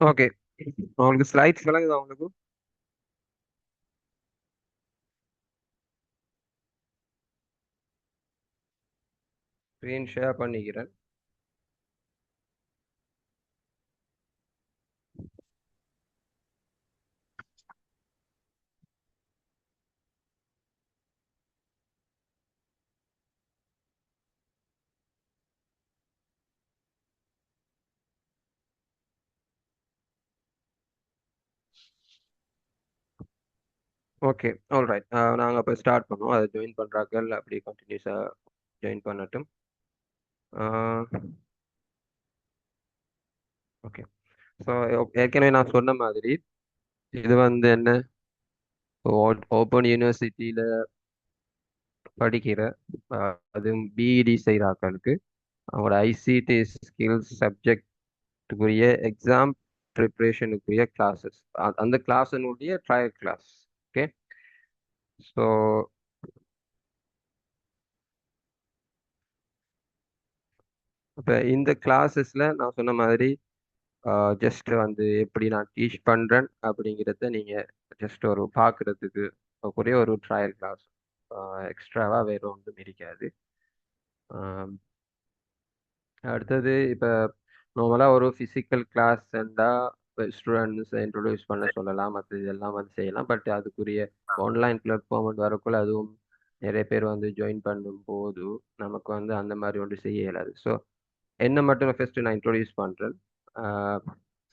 Okay. உங்களுக்கு slides விளங்குதா உங்களுக்கு? ஸ்க்ரீன் ஷேர் பண்ணிக்கிறேன். ஓகே. ஆல்ரைட். நாங்கள் இப்போ ஸ்டார்ட் பண்ணுவோம். அதை ஜாயின் பண்ணுறாக்கள் அப்படி கண்டினியூஸாக ஜாயின் பண்ணட்டும். ஓகே. ஸோ ஏற்கனவே நான் சொன்ன மாதிரி இது வந்து என்ன, ஓப்பன் யூனிவர்சிட்டியில் படிக்கிற அதுவும் பிஇடி செய்கிற ஆட்களுக்கு அவங்களோட ஐசிடி ஸ்கில்ஸ் சப்ஜெக்டுக்குரிய எக்ஸாம் ப்ரிப்ரேஷனுக்குரிய கிளாஸஸ், அந்த கிளாஸினுடைய ட்ரையல் கிளாஸ். ஓகே. ஸோ இப்போ இந்த கிளாஸஸில் நான் சொன்ன மாதிரி ஜஸ்ட் வந்து எப்படி நான் டீச் பண்ணுறேன் அப்படிங்கிறத நீங்கள் ஜஸ்ட் ஒரு பார்க்குறதுக்கு ஒரே ஒரு ட்ரையல் கிளாஸ், எக்ஸ்ட்ராவாக வேறு ஒன்றும் இருக்காது. அடுத்தது இப்போ நார்மலாக ஒரு ஃபிசிக்கல் கிளாஸ் இருந்தால் ஸ்டூடெண்ட்ஸ் இன்ட்ரொடியூஸ் பண்ண சொல்லலாம், மற்ற இதெல்லாம் வந்து செய்யலாம். பட் அதுக்குரிய ஆன்லைன் பிளாட்ஃபார்ம் வரக்குள்ள அதுவும் நிறைய பேர் வந்து ஜாயின் பண்ணும்போது நமக்கு வந்து அந்த மாதிரி ஒன்று செய்ய இயலாது. ஸோ என்ன மட்டும் ஃபஸ்ட்டு நான் இன்ட்ரொடியூஸ் பண்ணுறேன்.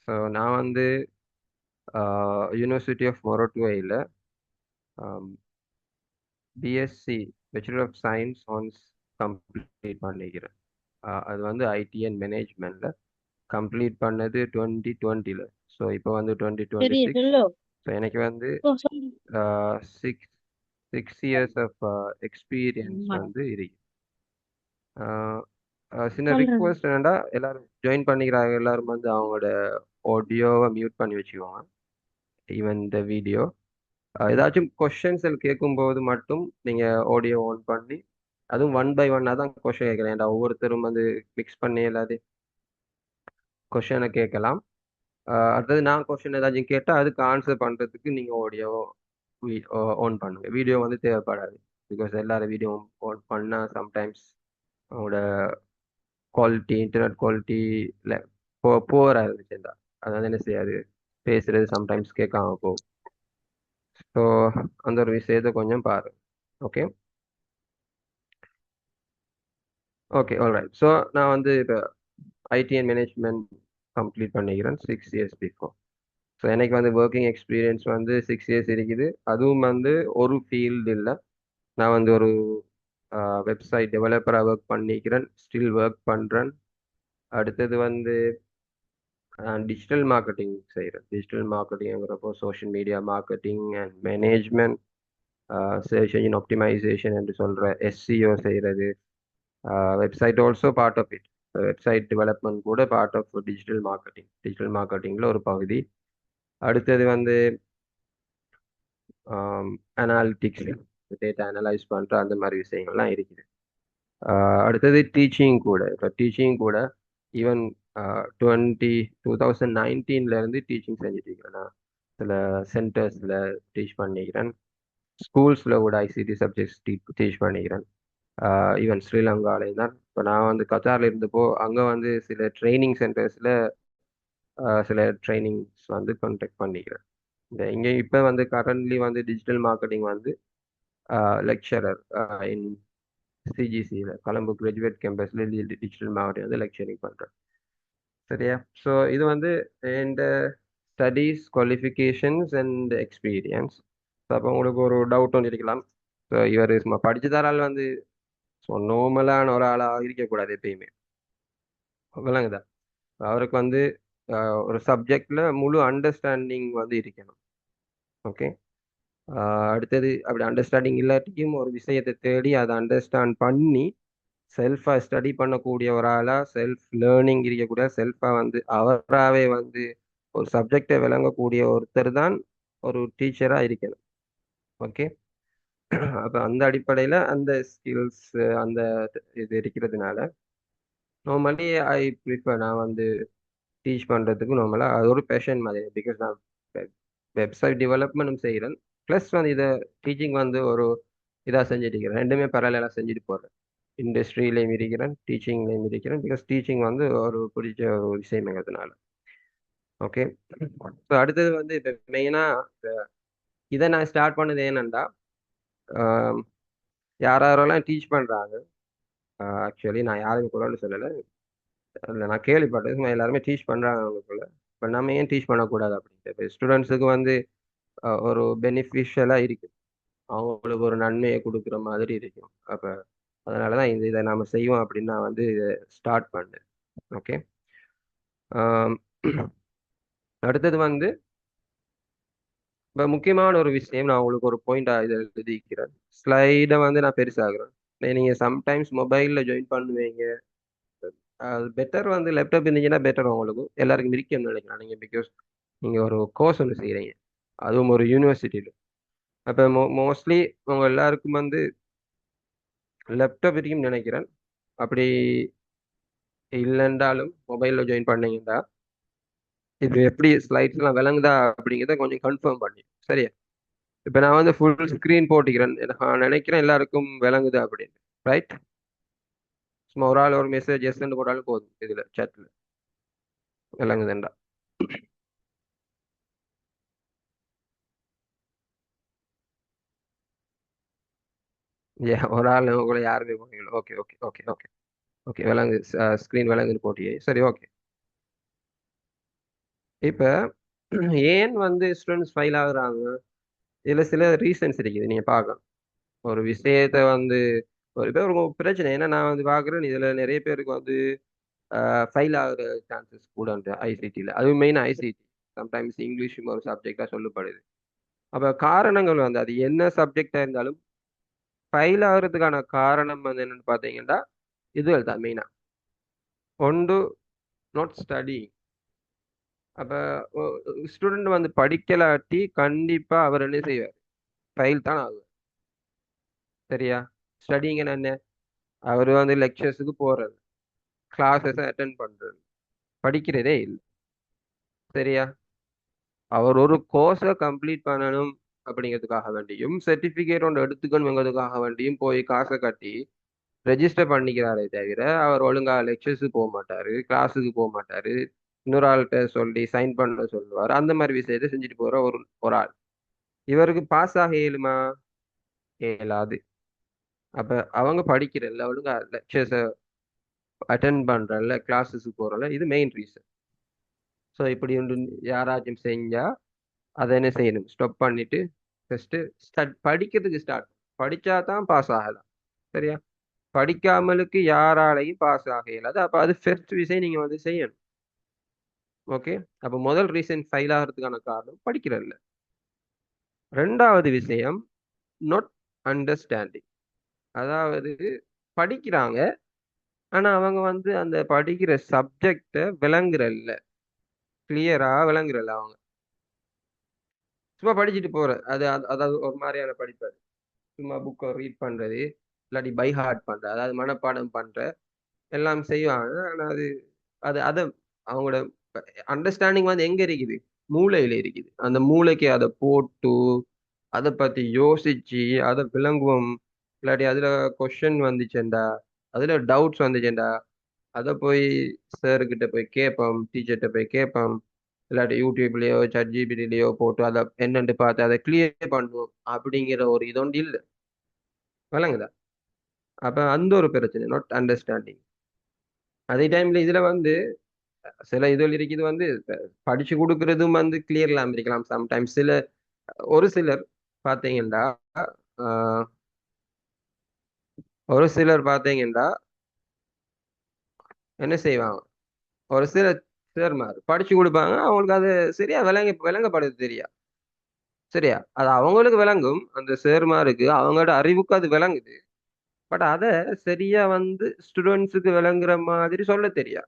ஸோ நான் வந்து யூனிவர்சிட்டி ஆஃப் மொரட்டுவையில் BSc bachelor of science hons complete பண்ணிக்கிறேன். அது வந்து ஐடி அண்ட் மேனேஜ்மெண்ட்டில் கம்ப்ளீட் பண்ணது 2020. ஸோ இப்போ வந்து டுவெண்ட்டி டுவெண்ட்டி சரி சிக்ஸ் சொல்லு. ஸோ எனக்கு வந்து ஓ, சொல்லு. Six six years of experience ம், வந்து இருக்கு. ஆஹ் சின்ன சொல்றேன். ரிக்வெஸ்ட் என்னன்னா, எல்லாரும் ஜாயின் பண்ணிக்கிறாங்க, எல்லாரும் வந்து அவங்களோட ஆடியோவை மியூட் பண்ணி வச்சுக்கோங்க, ஈவன் இந்த வீடியோ. ஏதாச்சும் கொஷின்ஸ் கேட்கும்போது மட்டும் நீங்கள் ஆடியோ ஆன் பண்ணி, அதுவும் ஒன் பை ஒன்னாக தான் கொஷின் கேட்குறேன். ஏன்டா ஒவ்வொருத்தரும் வந்து மிக்ஸ் பண்ணி எல்லாத்தையும் கொஷனை கேட்கலாம். அடுத்தது நான் கொஷின் ஏதாச்சும் கேட்டால் அதுக்கு ஆன்சர் பண்ணுறதுக்கு நீங்கள் ஆடியோ ஆன் பண்ணுங்க. வீடியோ வந்து தேவைப்படாது. பிகாஸ் எல்லாரும் வீடியோ ஆன் பண்ணால் சம்டைம்ஸ் அவங்களோட குவாலிட்டி, இன்டர்நெட் குவாலிட்டியில் புவராக இருந்துச்சுண்டா அதனால என்ன செய்யாது, பேசுறது சம்டைம்ஸ் கேட்காம போகும். ஸோ அந்த ஒரு விஷயத்தை கொஞ்சம் பாரு. ஓகே. ஓகே. ஆல்ரைட். ஸோ நான் வந்து இப்போ ஐடி அண்ட் மேனேஜ்மெண்ட் கம்ப்ளீட் பண்ணிக்கிறேன் 6 இயர்ஸ் பிஃபோர். ஸோ எனக்கு வந்து ஒர்க்கிங் எக்ஸ்பீரியன்ஸ் வந்து 6 இயர்ஸ் இருக்குது. அதுவும் வந்து ஒரு ஃபீல்டு இல்லை. நான் வந்து ஒரு வெப்சைட் டெவலப்பராக ஒர்க் பண்ணிக்கிறேன், ஸ்டில் ஒர்க் பண்ணுறேன். அடுத்தது வந்து டிஜிட்டல் மார்க்கெட்டிங் செய்கிறேன். டிஜிட்டல் மார்க்கெட்டிங்கிறப்போ social media marketing and management, search engine optimisation என்று சொல்கிற எஸ்சிஓ செய்கிறது. Website also part of it. Website development கூட part of digital marketing, digital மார்க்கெட்டிங்கில் ஒரு பகுதி. அடுத்தது வந்து அனாலிட்டிக்ஸ், டேட்டா அனலைஸ் பண்ணுற அந்த மாதிரி விஷயங்கள்லாம் இருக்குது. அடுத்தது டீச்சிங் கூட. இப்போ டீச்சிங் கூட ஈவன் 2019 டீச்சிங் செஞ்சுட்டு இருக்கிறேன். நான் சில சென்டர்ஸில் டீச் பண்ணிக்கிறேன். ஸ்கூல்ஸில் கூட ஐசிடி சப்ஜெக்ட்ஸ் டீச் பண்ணிக்கிறேன். ஈவன் ஸ்ரீலங்காலையும் தான். இப்போ நான் வந்து கத்தாரில் இருந்தப்போ அங்கே வந்து சில ட்ரைனிங் சென்டர்ஸில் சில ட்ரைனிங்ஸ் வந்து கான்டாக்ட் பண்ணிக்கிறேன். இந்த இங்கே இப்போ வந்து கரண்ட்லி வந்து டிஜிட்டல் மார்க்கெட்டிங் வந்து லெக்சரர் இன் சிஜிசியில், கொலம்பு கிராஜுவேட் கேம்பஸில் டிஜிட்டல் மார்க்கெட்டிங் வந்து லெக்சரிங் பண்ணுறேன். சரியா? ஸோ இது வந்து இந்த studies qualifications and experience. So அப்போ உங்களுக்கு ஒரு டவுட் ஒன்று இருக்கலாம். ஸோ இவர் சும்மா படிச்சு தரால் வந்து ஸோ நார்மலான ஒரு ஆளாக இருக்கக்கூடாது எப்பயுமே. விளங்குதா? அவருக்கு வந்து ஒரு சப்ஜெக்டில் முழு அண்டர்ஸ்டாண்டிங் வந்து இருக்கணும். ஓகே. அடுத்தது அப்படி அண்டர்ஸ்டாண்டிங் இல்லாட்டியும் ஒரு விஷயத்தை தேடி அதை அண்டர்ஸ்டாண்ட் பண்ணி செல்ஃபாக ஸ்டடி பண்ணக்கூடிய ஒரு ஆளாக, செல்ஃப் லேர்னிங் இருக்கக்கூடிய, செல்ஃபாக வந்து அவராகவே வந்து ஒரு சப்ஜெக்டை விளங்கக்கூடிய ஒருத்தர் தான் ஒரு டீச்சராக இருக்கணும். ஓகே. அப்போ அந்த அடிப்படையில் அந்த ஸ்கில்ஸ், அந்த இது இருக்கிறதுனால நார்மலி ஐ ப்ரிஃபர், நான் வந்து டீச் பண்ணுறதுக்கு நார்மலாக அது ஒரு பேஷன் மாதிரி. பிகாஸ் நான் வெப்சைட் டெவலப்மெண்ட்டும் செய்கிறேன், ப்ளஸ் வந்து இதை டீச்சிங் வந்து ஒரு இதாக செஞ்சுட்டு இருக்கிறேன். ரெண்டுமே பரவாயில்ல செஞ்சுட்டு போகிறேன். இண்டஸ்ட்ரியிலையும் இருக்கிறேன், டீச்சிங்லேயும் இருக்கிறேன். பிகாஸ் டீச்சிங் வந்து ஒரு பிடிச்ச ஒரு விஷயம்ங்கிறதுனால. ஓகே. ஸோ அடுத்தது வந்து இப்போ மெயினாக இதை நான் ஸ்டார்ட் பண்ணது ஏனெண்டா, யாரெல்லாம் டீச் பண்ணுறாங்க, ஆக்சுவலி நான் யாரும் கூடன்னு சொல்லலை, இல்லை நான் கேள்விப்பட்டது சும்மா எல்லாருமே டீச் பண்ணுறாங்க அவங்களுக்குள்ள. இப்போ நம்ம ஏன் டீச் பண்ணக்கூடாது அப்படின்ட்டு. இப்போ ஸ்டூடெண்ட்ஸுக்கு வந்து ஒரு பெனிஃபிஷியலாக இருக்குது, அவங்களுக்கு ஒரு நன்மையை கொடுக்குற மாதிரி இருக்கும். அப்போ அதனால தான் இதை நாம் செய்வோம் அப்படின்னு நான் வந்து இதை ஸ்டார்ட் பண்ணேன். ஓகே. அடுத்தது வந்து இப்போ முக்கியமான ஒரு விஷயம், நான் உங்களுக்கு ஒரு பாயிண்டாக இதை எழுதிக்கிறேன். ஸ்லைடை வந்து நான் பெருசாகிறேன். நீங்கள் சம்டைம்ஸ் மொபைலில் ஜாயின் பண்ணுவீங்க, அது பெட்டர் வந்து லேப்டாப் இருந்துச்சுன்னா பெட்டர். உங்களுக்கு எல்லாருக்கும் இருக்குன்னு நினைக்கிறேன் நீங்கள், பிகாஸ் நீங்கள் ஒரு கோர்ஸ் ஒன்று செய்கிறீங்க, அதுவும் ஒரு யூனிவர்சிட்டியில். அப்போ மோஸ்ட்லி உங்கள் எல்லாருக்கும் வந்து லேப்டாப் இருக்குன்னு நினைக்கிறேன். அப்படி இல்லைன்றாலும் மொபைலில் ஜாயின் பண்ணீங்கன்னா இது எப்படி ஸ்லைட்ஸ்லாம் விளங்குதா அப்படிங்கிறத கொஞ்சம் கன்ஃபார்ம் பண்ணி சரியா. இப்போ நான் வந்து ஃபுல் ஸ்க்ரீன் போட்டிக்கிறேன், நான் நினைக்கிறேன் எல்லாருக்கும் விளங்குது அப்படின்னு. ரைட். சும்மா ஒரு ஆள் ஒரு மெசேஜ் எஸ்ன்னு போட்டாலும் போதும் இதில் சேட்டில், விளங்குதுண்டா? ஏ ஒரு ஆள் கூட யாருமே போட்டீங்களா? Okay okay okay okay okay, விளங்கு. ஸ்க்ரீன் விளங்குன்னு போட்டியே, சரி ஓகே. இப்போ ஏன் வந்து ஸ்டூடெண்ட்ஸ் ஃபெயில் ஆகுறாங்க, இதில் சில ரீசன்ஸ் இருக்குது நீங்கள் பார்க்கலாம். ஒரு விஷயத்தை வந்து ஒரு இப்போ ஒரு பிரச்சனை ஏன்னா நான் வந்து பார்க்குறேன், இதில் நிறைய பேருக்கு வந்து ஃபெயில் ஆகுற சான்சஸ் கூட உண்டு ஐசிடியில். அதுவும் மெயினாக ஐசிடி, சம்டைம்ஸ் இங்கிலீஷும் ஒரு சப்ஜெக்டாக சொல்லப்படுது. அப்போ காரணங்கள் வந்து அது என்ன சப்ஜெக்டாக இருந்தாலும் ஃபெயில் ஆகுறதுக்கான காரணம் வந்து என்னென்னு பார்த்தீங்கன்னா இதுகள் தான் மெயினாக. ஒன்று, நாட் ஸ்டடி. அப்போ ஸ்டூடெண்ட் வந்து படிக்கலாட்டி கண்டிப்பாக அவர் என்ன செய்வார், ஃபெயில் தான் ஆகுவார். சரியா? ஸ்டடிங்க என்ன, அவர் வந்து லெக்சர்ஸுக்கு போகிறது, கிளாஸஸை அட்டென்ட் பண்ணுறது, படிக்கிறதே இல்லை. சரியா? அவர் ஒரு கோர்ஸை கம்ப்ளீட் பண்ணணும் அப்படிங்கிறதுக்காக வேண்டியும் சர்டிஃபிகேட் ஒன்று எடுத்துக்கணுங்கிறதுக்காக வேண்டியும் போய் காசை கட்டி ரெஜிஸ்டர் பண்ணிக்கிறாரே தவிர அவர் ஒழுங்கா லெக்சர்ஸுக்கு போக மாட்டாரு, கிளாஸுக்கு போக மாட்டாரு, இன்னொரு ஆள்கிட்ட சொல்லி சைன் பண்ண சொல்லுவார். அந்த மாதிரி விஷயத்தை செஞ்சுட்டு போற ஒரு ஒரு ஆள் இவருக்கு பாஸ் ஆக இயலுமா? இயலாது. அப்ப அவங்க படிக்கிறல்ல, ஒழுங்கா லெக்சர்ஸை அட்டென்ட் பண்றல்ல, கிளாஸஸுக்கு போறல, இது மெயின் ரீசன். ஸோ இப்படி ஒன்று யாராச்சும் செஞ்சா அதை என்ன செய்யணும், ஸ்டாப் பண்ணிட்டு ஃபர்ஸ்ட் படிக்கிறதுக்கு ஸ்டார்ட். படிச்சா தான் பாஸ் ஆகலாம். சரியா? படிக்காமலுக்கு யாராலையும் பாஸ் ஆக இயலாது. அப்போ அது ஃபர்ஸ்ட் விஷயம் நீங்க வந்து செய்யணும். ஓகே. அப்போ முதல் ரீசன் ஃபெயில் ஆகிறதுக்கான காரணம் படிக்கிறதில்ல. ரெண்டாவது விஷயம், நாட் அண்டர்ஸ்டாண்டிங். அதாவது படிக்கிறாங்க, ஆனா அவங்க வந்து அந்த படிக்கிற சப்ஜெக்டை விளங்குறல்ல, கிளியரா விளங்குறல்ல. அவங்க சும்மா படிச்சுட்டு போற அது அதாவது ஒரு மாதிரியான படிப்பாரு, சும்மா புக்கை ரீட் பண்றது, இல்லாட்டி பை ஹார்ட் பண்ற, அதாவது மனப்பாடம் பண்ற எல்லாம் செய்வாங்க. ஆனா அது அது அதை அவங்களோட அண்டர்ஸ்டாண்டிங் வந்து எங்க இருக்குது, மூளையில இருக்குது. அந்த மூளைக்கு அதை போட்டு அதை பத்தி யோசிச்சு அதை விளங்குவோம். இல்லாட்டி அதுல கொஸ்டின் வந்துச்சுண்டா, அதுல டவுட்ஸ் வந்துச்சுண்டா, அதை போய் சார்கிட்ட போய் கேட்போம், டீச்சர்கிட்ட போய் கேட்போம், இல்லாட்டி யூடியூப்லயோ ChatGPT-லயோ போட்டு அதை என்னன்னு பார்த்து அதை கிளியர் பண்ணுவோம் அப்படிங்கிற ஒரு இதொண்டு இல்லை. விளங்குதா? அப்ப அந்த ஒரு பிரச்சனை, நாட் அண்டர்ஸ்டாண்டிங். அதே டைம்ல இதுல வந்து சில இதுகள் இருக்குது வந்து படிச்சு கொடுக்கறதும் வந்து கிளியர் இல்லாம இருக்கலாம் சம்டைம்ஸ். ஒரு சிலர் பார்த்தீங்கன்னா ஆஹ், ஒரு சிலர் பார்த்தீங்கன்னா என்ன செய்வாங்க, ஒரு சில சேர்மார் படிச்சு கொடுப்பாங்க, அவங்களுக்கு அது சரியா விளங்கப்படுது தெரியா. சரியா? அது அவங்களுக்கு விளங்கும், அந்த சேர்மாருக்கு அவங்களோட அறிவுக்கு அது விளங்குது. பட் அதை சரியா வந்து ஸ்டூடெண்ட்ஸுக்கு விளங்குற மாதிரி சொல்ல தெரியா.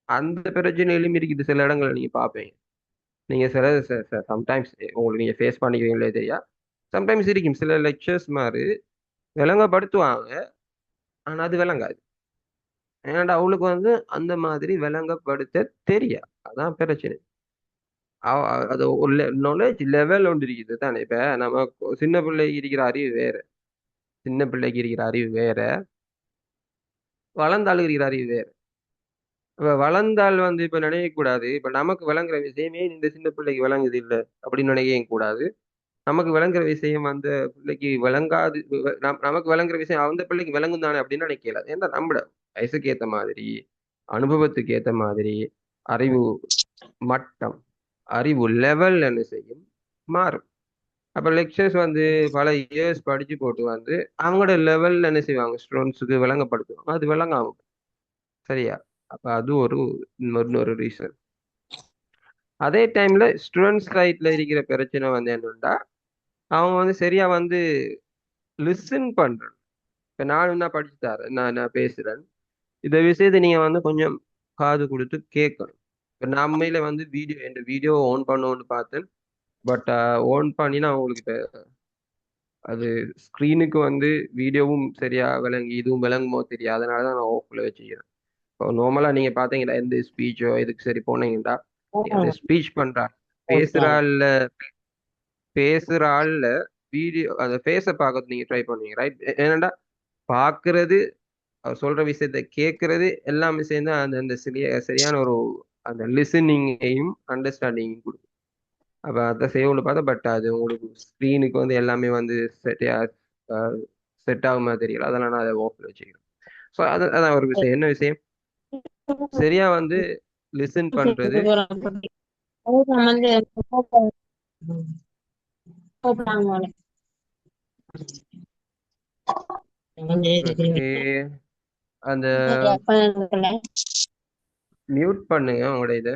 அந்த பிரச்சனையிலும் இருக்குது சில இடங்கள்ல நீங்க பார்ப்பீங்க. நீங்க சில சம்டைம்ஸ் உங்களுக்கு நீங்க ஃபேஸ் பண்ணிக்கிறீங்களே தெரியா. சம்டைம்ஸ் இருக்கும் சில லெக்சர்ஸ் மாதிரி விளங்கப்படுத்துவாங்க, ஆனா அது விளங்காது. ஏன்னா அவளுக்கு வந்து அந்த மாதிரி விளங்கப்படுத்த தெரியா. அதான் பிரச்சனை. அது ஒரு நாலேஜ் லெவல் ஒன்று இருக்குது தானே. இப்ப நம்ம சின்ன பிள்ளைக்கு இருக்கிற அறிவு வேற, சின்ன பிள்ளைக்கு இருக்கிற அறிவு வேற, வளர்ந்தாலும் இருக்கிற அறிவு வேற. இப்ப வளர்ந்தால் வந்து இப்ப நினைக்க கூடாது, இப்ப நமக்கு விளங்குற விஷயமே இந்த சின்ன பிள்ளைக்கு விளங்குது இல்ல அப்படின்னு நினைக்கவும் கூடாது. நமக்கு விளங்குற விஷயம் அந்த பிள்ளைக்கு விளங்காது, நமக்கு விளங்குற விஷயம் அந்த பிள்ளைக்கு விளங்கும் தானே அப்படின்னு நினைக்கல. ஏன்னா நம்மளோட வயசுக்கு ஏத்த மாதிரி, அனுபவத்துக்கு ஏத்த மாதிரி அறிவு மட்டம், அறிவு லெவல் என்ன செய்யும், மாறும். அப்ப லெக்சர்ஸ் வந்து பல இயர்ஸ் படிச்சு போட்டு வந்து அவங்களோட லெவல்ல என்ன செய்வாங்க, ஸ்டூடெண்ட்ஸுக்கு விளங்கப்படுத்துவாங்க. அது விளங்காம சரியா. அப்ப அது ஒரு இன்னொரு ரீசன். அதே டைம்ல ஸ்டூடெண்ட்ஸ் சைட்ல இருக்கிற பிரச்சனை வந்து என்னன்னா, அவங்க வந்து சரியா வந்து லிசன் பண்றேன். இப்ப நான் என்ன படிச்சு தரேன், நான் பேசுறேன், இந்த விஷயத்தை நீங்க வந்து கொஞ்சம் காது கொடுத்து கேட்கணும். இப்ப நம்மையில வந்து வீடியோ ஆன் பண்ணோன்னு பார்த்தேன். பட் ஆன் பண்ணினா அவங்களுக்கு அது ஸ்க்ரீனுக்கு வந்து வீடியோவும் சரியா விளங்கி இதுவும் விளங்குமோ தெரியாது. அதனால தான் நான் ஆஃப்ல வச்சுக்கிறேன். இப்போ நார்மலா நீங்க பாத்தீங்கன்னா எந்த ஸ்பீச்சோ இதுக்கு சரி போனீங்கன்னா அந்த ஸ்பீச் பண்றா பேசுற ஆள்ல பேசுற ஆள்ல வீடியோ அந்த ஃபேஸை பார்க்கறது நீங்க ட்ரை பண்ணுவீங்க ரைட். ஏன்னாண்டா பார்க்கிறது, அவர் சொல்ற விஷயத்த கேட்கறது எல்லாமே சேர்ந்து அந்த அந்த சரியான ஒரு அந்த லிசனிங்கையும் அண்டர்ஸ்டாண்டிங்கையும் கொடுக்கும். அப்ப அதை செய்யணும்னு பார்த்தா பட் அது உங்களுக்கு ஸ்க்ரீனுக்கு வந்து எல்லாமே வந்து செட் ஆகுமா தெரியல. அதெல்லாம் நான் அதை ஓப்பன் வச்சுக்கிறேன். ஸோ அதான் ஒரு விஷயம். என்ன விஷயம், சரியா வந்து லிசன் பண்றது. ஓகே, அந்த மியூட் பண்ணுங்க உங்களோட இதை.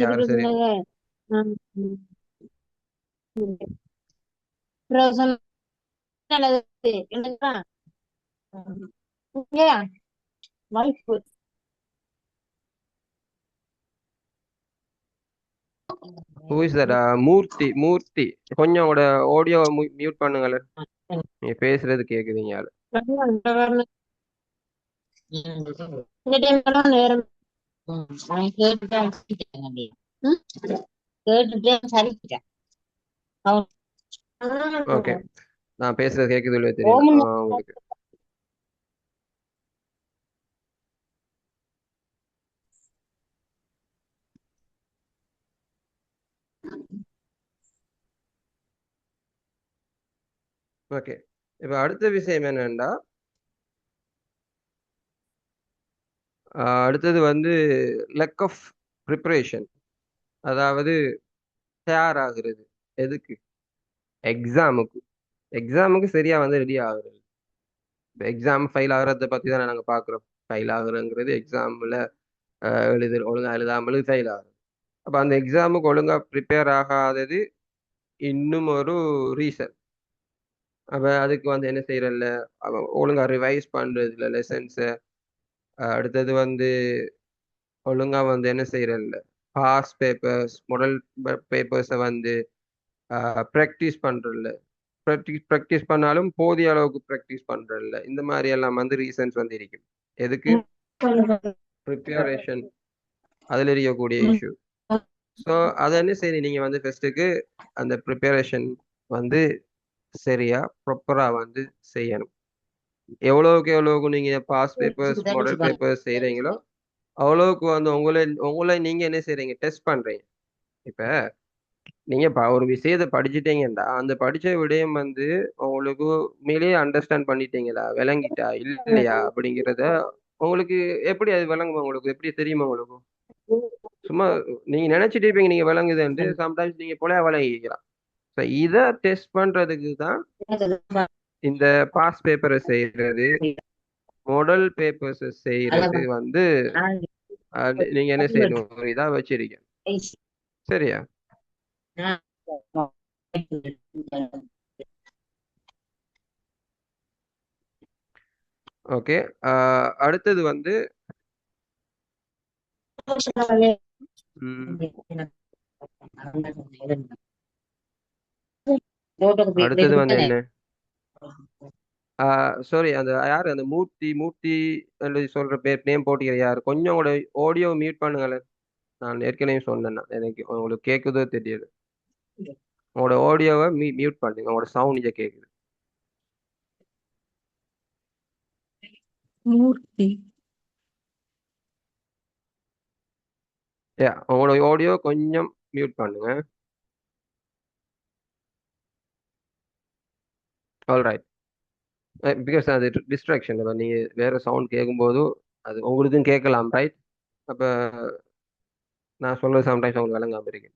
யாரும் சரி. Who is that? Murthy. Murthy, கொஞ்சம் உங்களோட ஆடியோ மியூட் பண்ணுங்களேன். நீங்க பேசுறது கேக்குதுங்க ஆளு. ஓகே, நான் பேசுறது கேக்குது இல்லையோ தெரியல உங்களுக்கு. ஓகே, இப்ப அடுத்த விஷயம் என்னன்னா, அடுத்தது வந்து லெக் ஆஃப் ப்ரிப்பரேஷன். அதாவது தயாராகிறது எதுக்கு, எக்ஸாமுக்கு. எக்ஸாமுக்கு சரியா வந்து ரெடி ஆகுறது. எக்ஸாம் ஃபெயில் ஆகுறத பத்தி தானே நாங்க பாக்குறோம். ஃபெயில் ஆகுறங்கிறது எக்ஸாம்ல ஒழுங்கா எழுதாமல் ஃபெயில் ஆகுது. அப்ப அந்த எக்ஸாமுக்கு ஒழுங்கா ப்ரிப்பேர் ஆகாதது இன்னும் ஒரு ரீசன். அப்ப அதுக்கு வந்து என்ன செய்யறதில்ல, அவன் ஒழுங்கா ரிவைஸ் பண்றது இல்ல லெசன்ஸை. அடுத்தது வந்து ஒழுங்கா வந்து என்ன செய்யறதில்ல, பாஸ் பேப்பர்ஸ் மாடல் பேப்பர்ஸை வந்து ப்ராக்டிஸ் பண்றதில்ல. ப்ராக்டிஸ் பண்ணாலும் போதிய அளவுக்கு ப்ராக்டிஸ் பண்றதில்ல. இந்த மாதிரி எல்லாம் வந்து ரீசன்ஸ் வந்து இருக்கு. எதுக்கு, ப்ரிப்பரேஷன், அதுல இருக்கக்கூடிய இஷ்யூ. ஸோ அதை என்ன செய்யணும், நீங்க வந்து ஃபர்ஸ்ட்டுக்கு அந்த ப்ரிப்பரேஷன் வந்து சரியா ப்ராப்பரா வந்து செய்யணும். எவ்வளவுக்கு நீங்க பாஸ் பேப்பர்ஸ் மாடல் பேப்பர்ஸ் செய்றீங்களோ அவ்வளவுக்கு வந்து உங்களை நீங்க என்ன செய்றீங்க, டெஸ்ட் பண்றீங்க. இப்ப நீங்க ஒரு விஷயத்தை படிச்சுட்டீங்கன்னா அந்த படிச்ச விடயம் வந்து உங்களுக்கு உண்மையிலேயே அண்டர்ஸ்டாண்ட் பண்ணிட்டீங்களா, விளங்கிட்டா இல்லையா அப்படிங்கிறத உங்களுக்கு எப்படி அது விளங்குமா, உங்களுக்கு எப்படி தெரியுமா உங்களுக்கு. சும்மா நீங்க நினைச்சிட்டு இருப்பீங்க நீங்க விளங்குதுன்ட்டு, சம்டைம்ஸ் நீங்க போல விளங்கிக்கலாம். ஸோ இதை டெஸ்ட் பண்றதுக்கு தான் இந்த பாஸ் பேப்பரை செய்யறது, மாடல் பேப்பர்ஸ் செய்யறது வந்து நீங்க என்ன செய்யணும், ஒரு இதா வச்சிருக்கீங்க. சரியா. ஓகே, அடுத்தது வந்து ம், அடுத்தது வந்து என்ன, சாரி, அந்த யாரு அந்த மூர்த்தி மூர்த்தி என்று சொல்ற பேர் நேம் போட்டிக்கிற யாரு, கொஞ்சம் கூட ஆடியோ மியூட் பண்ணுங்களேன். நான் ஏற்கனவே சொன்னேன் எனக்கு உங்களுக்கு கேட்குதோ தெரியல. உங்களோட ஆடியோவை மியூட் பண்ணுங்க, உங்களோட சவுண்ட் இங்கே கேட்குது. மூர்த்தி. உங்களோட ஆடியோ கொஞ்சம் மியூட் பண்ணுங்க. ஆல்ரைட். பிகாஸ் அது டிஸ்ட்ராக்ஷன், நீங்கள் வேற சவுண்ட் கேட்கும்போது அது உங்களுக்கும் கேட்கலாம், ரைட்? அப்போ நான் சொல்றது சம்டைம்ஸ் உங்களுக்கு விளங்காம இருக்கு.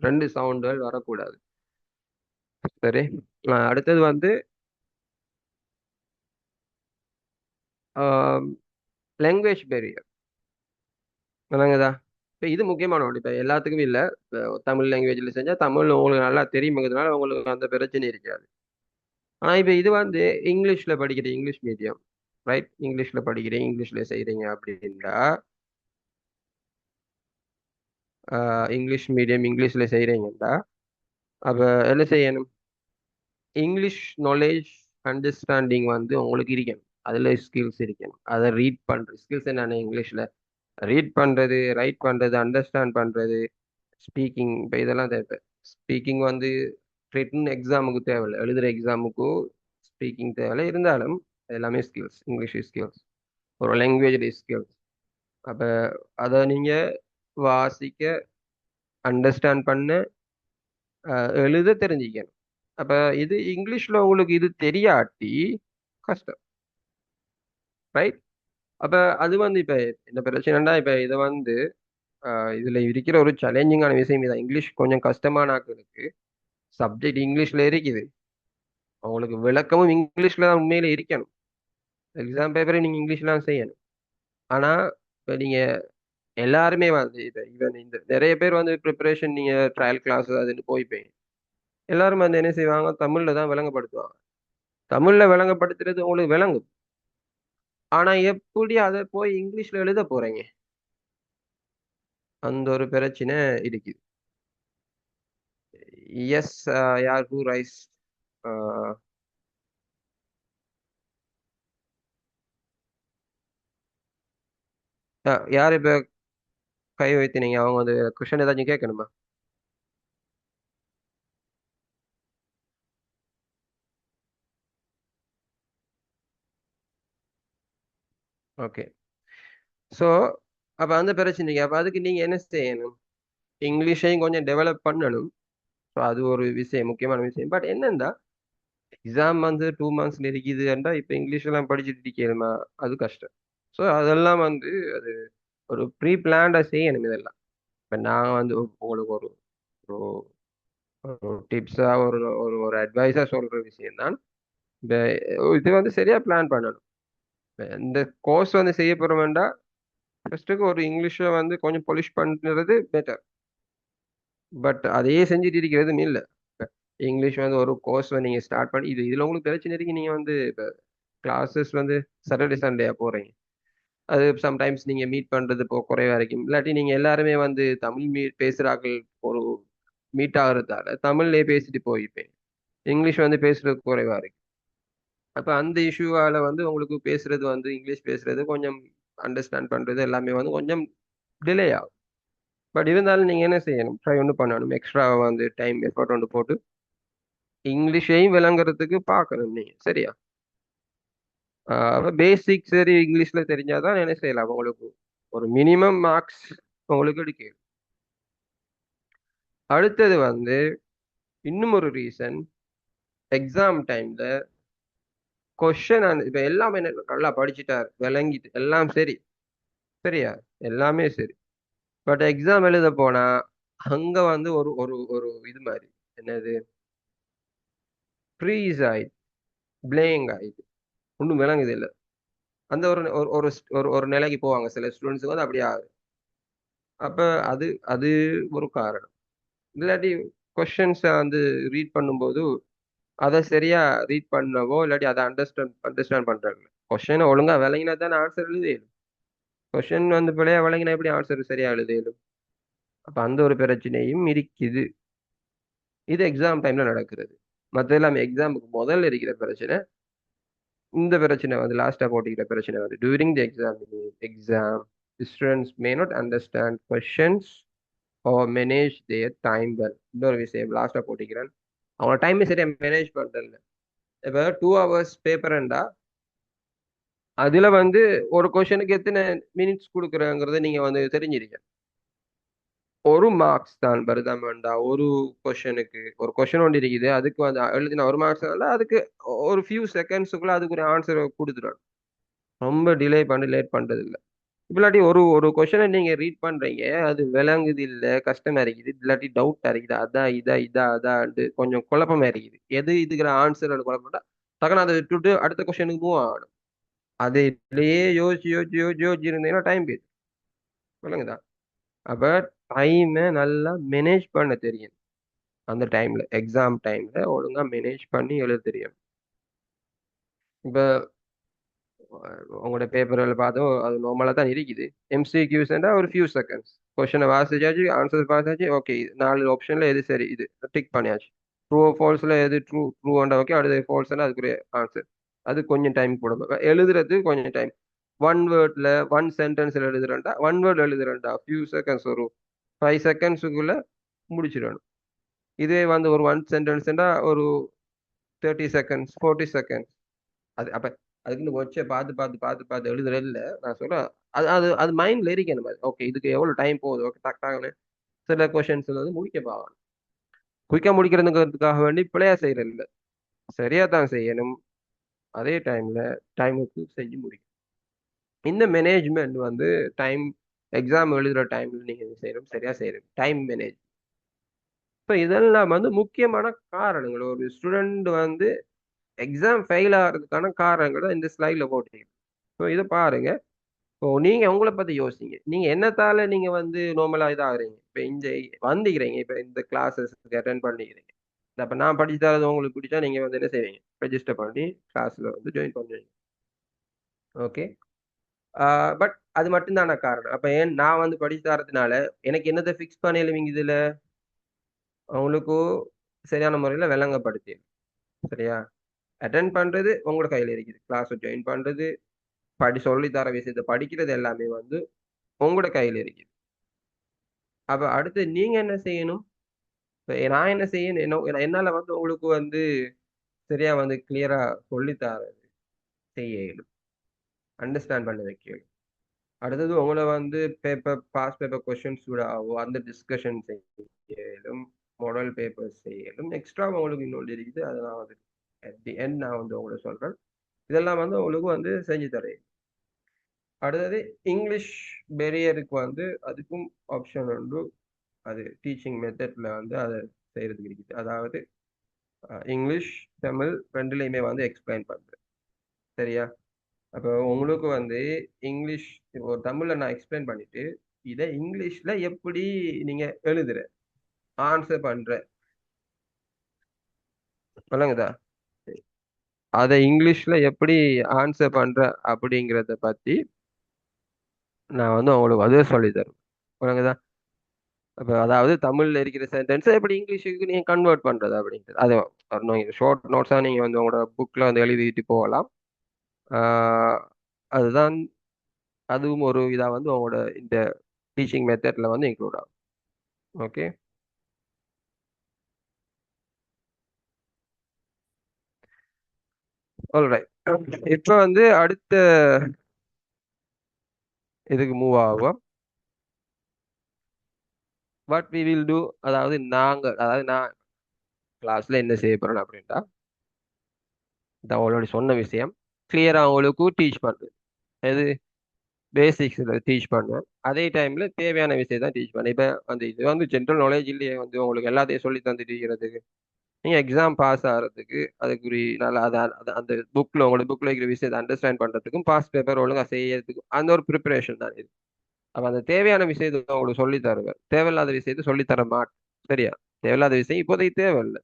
ரெண்டு சவுண்டுகள் வரக்கூடாது. சரி. அடுத்தது வந்து லாங்குவேஜ் பேரியர். விளங்குதா? இப்போ இது முக்கியமான ஒன்று. இப்போ எல்லாத்துக்குமே இல்லை. இப்போ தமிழ் லாங்குவேஜில் செஞ்சால் தமிழ் உங்களுக்கு நல்லா தெரியுங்கிறதுனால உங்களுக்கு அந்த பிரச்சனை இருக்காது. ஆனால் இப்போ இது வந்து இங்கிலீஷில் படிக்கிற இங்கிலீஷ் மீடியம், ரைட்? இங்கிலீஷில் படிக்கிறீங்க, இங்கிலீஷில் செய்கிறீங்க அப்படின்னா இங்கிலீஷ் மீடியம் இங்கிலீஷில் செய்கிறீங்கன்னா அப்போ என்ன செய்யணும்? இங்கிலீஷ் நாலேஜ் அண்டர்ஸ்டாண்டிங் வந்து உங்களுக்கு இருக்கணும். அதில் ஸ்கில்ஸ் இருக்கணும். அதை ரீட் பண்ணுற ஸ்கில்ஸ் என்னென்ன? இங்கிலீஷில் ரீட் பண்ணுறது, ரைட் பண்ணுறது, அண்டர்ஸ்டாண்ட் பண்ணுறது, ஸ்பீக்கிங். இப்போ இதெல்லாம் தேவை. ஸ்பீக்கிங் வந்து ரிட்டன் எக்ஸாமுக்கு தேவையில்லை, எழுதுகிற எக்ஸாமுக்கும் ஸ்பீக்கிங் தேவையில்லை. இருந்தாலும் எல்லாமே ஸ்கில்ஸ், இங்கிலீஷ் ஸ்கில்ஸ், ஒரு லாங்குவேஜ் ஸ்கில்ஸ். அப்போ அதை நீங்கள் வாசிக்க, அண்டர்ஸ்டாண்ட் பண்ண, எழுத தெரிஞ்சிக்கணும். அப்போ இது இங்கிலீஷில் உங்களுக்கு இது தெரியாட்டி கஷ்டம், ரைட்? அப்போ அது வந்து இப்போ என்ன பிரச்சனைனா, இப்போ இதை வந்து இதில் இருக்கிற ஒரு சேலஞ்சிங்கான விஷயம் இதான். இங்கிலீஷ் கொஞ்சம் கஷ்டமான ஆட்களுக்கு சப்ஜெக்ட் இங்கிலீஷில் இருக்குது, அவங்களுக்கு விளக்கமும் இங்கிலீஷில் தான் உண்மையில இருக்கணும். எக்ஸாம் பேப்பரை நீங்கள் இங்கிலீஷில் தான் செய்யணும். ஆனால் இப்போ நீங்கள் எல்லாருமே வந்து இப்போ ஈவன் இந்த நிறைய பேர் வந்து ப்ரிப்பரேஷன், நீங்கள் ட்ரையல் கிளாஸ் அதுன்னு போய்ப்பீங்க. எல்லாரும் வந்து என்ன செய்வாங்க? தமிழில் தான் விளங்கப்படுத்துவாங்க. தமிழில் விளங்கப்படுத்துறது உங்களுக்கு விளங்கும். ஆனால் எப்படி அதை போய் இங்கிலீஷில் எழுத போகிறீங்க? அந்த ஒரு பிரச்சனை இருக்குது. எஸ். யார் ஹூ ரைஸ்? யார் இப்போ கை வைத்தினீங்க? அவங்க வந்து கொஷின் ஏதாச்சும் கேட்கணுமா? ஓகே. ஸோ அப்போ அந்த பிரச்சனைக்கு அப்போ அதுக்கு நீங்கள் என்ன செய்யணும்? இங்கிலீஷையும் கொஞ்சம் டெவலப் பண்ணணும். ஸோ அது ஒரு விஷயம், முக்கியமான விஷயம். பட் என்னன்னா, எக்ஸாம் வந்து 2 months இருக்குதுன்றா இப்போ இங்கிலீஷ் எல்லாம் படிச்சுட்டு இருக்கணுமா? அது கஷ்டம். ஸோ அதெல்லாம் வந்து அது ஒரு ப்ரீ பிளான்டாக செய்யணும் இதெல்லாம். இப்போ நான் வந்து உங்களுக்கு ஒரு ஒரு டிப்ஸாக ஒரு ஒரு ஒரு அட்வைஸாக சொல்கிற விஷயம் தான். இந்த இது வந்து சரியாக பிளான் பண்ணணும். இந்த கோர்ஸ் வந்து செய்ய போகிற வேண்டாம், ஃபர்ஸ்ட்டுக்கு ஒரு இங்கிலீஷை வந்து கொஞ்சம் பொலிஷ் பண்ணுறது பெட்டர். பட் அதையே செஞ்சுட்டு இருக்கிறதும் இல்லை. இங்கிலீஷ் வந்து ஒரு கோர்ஸ் நீங்கள் ஸ்டார்ட் பண்ணி இதில் உங்களுக்கு பிரச்சனை இருக்கு. நீங்கள் வந்து இப்போ கிளாஸஸ் வந்து சாட்டர்டே சண்டே போகிறீங்க, அது சம்டைம்ஸ் நீங்கள் மீட் பண்ணுறது இப்போ குறைவா இருக்கும். இல்லாட்டி நீங்கள் எல்லாருமே வந்து தமிழ் பேசுகிறார்கள், ஒரு மீட் ஆகுறதால தமிழ்லேயே பேசிட்டு போய்ப்பேன். இங்கிலீஷ் வந்து பேசுறது குறைவா இருக்கு. அப்போ அந்த இஷ்யூவால் வந்து உங்களுக்கு பேசுறது வந்து இங்கிலீஷ் பேசுறது கொஞ்சம் அண்டர்ஸ்டாண்ட் பண்ணுறது எல்லாமே வந்து கொஞ்சம் டிலே ஆகும். பட் இருந்தாலும் நீங்கள் என்ன செய்யணும்? ட்ரை ஒன்று பண்ணணும். எக்ஸ்ட்ரா வந்து டைம் எஃபர்ட் ஒன்று போட்டு இங்கிலீஷையும் விளங்குறதுக்கு பார்க்கணும் நீங்கள், சரியா? அப்போ பேசிக் சரி இங்கிலீஷில் தெரிஞ்சாதான் என்ன செய்யலாம், உங்களுக்கு ஒரு மினிமம் மார்க்ஸ் உங்களுக்கு எடுக்கணும். அடுத்தது வந்து இன்னும் ஒரு ரீசன், எக்ஸாம் டைமில் கொஷன் இப்போ எல்லாமே நல்லா படிச்சுட்டார், விளங்கிட்டு எல்லாம் சரி, சரியா, எல்லாமே சரி. பட் எக்ஸாம் எழுத போனா அங்க வந்து ஒரு ஒரு ஒரு இது மாதிரி என்னது, ஃப்ரீஸ் ஆயிடுது, பிளேயிங் ஆயிடுது, ஒன்றும் விளங்குது இல்லை. அந்த ஒரு ஒரு ஒரு ஒரு ஒரு நிலைக்கு போவாங்க சில ஸ்டூடெண்ட்ஸுக்கு வந்து அப்படியே ஆகுது. அப்போ அது அது ஒரு காரணம். இல்லாட்டி கொஷின்ஸை வந்து ரீட் பண்ணும்போது அதை சரியா ரீட் பண்ணவோ இல்லாட்டி அதை அண்டர்ஸ்டாண்ட் பண்றாங்க. கொஷனை ஒழுங்கா விளங்கினா தானே ஆன்சர் எழுதிடும். கொஷின் வந்து பிள்ளையா விளங்கினா எப்படி ஆன்சர் சரியா எழுதிடும்? அப்போ அந்த ஒரு பிரச்சனையும் இருக்குது. இது எக்ஸாம் டைம்ல நடக்கிறது. மற்ற எல்லாமே எக்ஸாமுக்கு முதல்ல இருக்கிற பிரச்சனை. இந்த பிரச்சனை வந்து லாஸ்டா போட்டிக்கிற பிரச்சனை வந்து during the exam. Exam students may not understand questions or manage their time well. இன்னொரு விஷயம் லாஸ்ட்டாக போட்டிக்கிறேன். அவங்க டைமை சரியாக மேனேஜ் பண்ணுறதில்ல. இப்போ 2 hours பேப்பர்ண்டா அதில் வந்து ஒரு கொஷனுக்கு எத்தனை மினிட்ஸ் கொடுக்குறேங்கிறத நீங்கள் வந்து தெரிஞ்சிருக்க. ஒரு மார்க்ஸ் தான் வருதாம் வேண்டாம். ஒரு கொஷனுக்கு ஒரு கொஷன் ஒன்று இருக்குது, அதுக்கு வந்து எழுதின ஒரு மார்க்ஸ் அதுக்கு ஒரு ஃபியூ செகண்ட்ஸுக்குள்ள அதுக்கு ஒரு ஆன்சர் கொடுத்துடும். ரொம்ப டிலே பண்ணி லேட் பண்றது இல்லை. இல்லாட்டி ஒரு ஒரு கொஷனை நீங்க ரீட் பண்றீங்க, அது விளங்குது இல்ல, கஷ்டமா இருக்குது, இல்லாட்டி டவுட்டா இருக்குது, அதான் இதா இதா அதான்ட்டு கொஞ்சம் குழப்பமா இருக்குது, எது இதுக்குற ஆன்சர் குழப்பம்டா டக்குனு அதை விட்டுட்டு அடுத்த கொஷனுக்கு மூவ் ஆகணும். அது இதுலயே யோசிச்சு யோசிச்சு யோசிச்சு யோசிச்சு இருந்தீங்கன்னா டைம் போயிடுது. விளங்குதா? அப்ப டைமை நல்லா மேனேஜ் பண்ண தெரியும். அந்த டைம்ல எக்ஸாம் டைம்ல ஒழுங்கா மேனேஜ் பண்ணி எழுத தெரியும். இப்ப உங்களோட பேப்பர்ல பார்த்தோம், அது நார்மலா தான் இருக்குது. எம்சிக்யூஸ்னா ஒரு ஃபியூ செகண்ட்ஸ் கொஸ்டினை வாசிச்சாச்சு, ஆன்சர் பார்த்தாச்சு, ஓகே 4 ஆப்ஷன்ல எது சரி இது டிக் பண்ணியாச்சு. ட்ரூ ஃபால்ஸ்ல எது ட்ரூ ட்ரூண்டா ஓகே, அடுத்து ஃபால்ஸ்னா அதுக்குரிய ஆன்சர். அது கொஞ்சம் டைம் கொடுப்பேன் எழுதுறது, கொஞ்சம் டைம். ஒன் வேர்ட்ல ஒன் சென்டென்ஸ்ல எழுதுறேன்டா, ஒன் வேர்ட் எழுதுறேன்டா ஃபியூ செகண்ட்ஸ், ஒரு 5 செகண்ட்ஸுக்குள்ள முடிச்சிடணும். இதே வந்து ஒரு ஒன் சென்டென்ஸ்டா ஒரு 30 செகண்ட்ஸ் 40 செகண்ட்ஸ். அது அப்ப அதுக்குன்னு வச்ச பார்த்து பார்த்து பார்த்து பார்த்து எழுதுறது இல்லை நான் சொல்றேன். அது அது அது மைண்ட்ல இருக்கணும். ஓகே இதுக்கு எவ்வளவு டைம் போகுது, ஓகே டக் சில கொஸ்டின்ஸ் வந்து முடிக்க பார்க்கணும். குயிக்கா முடிக்கிறதுக்காக வேண்டி பிழையா செய்யறது இல்லை, சரியா தான் செய்யணும். அதே டைம்ல டைமுக்கு செஞ்சு முடிக்கணும். இந்த மேனேஜ்மெண்ட் வந்து டைம் எக்ஸாம் எழுதுற டைம்ல நீங்க செய்யணும், சரியா செய்யணும் டைம் மேனேஜ். இப்போ இதெல்லாம் வந்து முக்கியமான காரணங்கள். ஒரு ஸ்டூடெண்ட் வந்து எக்ஸாம் ஃபெயில் ஆகிறதுக்கான காரணங்களை இந்த ஸ்லைட்ல போட்டீங்க. ஸோ இதை பாருங்க. இப்போ நீங்க உங்களை பத்தி யோசிங்க. நீங்க என்னத்தால நீங்க வந்து நார்மலா இதாகிறீங்க. இப்ப இந்த வந்துக்கிறீங்க, இப்ப இந்த கிளாஸஸ்க்கு அட்டென்ட் பண்ணிக்கிறீங்க. அப்ப நான் படிச்சு தரது உங்களுக்கு பிடிச்சா நீங்க வந்து என்ன செய்வீங்க, ரெஜிஸ்டர் பண்ணி கிளாஸ்ல வந்து ஜாயின் பண்ணுவீங்க. ஓகே. பட் அது மட்டும்தான காரணம்? அப்ப ஏன் நான் வந்து படிச்சு தரதுனால எனக்கு என்னத்தை ஃபிக்ஸ் பண்ணி எழுவீங்க இதுல? உங்களுக்கு சரியான முறையில விளங்கப்படுத்தி, சரியா? அட்டென்ட் பண்றது உங்களோட கையில இருக்குது. கிளாஸ் ஜாயின் பண்றது, சொல்லி தர விஷயத்தை படிக்கிறது எல்லாமே வந்து உங்களோட கையில இருக்குது. அப்ப அடுத்து நீங்க என்ன செய்யணும்? இப்ப நான் என்ன செய்யணும், என்னால வந்து உங்களுக்கு வந்து சரியா வந்து கிளியரா சொல்லித்தர செய்ய இயலும், அண்டர்ஸ்டாண்ட் பண்ண வைக்க இயலும். அடுத்தது உங்களை வந்து பாஸ் பேப்பர் கொஸ்டின்ஸ் கூட ஆகும், அந்த டிஸ்கஷன் செய்ய இயலும், மாடல் பேப்பர்ஸ் செய்ய இயலும். எக்ஸ்ட்ரா உங்களுக்கு இன்னொன்று இருக்குது, அதை நான் வந்து அட் தி எண்ட் நான் வந்து உங்களுக்கு சொல்றேன். இதெல்லாம் வந்து உங்களுக்கு வந்து செஞ்சு தரேன். அடுத்தது இங்கிலீஷ் பெரியருக்கு வந்து அதுக்கும் ஆப்ஷன் உண்டு. அது டீச்சிங் மெத்தட்ல வந்து அதை செய்யறதுக்கு இருக்குது. அதாவது இங்கிலீஷ் தமிழ் ரெண்டுலையுமே வந்து எக்ஸ்பிளைன் பண்றேன், சரியா? அப்போ உங்களுக்கு வந்து இங்கிலீஷ் ஒரு தமிழ்ல நான் எக்ஸ்பிளைன் பண்ணிட்டு இதை இங்கிலீஷ்ல எப்படி நீங்க எழுதுற ஆன்சர் பண்ற, சொல்லுங்கதா, அதை இங்கிலீஷ்ல எப்படி ஆன்சர் பண்ற அப்படிங்கிறத பத்தி நான் வந்து உங்களுக்கு அதே சொல்லி தருவேன். சொல்லுங்கதா. அப்போ அதாவது தமிழ்ல இருக்கிற சென்டென்ஸை எப்படி இங்கிலீஷுக்கு நீங்க கன்வெர்ட் பண்றது அப்படிங்கிறது, அது ஷார்ட் நோட்ஸா நீங்க வந்து உங்களோட புக்ல வந்து எழுதிட்டு போகலாம். ஆஹ் அதுதான், அதுவும் ஒரு இதா வந்து உங்களோட இந்த டீச்சிங் மெத்தட்ல வந்து இன்க்ளூட் ஆகும். ஓகே. ஆல்ரைட். இப்போ வந்து அடுத்த இதுக்கு மூவ் ஆகும். வாட் வி வில் டூ, அதாவது நான் கிளாஸ்ல என்ன செய்ய போறேன் அப்படின்ட்டா, இந்த அவங்களோட சொன்ன விஷயம் கிளியரா அவங்களுக்கு டீச் பண்றது, எது பேசிக்ஸ் டீச் பண்ணுவேன். அதே டைம்ல தேவையான விஷயம் தான் டீச் பண்ணேன். இப்போ வந்து இது வந்து ஜென்ரல் நாலேஜ் இல்லையே வந்து உங்களுக்கு எல்லாத்தையும் சொல்லி தந்துட்டு இருக்கிறதுக்கு. நீங்க எக்ஸாம் பாஸ் ஆகிறதுக்கு அதுக்குரிய நல்லா அந்த புக்ல உங்களோட புக்ல இருக்கிற விஷயத்தை அண்டர்ஸ்டாண்ட் பண்றதுக்கும் பாஸ் பேப்பர் ஒழுங்கா செய்யறதுக்கும் அந்த ஒரு ப்ரிப்பரேஷன் தான் இது. அப்ப அந்த தேவையான விஷயத்தை உங்களுக்கு சொல்லி தருவேன், தேவையில்லாத விஷயத்தை சொல்லி தர மாட்டேன், சரியா? தேவையில்லாத விஷயம் இப்போதைக்கு தேவையில்லை.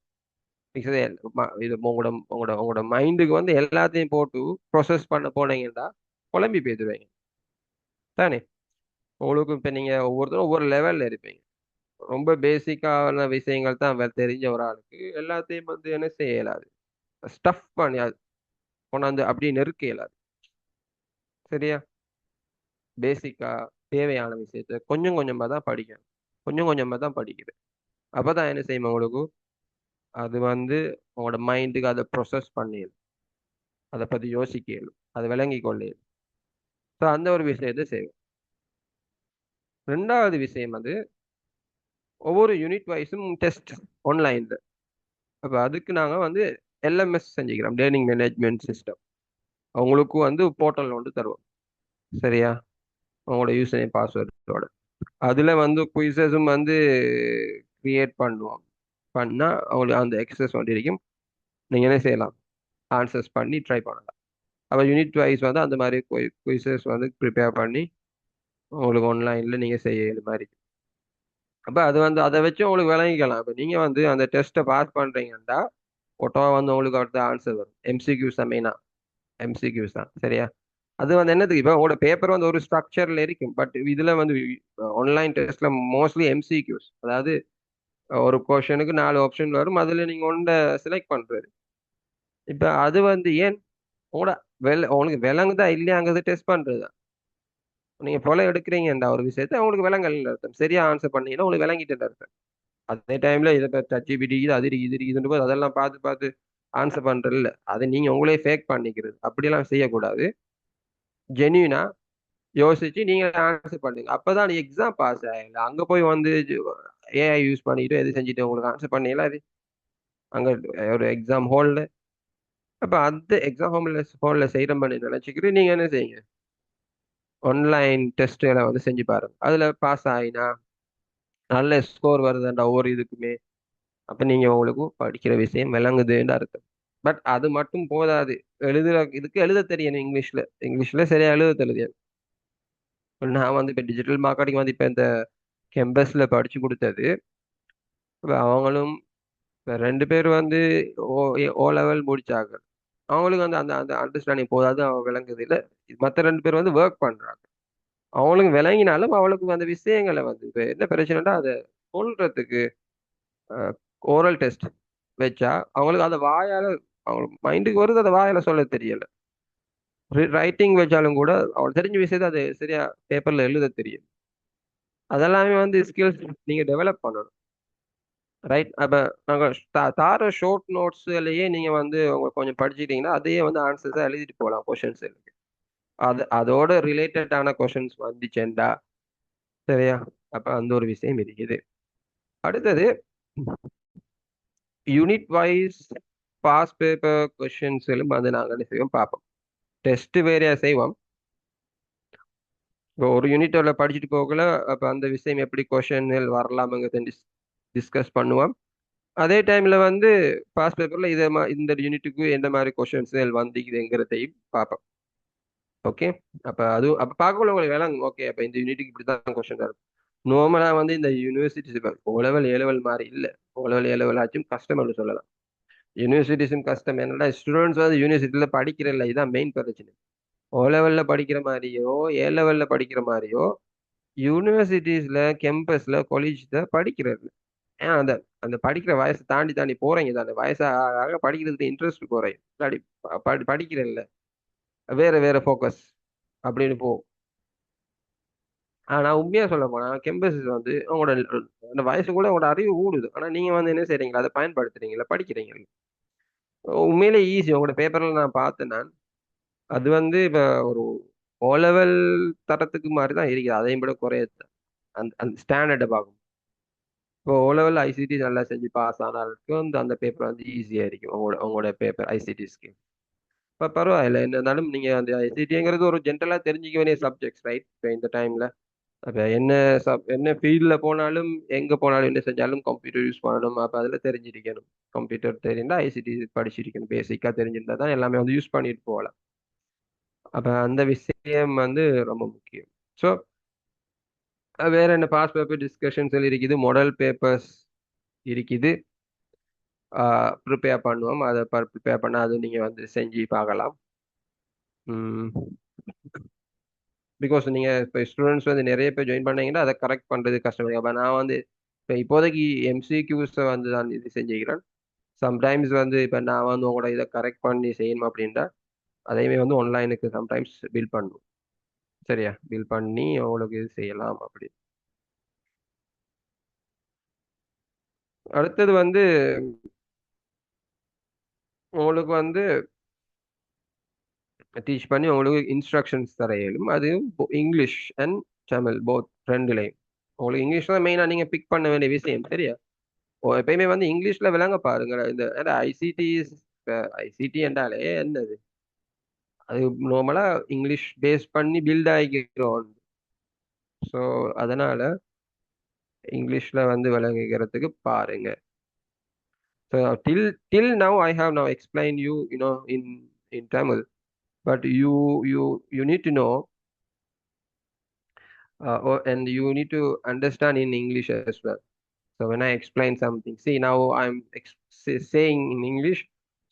இது உங்களோட உங்களோட உங்களோட மைண்டுக்கு வந்து எல்லாத்தையும் போட்டு ப்ரொசஸ் பண்ண போனீங்கன்னா குழம்பி போயிடுவீங்க தானே. உங்களுக்கு இப்ப நீங்க ஒவ்வொருத்தரும் ஒவ்வொரு லெவல்ல இருப்பீங்க. ரொம்ப பேசிக்கான விஷயங்கள் தான் தெரிஞ்ச ஒரு ஆளுக்கு எல்லாத்தையும் வந்து என்ன செய்ய இயலாது, ஸ்டஃப் பண்ணி அது கொண்டாந்து அப்படி நெருக்க இயலாது, சரியா? பேசிக்கா தேவையான விஷயத்த கொஞ்சம் கொஞ்சமா தான் படிக்கணும். கொஞ்சம் கொஞ்சமாக தான் படிக்குது. அப்போ தான் என்ன செய்யும் உங்களுக்கு, அது வந்து உங்களோட மைண்டுக்கு அதை ப்ரொசஸ் பண்ணிடும், அதை பற்றி யோசிக்கலும், அதை விளங்கி கொள்ளையும். ஸோ அந்த ஒரு விஷயத்தை செய்வோம். ரெண்டாவது விஷயம் வந்து ஒவ்வொரு யூனிட் வைஸும் டெஸ்ட் ஆன்லைனில். அப்போ அதுக்கு நாங்கள் வந்து எல்எம்எஸ் செஞ்சுக்கிறோம், லேர்னிங் மேனேஜ்மெண்ட் சிஸ்டம். அவங்களுக்கும் வந்து போர்ட்டல் ஒன்று தருவோம். சரியா? உங்களோட யூசர் நேம் பாஸ்வேர்டோட அதில் வந்து குயிசஸும் வந்து கிரியேட் பண்ணுவோம். பண்ணால் அவங்களுக்கு அந்த எக்ஸஸ் வந்து இருக்கும். நீங்கள் என்ன செய்யலாம், ஆன்சர்ஸ் பண்ணி ட்ரை பண்ணலாம். அப்போ யூனிட் வைஸ் வந்து அந்த மாதிரி குயிசஸ் வந்து ப்ரிப்பேர் பண்ணி உங்களுக்கு ஆன்லைனில் நீங்கள் செய்ய இது மாதிரி. அப்போ அது வந்து அதை வச்சு உங்களுக்கு விளங்கிக்கலாம். இப்போ நீங்கள் வந்து அந்த டெஸ்ட்டை பாஸ் பண்ணுறீங்கன்னா ஒட்டோவா வந்து உங்களுக்கு அடுத்த ஆன்சர் வரும். எம்சிக்யூஸ் தான் மெயினாக, எம்சிக்யூஸ் தான். சரியா? அது வந்து என்னதுக்கு, இப்போ உங்களோட பேப்பர் வந்து ஒரு ஸ்ட்ரக்சர்ல இருக்கும். பட் இதில் வந்து ஆன்லைன் டெஸ்ட்ல மோஸ்ட்லி எம்சிக்யூஸ். அதாவது ஒரு கொஷனுக்கு 4 ஆப்ஷன் வரும், அதில் நீங்கள் ஒன்றை செலக்ட் பண்ணுறது. இப்போ அது வந்து ஏன் உங்களோட உங்களுக்கு விலங்குதா இல்லையாங்கிறது டெஸ்ட் பண்ணுறது. நீங்க போல எடுக்கிறீங்கன்ற ஒரு விஷயத்த உங்களுக்கு விலங்கல் அர்த்தம். சரியா ஆன்சர் பண்ணீங்கன்னா உங்களுக்கு விளங்கிட்டு அர்த்தம். அதே டைம்ல இதை ChatGPT இது அது இருக்குது இது இருக்குதுன்னு போது அதெல்லாம் பார்த்து பார்த்து ஆன்சர் பண்றது இல்ல. அதை நீங்க உங்களே ஃபேக் பண்ணிக்கிறது, அப்படியெல்லாம் செய்யக்கூடாது. ஜென்யூனா யோசிச்சு நீங்க ஆன்சர் பண்ணுங்க. அப்பதான் நீ எக்ஸாம் பாஸ் ஆகல. அங்க போய் வந்து ஏஐ யூஸ் பண்ணிட்டு எது செஞ்சுட்டு உங்களுக்கு ஆன்சர் பண்ணீங்களா அது அங்க ஒரு எக்ஸாம் ஹால்ல. அப்ப அந்த எக்ஸாம் ஹால்ல செய்யற மாதிரி நினைச்சுக்கிட்டு நீங்க என்ன செய்யுங்க, ஆன்லைன் டெஸ்ட்களை வந்து செஞ்சு பாருங்க. அதுல பாஸ் ஆயினா நல்ல ஸ்கோர் வருதுன்ற ஒவ்வொரு இதுக்குமே, அப்ப நீங்க உங்களுக்கு படிக்கிற விஷயம் விளங்குதுன்னு அர்த்தம். பட் அது மட்டும் போதாது. எழுதுற இதுக்கு எழுத தெரியணும் இங்கிலீஷ்ல. இங்கிலீஷ்ல சரியா எழுத தெரியாது. நான் வந்து இப்போ டிஜிட்டல் மார்க்கெட்டிங் வந்து இப்போ இந்த கெம்பஸ்ல படிச்சு கொடுத்தது. இப்ப அவங்களும் இப்ப 2 பேர் வந்து ஓ ஓ லெவல் முடிச்சாங்க. அவங்களுக்கு வந்து அந்த அந்த அண்டர்ஸ்டாண்டிங் போதாது, அவங்க விளங்குது இல்லை. மற்ற 2 பேர் வந்து ஒர்க் பண்றாங்க. அவங்களுக்கு விளங்கினாலும் அவளுக்கு அந்த விஷயங்களை வந்து இப்ப என்ன பிரச்சனைனா அதை சொல்றதுக்கு ஓரல் டெஸ்ட் வச்சா அவங்களுக்கு அதை வாயால, அவங்களுக்கு மைண்டுக்கு வருது, அதை வாயால சொல்ல தெரியல. ரைட்டிங் வச்சாலும் கூட அவங்களுக்கு தெரிஞ்ச விஷயத்த அது சரியா பேப்பர்ல எழுத தெரியும். அதெல்லாமே வந்து ஸ்கில்ஸ் நீங்க டெவலப் பண்ணணும். ரைட்? அப்ப நாங்க தார ஷார்ட் நோட்ஸ்லயே நீங்க வந்து உங்களுக்கு கொஞ்சம் படிச்சுட்டீங்கன்னா அதையே வந்து ஆன்சர்ஸா எழுதிட்டு போகலாம் கொஷின்ஸ். அது அதோட ரிலேட்டடான கொஷின்ஸ் வந்துச்சேன்டா. சரியா? அப்ப அந்த ஒரு விஷயம் இருக்குது. அடுத்தது unit wise past paper questions வந்து நாங்கள் என்ன செய்வோம் பார்ப்போம். டெஸ்ட் வேறையா செய்வோம். இப்போ ஒரு யூனிட்ல படிச்சுட்டு போகல, அப்போ அந்த விஷயம் எப்படி கொஷன்கள் வரலாமுங்கிறத டிஸ்கஸ் பண்ணுவோம். அதே டைம்ல வந்து பாஸ் பேப்பர்ல இந்த யூனிட்டுக்கு எந்த மாதிரி கொஷின்ஸ்கள் வந்துக்குதுங்கிறதையும் பார்ப்போம். ஓகே. அப்ப பார்க்கல உங்களுக்கு விளங்கும். ஓகே, அப்ப இந்த யூனிட்டுக்கு இப்படிதான் கொஸ்டின் வரும். நார்மலா வந்து இந்த universities O level A level மாதிரி இல்ல. O level A level ஆச்சும் கஷ்டம் சொல்லலாம். யூனிவர்சிட்டிஸும் கஷ்டம். என்னடா ஸ்டூடெண்ட்ஸ் வந்து யூனிவர்சிட்டியில படிக்கிறதில்ல, இதுதான் மெயின் பிரச்சனை. O லெவல்ல படிக்கிற மாதிரியோ ஏ லெவல்ல படிக்கிற மாதிரியோ யூனிவர்சிட்டிஸ்ல கேம்பஸ்ல காலேஜ்ல படிக்கிறது. ஏன் அந்த அந்த படிக்கிற வயசை தாண்டி தாண்டி போறீங்க தானே, வயசாக படிக்கிறதுக்கு இன்ட்ரெஸ்ட் குறையும். படிக்கிறது இல்ல, வேற வேற ஃபோக்கஸ் அப்படின்னு போ. ஆனா உண்மையா சொல்ல போனா கேம்பஸ் வந்து உங்களோட அந்த வயசு கூட உங்களோட அறிவு கூடுது. ஆனா நீங்க வந்து என்ன செய்றீங்களா, அதை பயன்படுத்துறீங்களா, படிக்கிறீங்க. உண்மையிலே ஈஸி. உங்களோட பேப்பர்ல நான் பார்த்தேன் நான். அது வந்து இப்ப ஒரு ஓ லெவல் தரத்துக்கு மாதிரி தான் இருக்குது, அதையும் விட குறையாது. அந்த அந்த ஸ்டாண்டர்டை பார்க்கும். இப்போ ஓ லெவல் ஐசிடி நல்லா செஞ்சு பாஸ் ஆனாலுக்கு வந்து அந்த பேப்பர் வந்து ஈஸியா இருக்கும். உங்களோட பேப்பர் ஐசிடிஸ்க்கு இப்போ பரவாயில்ல. என்ன இருந்தாலும் நீங்க அந்த ஐசிடிங்கிறது ஒரு ஜென்ரலா தெரிஞ்சிக்க வேண்டிய சப்ஜெக்ட்ஸ், ரைட்? இப்போ இந்த டைம்ல அப்ப என்ன ஃபீல்டில் போனாலும் எங்க போனாலும் என்ன செஞ்சாலும் கம்ப்யூட்டர் யூஸ் பண்ணணும். அப்ப அதுல தெரிஞ்சிருக்கணும். கம்ப்யூட்டர் தெரிந்தா ஐசிடி படிச்சிருக்கணும். பேசிக்கா தெரிஞ்சிருந்தா தான் எல்லாமே வந்து யூஸ் பண்ணிட்டு போகலாம். அப்ப அந்த விஷயம் வந்து ரொம்ப முக்கியம். ஸோ வேற என்ன, பாஸ் பேப்பர் டிஸ்கஷன்ஸ் இருக்குது, மாடல் பேப்பர்ஸ் இருக்குது. ப்ரிப்பேர் பண்ணுவோம். அதை ப்ரிப்பேர் பண்ண அது நீங்க வந்து செஞ்சு பார்க்கலாம். பிகாஸ் நீங்க இப்போ ஸ்டூடெண்ட்ஸ் வந்து நிறைய பேர் ஜாயின் பண்ணீங்கன்னா அதை கரெக்ட் பண்றது கஷ்டம். அப்போ நான் வந்து இப்போ இப்போதைக்கு எம்சிக்யூஸை வந்து நான் இது செஞ்சுக்கிறேன். சம்டைம்ஸ் வந்து இப்போ நான் வந்து உங்களோட இதை கரெக்ட் பண்ணி செய்யணும் அப்படின்ட்டா அதையுமே வந்து ஆன்லைனுக்கு சம்டைம்ஸ் பில் பண்ணும். சரியா? பில் பண்ணி உங்களுக்கு இது செய்யலாம் அப்படி. அடுத்தது வந்து உங்களுக்கு வந்து டீச் பண்ணி உங்களுக்கு இன்ஸ்ட்ரக்ஷன்ஸ் தர இயலும். அது இங்கிலீஷ் அண்ட் தமிழ் போத் ரெண்டுலையும். உங்களுக்கு இங்கிலீஷ் தான் மெயினாக நீங்கள் பிக் பண்ண வேண்டிய விஷயம் சரியா. எப்பயுமே வந்து இங்கிலீஷ்ல விளங்க பாருங்க. இந்த ஐசிடி ஐசிடி என்றாலே என்னது, அது நார்மலா இங்கிலீஷ் பேஸ் பண்ணி பில்ட் ஆகிக்கிறோம். ஸோ அதனால இங்கிலீஷ்ல வந்து விளங்குகிறதுக்கு பாருங்க. So till now I have now explained you, in Tamil, but you need to know, and you need to understand in English as well. So when I explain something, see now I'm saying in English,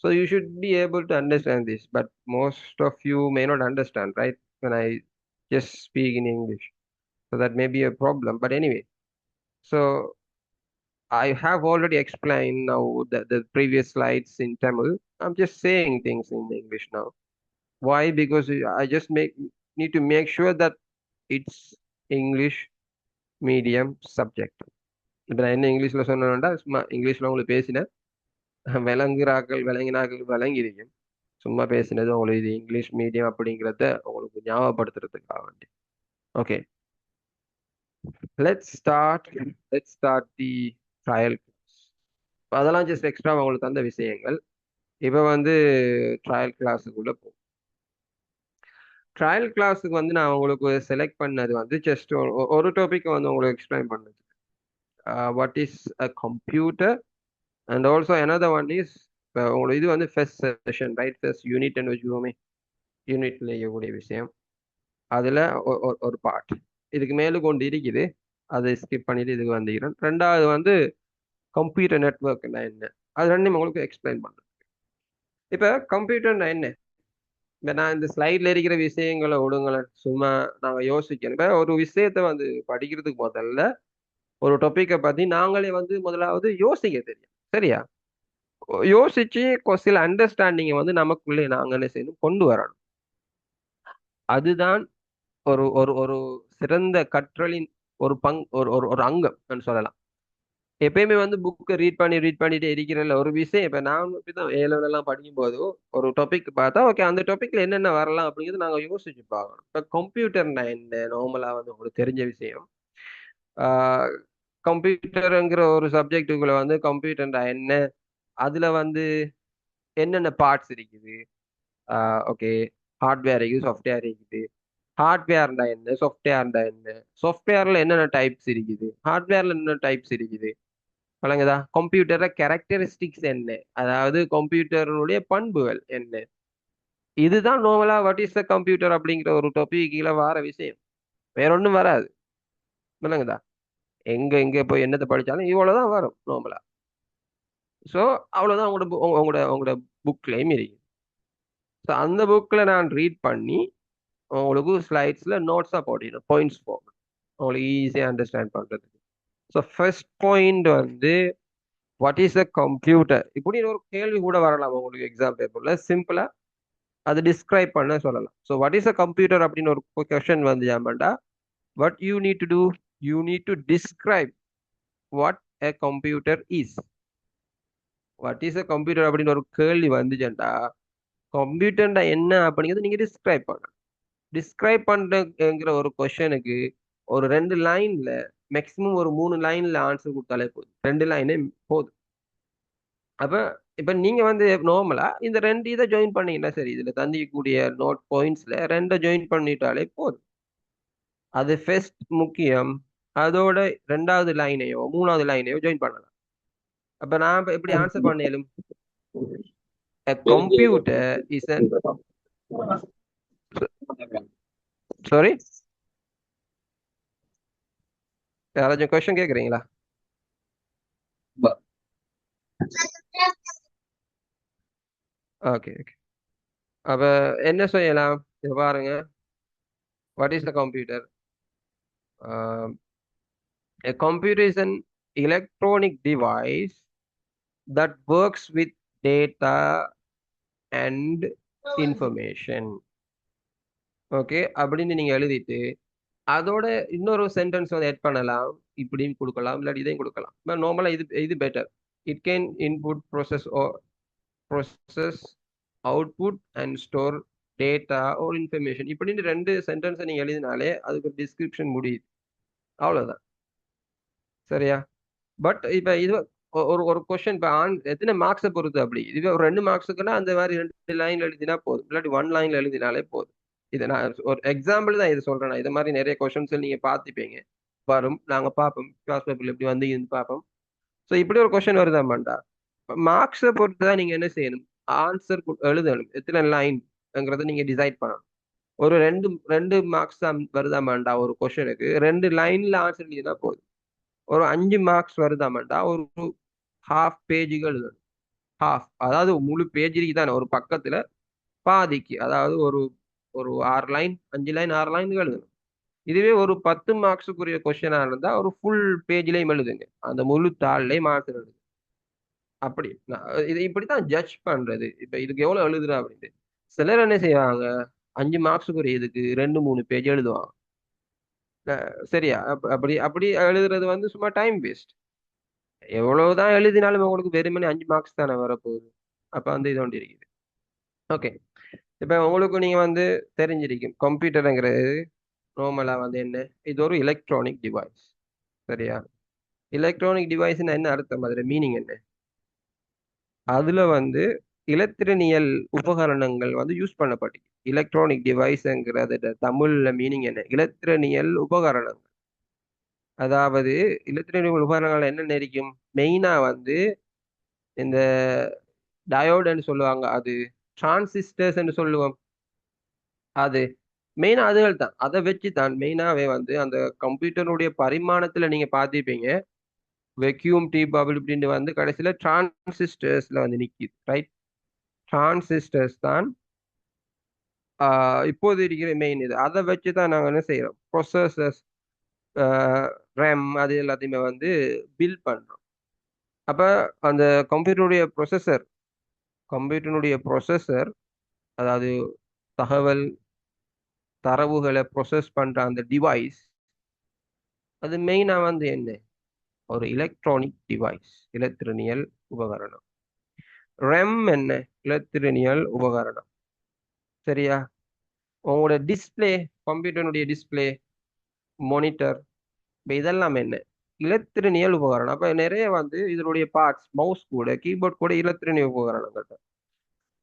so you should be able to understand this. But most of you may not understand, right? When I just speak in English, so that may be a problem. But anyway, so I have already explained now the previous slides in Tamil. I'm just saying things in English now. Why? Because I just need to make sure that it's English medium subject. இப்போ நான் என்ன இங்கிலீஷில் சொன்னேன்டா, சும்மா இங்கிலீஷில் உங்களுக்கு பேசினேன், விளங்குறாக்கள் விளங்கினாக்கள் விளங்கிருக்கும். சும்மா பேசினது உங்களுக்கு இது இங்கிலீஷ் மீடியம் அப்படிங்கிறத உங்களுக்கு ஞாபகப்படுத்துறதுக்காக வேண்டி. Okay, let's start the trial. அதெல்லாம் ஜஸ்ட் எக்ஸ்ட்ரா உங்களுக்கு தந்த விஷயங்கள். இப்போ வந்து ட்ரையல் கிளாஸுக்குள்ள போ. ட்ரையல் கிளாஸுக்கு வந்து நான் உங்களுக்கு செலக்ட் பண்ணது வந்து ஜஸ்ட் ஒரு டாபிக் வந்து உங்களுக்கு எக்ஸ்பிளைன் பண்ணது. What is a computer, and also another one is, உங்களுக்கு இது வந்து ஃபர்ஸ்ட் செஷன் ரைட், ஃபர்ஸ்ட் யூனிட்னு வச்சுக்கோமே, யூனிட்ல இருக்கக்கூடிய விஷயம். அதில் ஒரு பார்ட் இதுக்கு மேலு கொண்டு இருக்குது, அதை ஸ்கிப் பண்ணிட்டு இதுக்கு வந்துக்கிறேன். ரெண்டாவது வந்து கம்ப்யூட்டர் நெட்ஒர்க்னா என்ன, அது ரெண்டும் உங்களுக்கு எக்ஸ்பிளைன் பண்ணுறேன். இப்போ கம்ப்யூட்டர்னா என்ன, இப்போ நான் இந்த ஸ்லைடில் இருக்கிற விஷயங்களை விடுங்களேன், சும்மா நாங்கள் யோசிக்கணும். இப்போ ஒரு விஷயத்தை வந்து படிக்கிறதுக்கு முதல்ல ஒரு டாப்பிக்கை பற்றி நாங்களே வந்து முதலாவது யோசிக்க தெரியும் சரியா. யோசிச்சு சில அண்டர்ஸ்டாண்டிங்கை வந்து நமக்குள்ளே நாங்கள் என்ன செய்யணும், கொண்டு வரணும். அதுதான் ஒரு ஒரு ஒரு சிறந்த கற்றலின் ஒரு ஒரு ஒரு ஒரு அங்கம் சொல்லலாம். எப்பயுமே வந்து புக்கை ரீட் பண்ணிட்டே இருக்கிறதுல ஒரு விஷயம். இப்போ நான் இப்படிதான் ஏழெல்லாம் படிக்கும் போது ஒரு டாபிக் பார்த்தா ஓகே, அந்த டாபிக்ல என்னென்ன வரலாம் அப்படிங்கிறது நாங்கள் யோசிச்சு பார்க்கணும். இப்போ கம்ப்யூட்டர்னா என்ன, நார்மலாக வந்து உங்களுக்கு தெரிஞ்ச விஷயம். கம்ப்யூட்டருங்கிற ஒரு சப்ஜெக்டுக்குள்ள வந்து கம்ப்யூட்டர்னா என்ன, அதுல வந்து என்னென்ன பார்ட்ஸ் இருக்குது, ஓகே, ஹார்ட்வேர் இருக்குது, சாஃப்ட்வேர் இருக்குது. ஹார்ட்வேர்ண்டா என்ன, சாஃப்ட்வேர்ண்டா என்ன, சாஃப்ட்வேர்ல என்னென்ன டைப்ஸ் இருக்குது, ஹார்ட்வேர்ல என்னென்ன டைப்ஸ் இருக்குது, வழங்குதா. கம்ப்யூட்டர கேரக்டரிஸ்டிக்ஸ் என்ன, அதாவது கம்ப்யூட்டருடைய பண்புகள் என்ன. இதுதான் நார்மலா வாட் இஸ் த கம்ப்யூட்டர் அப்படிங்கிற ஒரு டாபிக் கீழே வர விஷயம். வேற ஒன்றும் வராது, விளங்குதா. எங்க எங்க போய் என்னத்தை படிச்சாலும் இவ்வளவுதான் வரும் நார்மலா. ஸோ அவ்வளவுதான் உங்களோட புக்லையும் இருக்கு. ஸோ அந்த புக்கில் நான் ரீட் பண்ணி உங்களுக்கு ஸ்லைட்ஸில் நோட்ஸாக போட்டிடணும், பாயிண்ட்ஸ் போகணும் உங்களுக்கு ஈஸியாக அண்டர்ஸ்டாண்ட் பண்ணுறதுக்கு. ஸோ ஃபர்ஸ்ட் பாயிண்ட் வந்து வாட் இஸ் அ கம்ப்யூட்டர், இப்படின்னு ஒரு கேள்வி கூட வரலாம் உங்களுக்கு எக்ஸாம் பேப்பரில். சிம்பிளாக அதை டிஸ்கிரைப் பண்ண சொல்லலாம். So what is a computer அப்படின்னு ஒரு கொஸ்டின் வந்து ஜாம்பண்டா, what you need to do, you need to describe what a computer is. what is a computer அப்படின்னு ஒரு கேள்வி வந்துச்சுண்டா, கம்ப்யூட்டர்டா என்ன அப்படிங்கிறது நீங்க டிஸ்கிரைப் பண்ணணும். டிஸ்கிரைப் பண்றங்கிற ஒரு கொஸ்டனுக்கு ஒரு 2 லைன்ல, மேக்சிமம் ஒரு 3 லைன்ல ஆன்சர் கொடுத்தாலே போதும். 2 லைனே போதும். அப்ப இப்ப நீங்க வந்து நார்மலா இந்த 2 இதை ஜாயின் பண்ணீங்கன்னா சரி, இதுல தந்திக்கக்கூடிய நோட் பாயிண்ட்ஸ்ல 2 ஜாயின் பண்ணிட்டாலே போதும். அது ஃபர்ஸ்ட் முக்கியம். அதோட 2வது லைனையோ 3வது லைனையோ ஜாயின் பண்ணலாம். அப்ப நான் இப்ப எப்படி ஆன்சர் பண்ணேலும், a computer is an, sorry, யாராச்சும் கொஸ்டின் கேக்குறீங்களா? Okay okay. அப்ப என்ன செய்யலாம், இங்க பாருங்க. What is the computer? A computer is an electronic device that works with data and information. Okay அப்படின்னு நீங்க எழுதிட்டு அதோட இன்னொரு சென்டென்ஸ் வந்து ஆட் பண்ணலாம். இப்படியும் கொடுக்கலாம், இல்லாட்டி இதையும் கொடுக்கலாம். நார்மலா இது இது better. It can input process output and store data ஒரு இன்ஃபர்மேஷன் இப்படின்னு 2 சென்டென்ஸை நீங்க எழுதினாலே அதுக்கு டிஸ்கிரிப்ஷன் முடியுது. அவ்வளவுதான். சரியா? பட் இப்ப இது ஒரு ஒரு கொஸ்டின் இப்ப எத்தனை மார்க்ஸை பொறுத்து அப்படி இதுவே ஒரு 2 மார்க்ஸுக்குன்னா அந்த மாதிரி 2 லைன்ல எழுதினா போதும், இல்லாட்டி 1 லைன்ல எழுதினாலே போதும். இதை நான் ஒரு எக்ஸாம்பிள் தான் இது சொல்றேன். நான் இது மாதிரி நிறைய கொஸ்டின்ஸ் நீங்க பார்த்துப்பீங்க, வரும், நாங்க பார்ப்போம், கிளாஸ் பேப்பர்ல எப்படி வந்து இருந்து பார்ப்போம். ஸோ இப்படி ஒரு கொஸ்டின் வருதாமாண்டா, மார்க்ஸை பொறுத்து தான் நீங்க என்ன செய்யணும், ஆன்சர் எழுதணும். எத்தனை லைன்ங்கிறத நீங்க டிசைட் பண்ணணும். ஒரு ரெண்டு ரெண்டு மார்க்ஸ் தான் வருதாமாண்டா ஒரு கொஸ்டினுக்கு 2 லைன்ல ஆன்சர் எழுதினா போதும். ஒரு 5 மார்க்ஸ் வருதாமாண்டா ஒரு ஹாஃப் பேஜுகள் எழுதணும். ஹாஃப் அதாவது முழு பேஜுக்கு தானே, ஒரு பக்கத்துல பாதிக்கு, அதாவது ஒரு ஒரு 6 லைன் 5 லைன் 6 லைன்கள் எழுதணும். இதுவே ஒரு 10 மார்க்ஸுக்குரிய கொஸ்டினா இருந்தா ஒரு ஃபுல் பேஜ்லயும் எழுதுங்க, அந்த முழு தாள்லயும் ஆன்சர் எழுதுங்க. அப்படி இது இப்படித்தான் ஜட்ஜ் பண்றது. இப்ப இதுக்கு எவ்வளவு எழுதுறா அப்படின்ட்டு. சிலர் என்ன செய்வாங்க, 5 மார்க்ஸுக்குரிய இதுக்கு 2 3 பேஜ் எழுதுவாங்க. சரியா? அப்படி அப்படி எழுதுறது வந்து சும்மா டைம் வேஸ்ட். எவ்வளவுதான் எழுதினாலும் உங்களுக்கு வெறுமனே 5 மார்க்ஸ் தானே வரப்போகுது. அப்ப வந்து இது ஒன்று இருக்குது. ஓகே. இப்ப உங்களுக்கு நீங்க வந்து தெரிஞ்சிருக்கும் கம்ப்யூட்டருங்கிறது நார்மலா வந்து என்ன, இது ஒரு எலக்ட்ரானிக் டிவைஸ். சரியா? எலக்ட்ரானிக் டிவைஸ்னா என்ன அர்த்தம், அதுல மீனிங் என்ன? அதுல வந்து இலத்திரனியல் உபகரணங்கள் வந்து யூஸ் பண்ணப்பட்டு, எலக்ட்ரானிக் டிவைஸ்ங்கிறது தமிழ்ல மீனிங் என்ன, இலத்திரனியல் உபகரணங்கள். அதாவது இலத்திரனியல் உபகரணங்கள் என்ன இருக்கும், மெயினா வந்து இந்த டயோடுன்னு சொல்லுவாங்க, அது டிரான்சிஸ்டர்ஸ் சொல்லுவோம். அது மெயினா அதுகள் தான். அதை வச்சு தான் மெயினாவே வந்து அந்த கம்ப்யூட்டருடைய பரிமாணத்துல நீங்க பார்த்திருப்பீங்க, வெக்யூம் டியூப் அப்படி இப்படின்னு வந்து கடைசியில டிரான்சிஸ்டர்ஸ்ல வந்து நிக்குது. ரைட்? டிரான்சிஸ்டர்ஸ் தான் இப்போது இருக்கிற மெயின் இது. அதை வச்சு தான் நாங்கள் என்ன செய்யறோம், ப்ரொசஸர்ஸ், ரேம் அது எல்லாத்தையுமே வந்து பில்ட் பண்றோம். அப்ப அந்த கம்ப்யூட்டருடைய ப்ரொசஸர் அதாவது தகவல் தரவுகளை ப்ரொசஸ் பண்ற அந்த டிவைஸ், அது மெயினா வந்து என்ன, ஒரு எலக்ட்ரானிக் டிவைஸ், இலத்திரனியல் உபகரணம். ரெம் என்ன, இலத்திரனியல் உபகரணம். சரியா? உங்களோட டிஸ்பிளே, கம்ப்யூட்டருடைய டிஸ்பிளே, மானிட்டர், இதெல்லாம் என்ன, இலத்திரனியல் உபகரணம். அப்ப நிறைய வந்து இதனுடைய பார்ட்ஸ், மவுஸ் கூட கீபோர்ட் கூட இலத்திரனியல் உபகரணங்கள் தான்.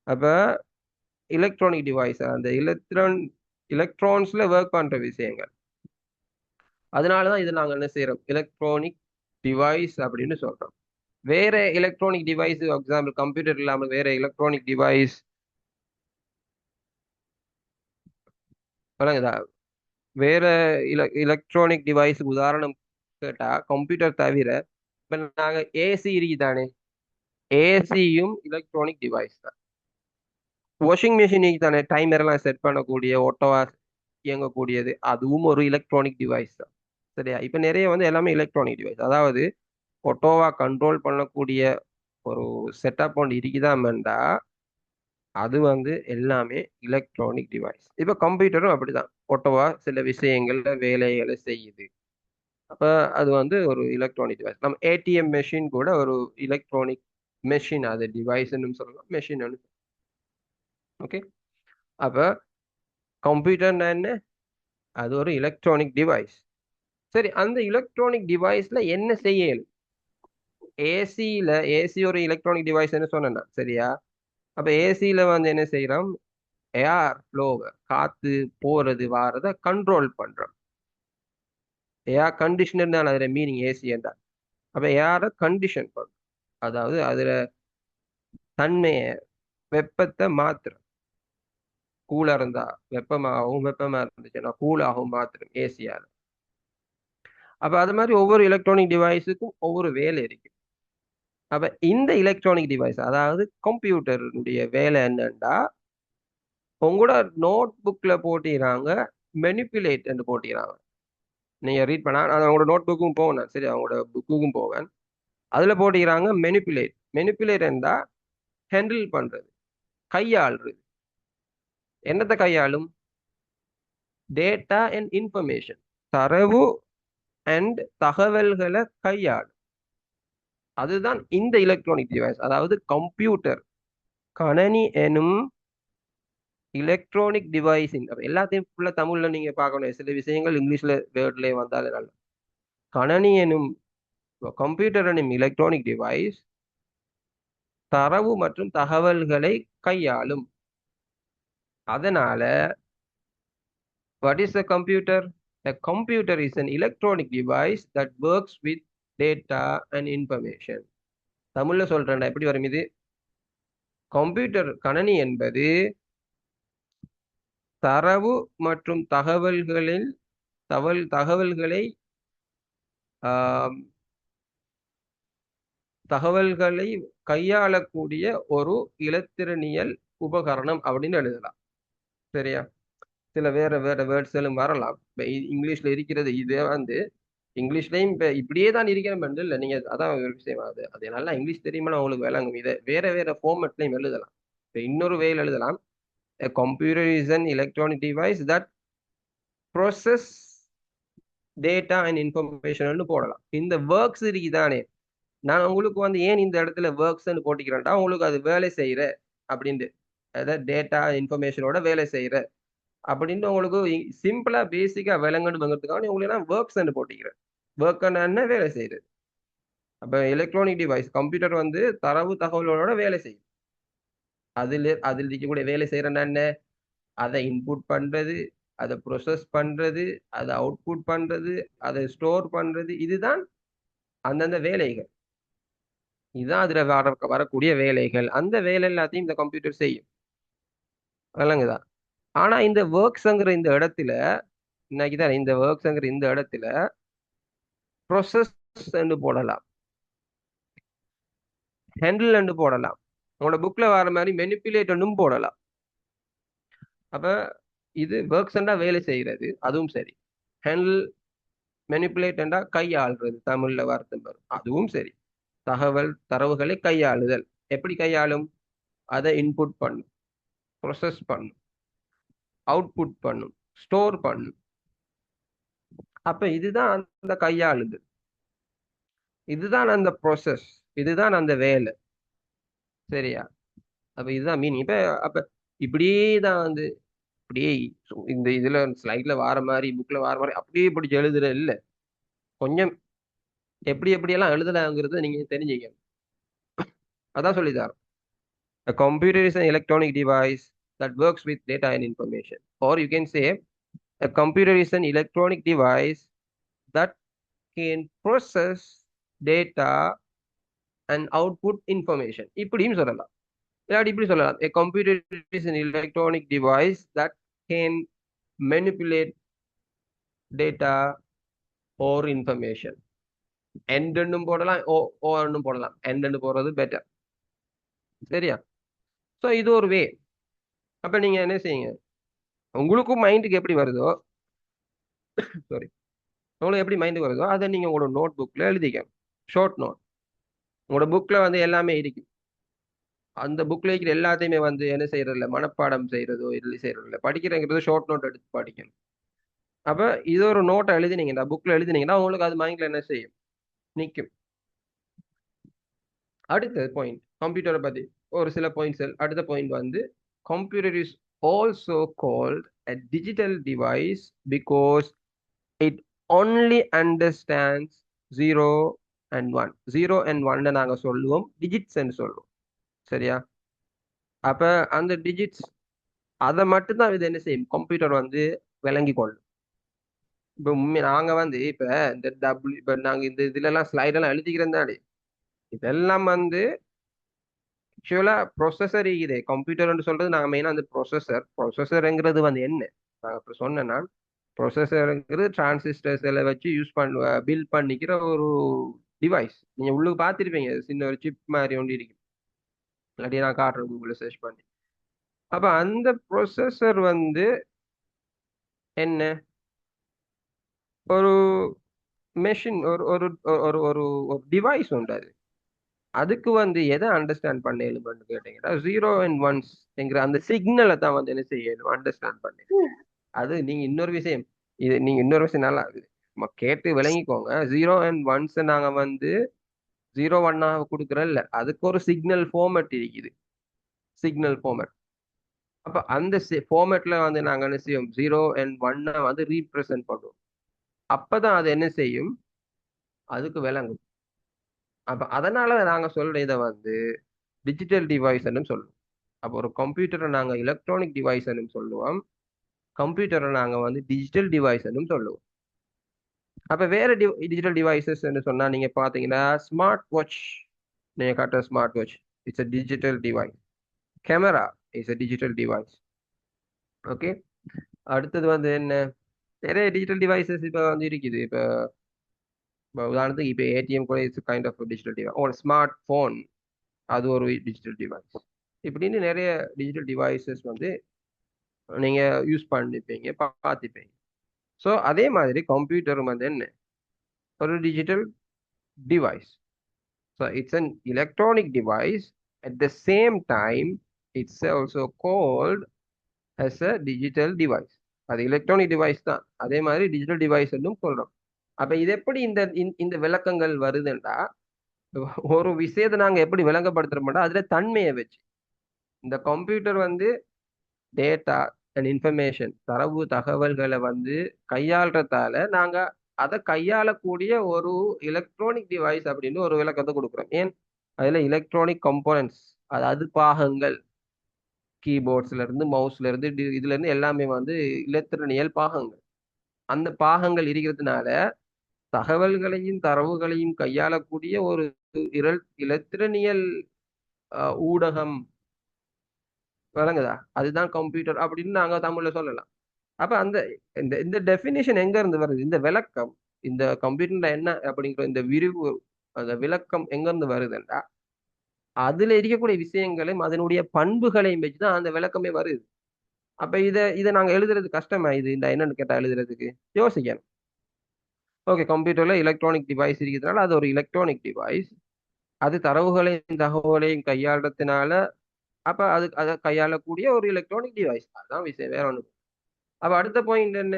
அப்ப எலக்ட்ரானிக் டிவைஸ் அந்த எலக்ட்ரான்ஸ்ல ஒர்க் பண்ற விஷயங்கள். அதனாலதான் இது நாங்க என்ன செய்யறோம், எலக்ட்ரானிக் டிவைஸ் அப்படின்னு சொல்றோம். வேற எலக்ட்ரானிக் டிவைஸ், எக்ஸாம்பிள் கம்ப்யூட்டர் இல்லாமல் வேற எலக்ட்ரானிக் டிவைஸ் வழங்குதா? வேற எலக்ட்ரானிக் டிவைஸ் உதாரணம் கேட்டா கம்ப்யூட்டர் தவிர இப்ப நாங்க ஏசி இருக்குதானே, ஏசியும் எலக்ட்ரானிக் டிவைஸ் தான். வாஷிங் மிஷின் தானே, டைமர் எல்லாம் செட் பண்ணக்கூடிய ஓட்டோவா இயங்கக்கூடியது, அதுவும் ஒரு எலக்ட்ரானிக் டிவைஸ் தான். சரியா? இப்ப நிறைய வந்து எல்லாமே எலக்ட்ரானிக் டிவைஸ், அதாவது ஒட்டோவா கண்ட்ரோல் பண்ணக்கூடிய ஒரு செட்டப் ஒன்று இருக்குதாமண்டா அது வந்து எல்லாமே எலக்ட்ரானிக் டிவைஸ். இப்ப கம்ப்யூட்டரும் அப்படிதான், ஒட்டோவா சில விஷயங்கள்ல வேலைகளை செய்யுது. அப்ப அது வந்து ஒரு எலக்ட்ரானிக் டிவைஸ். நம்ம ஏடிஎம் மெஷின் கூட ஒரு எலக்ட்ரானிக் மெஷின், அது டிவைஸ்ன்னு சொல்லலாம், மெஷின். ஓகே. அப்ப கம்ப்யூட்டர் என்ன, அது ஒரு எலக்ட்ரானிக் டிவைஸ். சரி, அந்த எலக்ட்ரானிக் டிவைஸ்ல என்ன செய்யணும்? ஏசி ஒரு எலக்ட்ரானிக் டிவைஸ் சொன்னா சரியா? அப்ப ஏசியில வந்து என்ன செய்யறோம், ஏர் ஃப்ளோவை, காத்து போறது வாரத கண்ட்ரோல் பண்றோம். ஏர் கண்டிஷனர் தான் அதுல மீனிங், ஏசி என்றால். அப்ப ஏரை கண்டிஷன் பண்றோம், அதாவது அதுல தன்மைய, வெப்பத்தை மாத்துறோம். கூலா இருந்தா வெப்பமாகவும், வெப்பமா இருந்துச்சுன்னா கூலாகவும் மாத்துறோம் ஏசியால. அப்ப அது மாதிரி ஒவ்வொரு எலக்ட்ரானிக் டிவைஸுக்கும் ஒவ்வொரு வேலை இருக்கு. அப்ப இந்த எலக்ட்ரானிக் டிவைஸ் அதாவது கம்ப்யூட்டருடைய வேலை என்னன்னா, உங்களோட நோட் புக்ல போட்டிறாங்க மெனிப்புலேட் என்று போட்டிறாங்க. நீங்க ரீட் பண்ணா நான் அவங்களோட நோட் புக்கும் போவேன், சரி, அவங்களோட புக்குக்கும் போவேன். அதுல போட்டிக்கிறாங்க மெனிப்புலேட். மெனிப்புலேட் என்றா ஹேண்டில் பண்றது, கையாளுறது. என்னத்தை கையாளும்? Data and information. தரவு அண்ட் தகவல்களை கையாளும். அதுதான் இந்த எலக்ட்ரானிக் டிவைஸ், அதாவது கம்ப்யூட்டர், கணனி எனும் எலக்ட்ரானிக் டிவைஸின் எல்லாத்தையும் ஃபுல்லா தமிழ்ல நீங்க பார்க்கணும். சில விஷயங்கள் இங்கிலீஷ்ல வேர்ட்லயே வந்தாலே நல்ல. கணனி எனும் கம்ப்யூட்டர் எனும் எலக்ட்ரானிக் டிவைஸ் தரவு மற்றும் தகவல்களை கையாளும். அதனால what is a computer? A computer is an electronic device that works with data and information. தமிழ்ல சொல்றேன்டா, எப்படி வரும் இது? கம்ப்யூட்டர் கணனி என்பது தரவு மற்றும் தகவல்களை ஆம், தகவல்களை கையாளக்கூடிய ஒரு இலத்திரனியல் உபகரணம் அப்படின்னு எழுதலாம். சரியா? சில வேற வேற வேர்ட்ஸ்களும் வரலாம். இப்ப இங்கிலீஷ்ல இருக்கிறது இதே வந்து இங்கிலீஷ்லயும் இப்ப இப்படியே தான் இருக்கிறேன் இல்லை. நீங்க அதான் ஒரு விஷயம். அது நல்லா இங்கிலீஷ் தெரியுமா உங்களுக்கு விளங்கும். இதை வேற வேற ஃபார்மேட்லையும் எழுதலாம். இப்ப இன்னொரு வேல எழுதலாம். A computer is an electronic device that process data and information போடலாம். இந்த ஒர்க்ஸ் இருக்குதானே, நான் உங்களுக்கு வந்து ஏன் இந்த இடத்துல ஒர்க்ஸ் போட்டிக்கிறேன்டா, உங்களுக்கு அது வேலை செய்யற அப்படின்ட்டு, அதாவது டேட்டா இன்ஃபர்மேஷனோட வேலை செய்யற அப்படின்னு உங்களுக்கு சிம்பிளா பேசிக்கா விளங்கணுங்கிறதுக்காக உங்களுக்கு நான் ஒர்க்ஸ் போட்டிக்கிறேன். ஒர்க் என்ன வேலை செய்யுது. அப்ப எலக்ட்ரானிக் டிவைஸ் கம்ப்யூட்டர் வந்து தரவு தகவலோட வேலை செய்யும். அதில் இருக்கக்கூடிய வேலை செய்யறேன்னா என்ன, அதை இன்புட் பண்றது, அதை ப்ரொசஸ் பண்றது, அதை அவுட்புட் பண்றது, அதை ஸ்டோர் பண்றது, இதுதான் அந்தந்த வேலைகள். இதுதான் அதுல வரக்கூடிய வேலைகள். அந்த வேலை எல்லாத்தையும் இந்த கம்ப்யூட்டர் செய்யும். விளங்குதா? ஆனா இந்த ஒர்க்ஸ்ங்கிற இந்த இடத்துல இன்னைக்குதான் இந்த ஒர்க்ஸ்ங்கிற இந்த இடத்துல ப்ரொசஸ் போடலாம், ஹேண்டில் போடலாம், உங்களோட புக்ல வர மாதிரி மெனிப்புலேட் போடலாம். அப்ப இது ஒர்க்ஸ்ண்டா வேலை செய்யறது, அதுவும் சரி. ஹேண்டில் மெனிப்புலேட்டா கையாளுறது, தமிழ்ல வார்த்தை வரும், அதுவும் சரி. தரவுகளை கையாளுதல். எப்படி கையாளும்? அதை இன்புட் பண்ணும், ப்ரொசஸ் பண்ணும், அவுட்புட் பண்ணும், ஸ்டோர் பண்ணும். அப்ப இதுதான் அந்த கையாளுதல், இதுதான் அந்த ப்ரொசஸ், இதுதான் அந்த வேலை. சரியா? அப்ப இதுதான் மீனிங். அப்ப இப்படியே தான் வந்து இப்படியே இந்த இதுல ஸ்லைட்ல வார மாதிரி புக்ல வார மாதிரி அப்படியே பிடிச்சி எழுதுற இல்ல. கொஞ்சம் எப்படி எப்படியெல்லாம் எழுதலாங்கிறத நீங்க தெரிஞ்சுக்கணும். அதான் சொல்லித்தார். A computer is an electronic device that works with data and information. Or you can say a computer is an electronic device that can process data and output information. இப்படியும் சொல்லலாம். இல்லாட்டி இப்படி சொல்லலாம். A computer is an electronic device that can manipulate data or information. எண்டுன்னு போடலாம், ஓன்னு போடலாம். எண்டுன்னு போடுறது better. சரியா? ஸோ இது ஒரு வே. அப்ப நீங்க என்ன செய்யுங்க, உங்களுக்கும் மைண்டுக்கு எப்படி வருதோ, சாரி, உங்களுக்கு எப்படி மைண்டுக்கு வருதோ அதை நீங்க உங்களோட நோட் புக்ல எழுதிக்கணும். Short note. உங்களோட புக்ல வந்து எல்லாமே இருக்கும். அந்த புக்ல இருக்கிற எல்லாத்தையுமே வந்து என்ன செய்யறது இல்லை, மனப்பாடம் செய்யறதோ இல்லை செய்யறதோ இல்லை, படிக்கிறங்கிறது ஷார்ட் நோட் எடுத்து படிக்கணும். அப்ப இது ஒரு நோட்டை எழுதினீங்கன்னா, புக்ல எழுதினீங்கன்னா உங்களுக்கு அது மைண்ட்ல என்ன செய்யும், நிற்கும். அடுத்த பாயிண்ட் கம்ப்யூட்டரை பத்தி ஒரு சில பாயிண்ட்ஸ். அடுத்த பாயிண்ட் வந்து computer is also called a digital device because it only understands 0 and 1. 0 and 1 நாங்க சொல்லுவோம் டிஜிட்ஸ் சொல்லுவோம். சரியா? அப்ப அந்த டிஜிட்ஸ் அதை மட்டும்தான் இது என்ன செய்யும், கம்ப்யூட்டர் வந்து விளங்கி கொள்ளும். இப்ப நாங்க வந்து இப்ப இந்த இப்ப நாங்க இந்த இதுல எல்லாம் ஸ்லைடெல்லாம் எழுதிக்கிறேன் தானே, இதெல்லாம் வந்து ஆக்சுவலா ப்ரொசஸர் இது. கம்ப்யூட்டர்னு சொல்றது நாங்க மெயினா அந்த ப்ரொசஸர்ங்கிறது வந்து என்ன நான் இப்ப சொன்னேன்னா, ப்ரொசஸருங்கிறது டிரான்சிஸ்டர்ஸ் எல்லாம் வச்சு யூஸ் பண்ண பில்ட் பண்ணிக்கிற ஒரு டிவைஸ். நீங்க உள்ளுக்கு பார்த்துருப்பீங்க, சின்ன ஒரு சிப் மாதிரி ஒன்று இருக்கு. இல்லாட்டி நான் காட்டுறேன் கூகுள்ல சர்ச் பண்ணி. அப்ப அந்த ப்ரொசஸர் வந்து என்ன, ஒரு மெஷின், ஒரு ஒரு ஒரு ஒரு டிவைஸ் உண்டு. அதுக்கு வந்து எதை அண்டர்ஸ்டாண்ட் பண்ண இயலும்னு கேட்டீங்கன்னா, 0 and 1 என்கிற அந்த சிக்னலை தான் வந்து என்ன செய்யணும், அண்டர்ஸ்டாண்ட் பண்ண. அது நீங்க இன்னொரு விஷயம், இது நீங்க இன்னொரு விஷயம் நல்லா கேட்டு விளங்கிக்கோங்க. 0 and 1s நாங்க வந்து 0 1 கொடுக்குறோம் இல்ல, அதுக்கு ஒரு சிக்னல் ஃபார்மேட் இருக்குது. Signal format. அப்ப அந்த ஃபார்மேட்ல வந்து நாங்க என்ன செய்வோம், 0 and 1 வந்து ரீப்ரசென்ட் பண்ணுவோம். அப்பதான் அது என்ன செய்யும், அதுக்கு விளங்கும். அப்ப அதனால நாங்க சொல்ற இதை வந்து டிஜிட்டல் டிவைஸ்ன்னு சொல்லுவோம். அப்போ ஒரு கம்ப்யூட்டரை நாங்க எலக்ட்ரானிக் டிவைஸ்ன்னு சொல்லுவோம், கம்ப்யூட்டரை நாங்க வந்து டிஜிட்டல் டிவைஸ்ன்னு சொல்லுவோம். அப்ப வேற டிஜிட்டல் டிவைசஸ் சொன்னா நீங்க பாத்தீங்கன்னா ஸ்மார்ட் வாட்ச். நீங்க காட்டுற smart watch it's a digital device. Camera is a digital device. Okay. அடுத்தது வந்து என்ன, நிறைய டிஜிட்டல் டிவைசஸ் இப்ப வந்து இருக்குது. இப்ப உதாரணத்துக்கு இப்ப ஏடிஎம் கூட it's kind of digital device. ஒரு ஸ்மார்ட் போன், அது ஒரு டிஜிட்டல் டிவைஸ். இப்படின்னு நிறைய டிஜிட்டல் டிவைசஸ் வந்து நீங்க யூஸ் பண்ணிப்பீங்க, பார்த்துப்பீங்க. ஸோ அதே மாதிரி கம்ப்யூட்டரும் வந்து என்ன, ஒரு digital device. So it's an electronic device. At the same time, it's also called as a digital device. அது எலக்ட்ரானிக் டிவைஸ் தான், அதே மாதிரி டிஜிட்டல் டிவைஸ் சொல்றோம். அப்ப இது எப்படி இந்த விளக்கங்கள் வருதுன்றா, ஒரு விஷயத்தை நாங்க எப்படி விளங்கப்படுத்துறோம்னா அதுல தன்மையை வச்சு. இந்த கம்ப்யூட்டர் வந்து டேட்டா அண்ட் இன்ஃபர்மேஷன், தரவு தகவல்களை வந்து கையாளுறதால நாங்க அதை கையாளக்கூடிய ஒரு எலக்ட்ரானிக் டிவைஸ் அப்படின்னு ஒரு விளக்கத்தை கொடுக்குறோம். ஏன், அதுல எலக்ட்ரானிக் கம்போனன்ட்ஸ், அதாவது பாகங்கள், கீபோர்ட்ஸ்ல இருந்து மவுஸ்ல இருந்து இதுல இருந்து எல்லாமே வந்து இலத்திரனியல் பாகங்கள். அந்த பாகங்கள் இருக்கிறதுனால தகவல்களையும் தரவுகளையும் கையாளக்கூடிய ஒரு இலத்திரனியல் ஊடகம், விளங்குதா, அதுதான் கம்ப்யூட்டர் அப்படின்னு நாங்க தமிழ்ல சொல்லலாம். அப்ப அந்த இந்த இந்த டெபினிஷன் எங்க இருந்து வருது, இந்த விளக்கம், இந்த கம்ப்யூட்டர்ல என்ன அப்படிங்கிற இந்த விரிவு, அந்த விளக்கம் எங்க இருந்து வருதுன்றா, அதுல இருக்கக்கூடிய விஷயங்களையும் அதனுடைய பண்புகளையும் வச்சுதான் அந்த விளக்கமே வருது. அப்ப இதை நாங்க எழுதுறது கஷ்டமா, இது இந்த என்னன்னு கேட்டா எழுதுறதுக்கு யோசிக்கணும். ஓகே, கம்ப்யூட்டர்ல எலக்ட்ரானிக் டிவைஸ் இருக்கிறதுனால அது ஒரு எலக்ட்ரானிக் டிவைஸ். அது தரவுகளையும் தகவலையும் கையாளுறதுனால அப்ப அது அதை கையாளக்கூடிய ஒரு எலக்ட்ரானிக் டிவைஸ். அதுதான் விஷயம், வேற ஒண்ணு. அப்ப அடுத்த பாயிண்ட் என்ன,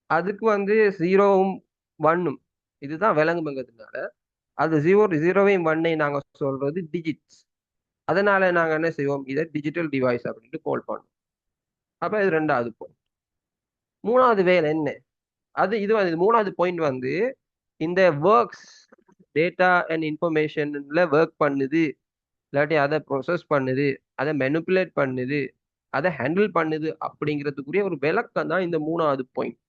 அதுக்கு வந்து 0 1 இதுதான் விளங்குங்கிறதுனால அது 0 0 1 நாங்க சொல்றது டிஜிட்ஸ். அதனால நாங்க என்ன செய்வோம், இதை டிஜிட்டல் டிவைஸ் அப்படின்ட்டு கால் பண்ணோம். அப்ப இது ரெண்டாவது பாயிண்ட். மூணாவது வேலை என்ன, இது வந்து மூணாவது பாயிண்ட் வந்து இந்த ஒர்க்ஸ், டேட்டா அண்ட் இன்ஃபர்மேஷன்ல ஒர்க் பண்ணுது, இல்லாட்டி அதை ப்ரொசஸ் பண்ணுது, அதை மெனுப்புலேட் பண்ணுது, அதை ஹேண்டில் பண்ணுது அப்படிங்கிறதுக்குரிய ஒரு விளக்கம் தான் இந்த மூணாவது பாயிண்ட்.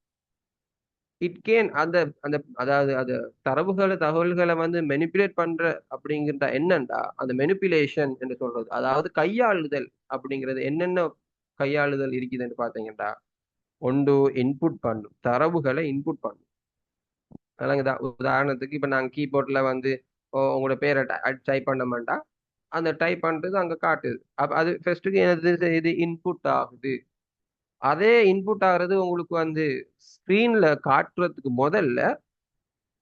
இட் கேன் அந்த அந்த அதாவது அது தகவல்களை வந்து மெனிப்புலேட் பண்ற அப்படிங்கிறத என்னண்டா, அந்த மெனிப்புலேஷன் என்று சொல்றது, அதாவது கையாளுதல் அப்படிங்கிறது என்னென்ன கையாளுதல் இருக்குதுன்னு பாத்தீங்கன்னா, ஒன்று இன்புட் பண்ணும், தரவுகளை இன்புட் பண்ணும். விளங்குதா, உதாரணத்துக்கு இப்ப நாங்க கீபோர்ட்ல வந்து உங்களோட பேரை டைப் பண்ண மாட்டா, அந்த டைப் பண்றது அங்க காட்டுது. அப்ப அது ஃபர்ஸ்ட்டுக்கு என்னது, இது இன்புட் ஆகுது. அதே இன்புட் ஆகுறது உங்களுக்கு வந்து ஸ்கிரீன்ல காட்டுறதுக்கு முதல்ல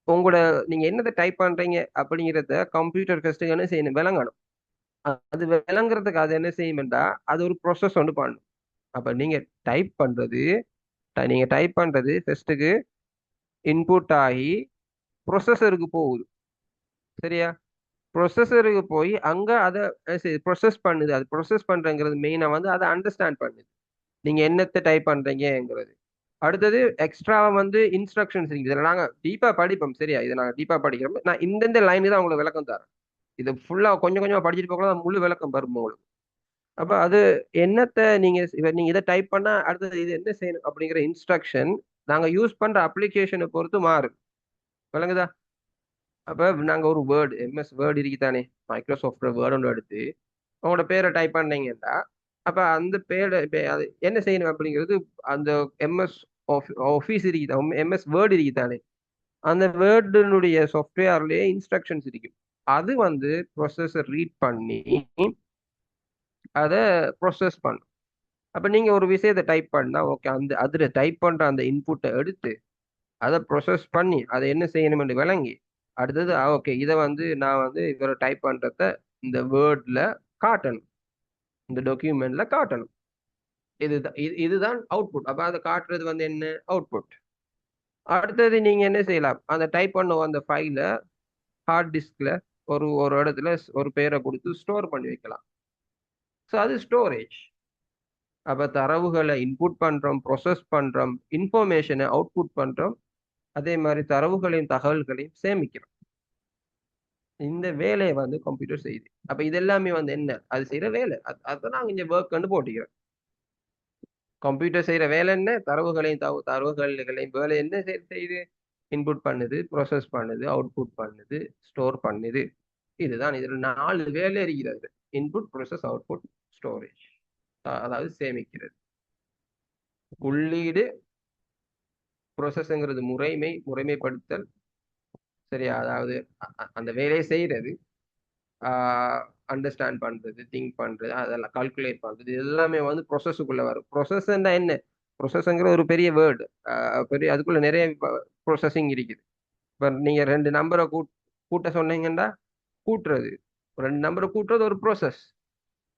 உங்களோட நீங்க என்னதை டைப் பண்றீங்க அப்படிங்கிறத கம்ப்யூட்டர் ஃபர்ஸ்ட்டுக்கு என்ன செய்யணும், விளங்கணும். அது விளங்குறதுக்கு அது என்ன செய்யும்டா, அது ஒரு ப்ரொசஸ் ஒன்று பண்ணும். அப்ப நீங்க டைப் பண்றது ஃபர்ஸ்ட்டுக்கு இன்புட் ஆகி ப்ரொசஸருக்கு போகுது. சரியா, ப்ரொசஸருக்கு போய் அங்க அதை ப்ரொசஸ் பண்ணுது. அது ப்ரொசஸ் பண்றங்கிறது மெயினா வந்து அதை அண்டர்ஸ்டாண்ட் பண்ணுது, நீங்க என்னத்தை டைப் பண்றீங்கிறது. அடுத்தது எக்ஸ்ட்ராவா வந்து இன்ஸ்ட்ரக்ஷன்ஸ் இருக்கு, இதில் நாங்கள் டீப்பா படிப்போம். சரியா, இதை நாங்கள் டீப்பா படிக்கிறோம். நான் இந்த லைன் தான் உங்களுக்கு விளக்கம் தரேன். இது ஃபுல்லா கொஞ்சம் கொஞ்சமா படிச்சுட்டு போகலாம், முழு விளக்கம் வரும் உங்களுக்கு. அப்ப அது என்னத்தை நீங்க இதை டைப் பண்ணா அடுத்தது இது என்ன செய்யணும் அப்படிங்கிற இன்ஸ்ட்ரக்ஷன் நாங்க யூஸ் பண்ற அப்ளிகேஷனை பொறுத்து மாறும். விளங்குதா. அப்ப நாங்க ஒரு வேர்டு, எம்எஸ் வேர்டு இருக்குதானே, மைக்ரோசாஃப்ட் வேர்டு ஒன்று எடுத்து உங்களோட பேரை டைப் பண்ணீங்கன்னா, அப்ப அந்த பேரை அது என்ன செய்யணும் அப்படிங்கிறது, அந்த எம்எஸ் ஆஃபீஸ் இருக்குது, எம்எஸ் வேர்டு இருக்குதானே, அந்த வேர்டுனுடைய சாஃப்ட்வேர்லயே இன்ஸ்ட்ரக்ஷன்ஸ் இருக்கும். அது வந்து ப்ரொசஸர் ரீட் பண்ணி அதை ப்ரொசஸ் பண்ணும். அப்ப நீங்க ஒரு விஷயத்தை டைப் பண்ணா ஓகே, அதுல டைப் பண்ற அந்த இன்புட்டை எடுத்து அதை ப்ரொசஸ் பண்ணி அதை என்ன செய்யணும்னு விளங்கி, அடுத்தது ஓகே இதை வந்து நான் வந்து இவரை டைப் பண்றத இந்த வேர்ட்ல காட்டணும், இந்த டாக்குமெண்ட்ல காட்டணும். இதுதான் அவுட்புட். அப்ப அதை காட்டுறது வந்து என்ன அவுட்புட். அடுத்தது நீங்க என்ன செய்யலாம், அந்த டைப் பண்ண அந்த ஃபைல ஹார்ட் டிஸ்க்ல ஒரு ஒரு இடத்துல ஒரு பேரை கொடுத்து ஸ்டோர் பண்ணி வைக்கலாம். ஸோ அது ஸ்டோரேஜ். அப்ப தரவுகளை இன்புட் பண்றோம், ப்ரொசஸ் பண்றோம், இன்ஃபர்மேஷனை அவுட்புட் பண்றோம், அதே மாதிரி தரவுகளையும் தகவல்களையும் சேமிக்கிறோம். இந்த வேலையை வந்து கம்ப்யூட்டர் செய்யுது. அப்ப இது எல்லாமே வந்து என்ன, அது செய்யற வேலை. அதான் நாங்க இங்க ஒர்க் போட்டிக்கிறோம். கம்ப்யூட்டர் செய்யற வேலை என்ன, தரவுகளையும் தரவுகளையும் வேலை என்ன செய்யுது, இன்புட் பண்ணுது, ப்ரொசஸ் பண்ணுது, அவுட்புட் பண்ணுது, ஸ்டோர் பண்ணுது. இதுதான் இதுல 4 வேலை இருக்கிறது. Input, process, output, storage. அதாவது சேமிக்கிறது. உள்ளீடு, ப்ரொசஸ்ங்கிறது முறைமைப்படுத்தல், சரியா, அதாவது அந்த வேலையை செய்யறது, அண்டர்ஸ்டாண்ட் பண்றது, திங்க் பண்றது, அதெல்லாம் கால்குலேட் பண்றது, இது எல்லாமே வந்து ப்ரொசஸுக்குள்ள வரும். ப்ரொசஸ்ன்னா என்ன, ப்ரொசஸ்ங்கிற ஒரு பெரிய வேர்டு, பெரிய அதுக்குள்ள நிறைய ப்ரொசஸிங் இருக்குது. இப்போ நீங்க 2 நம்பரை கூட்ட சொன்னீங்கன்னா கூட்டுறது, 2 நம்பரை கூட்டுறது ஒரு ப்ரோசஸ்,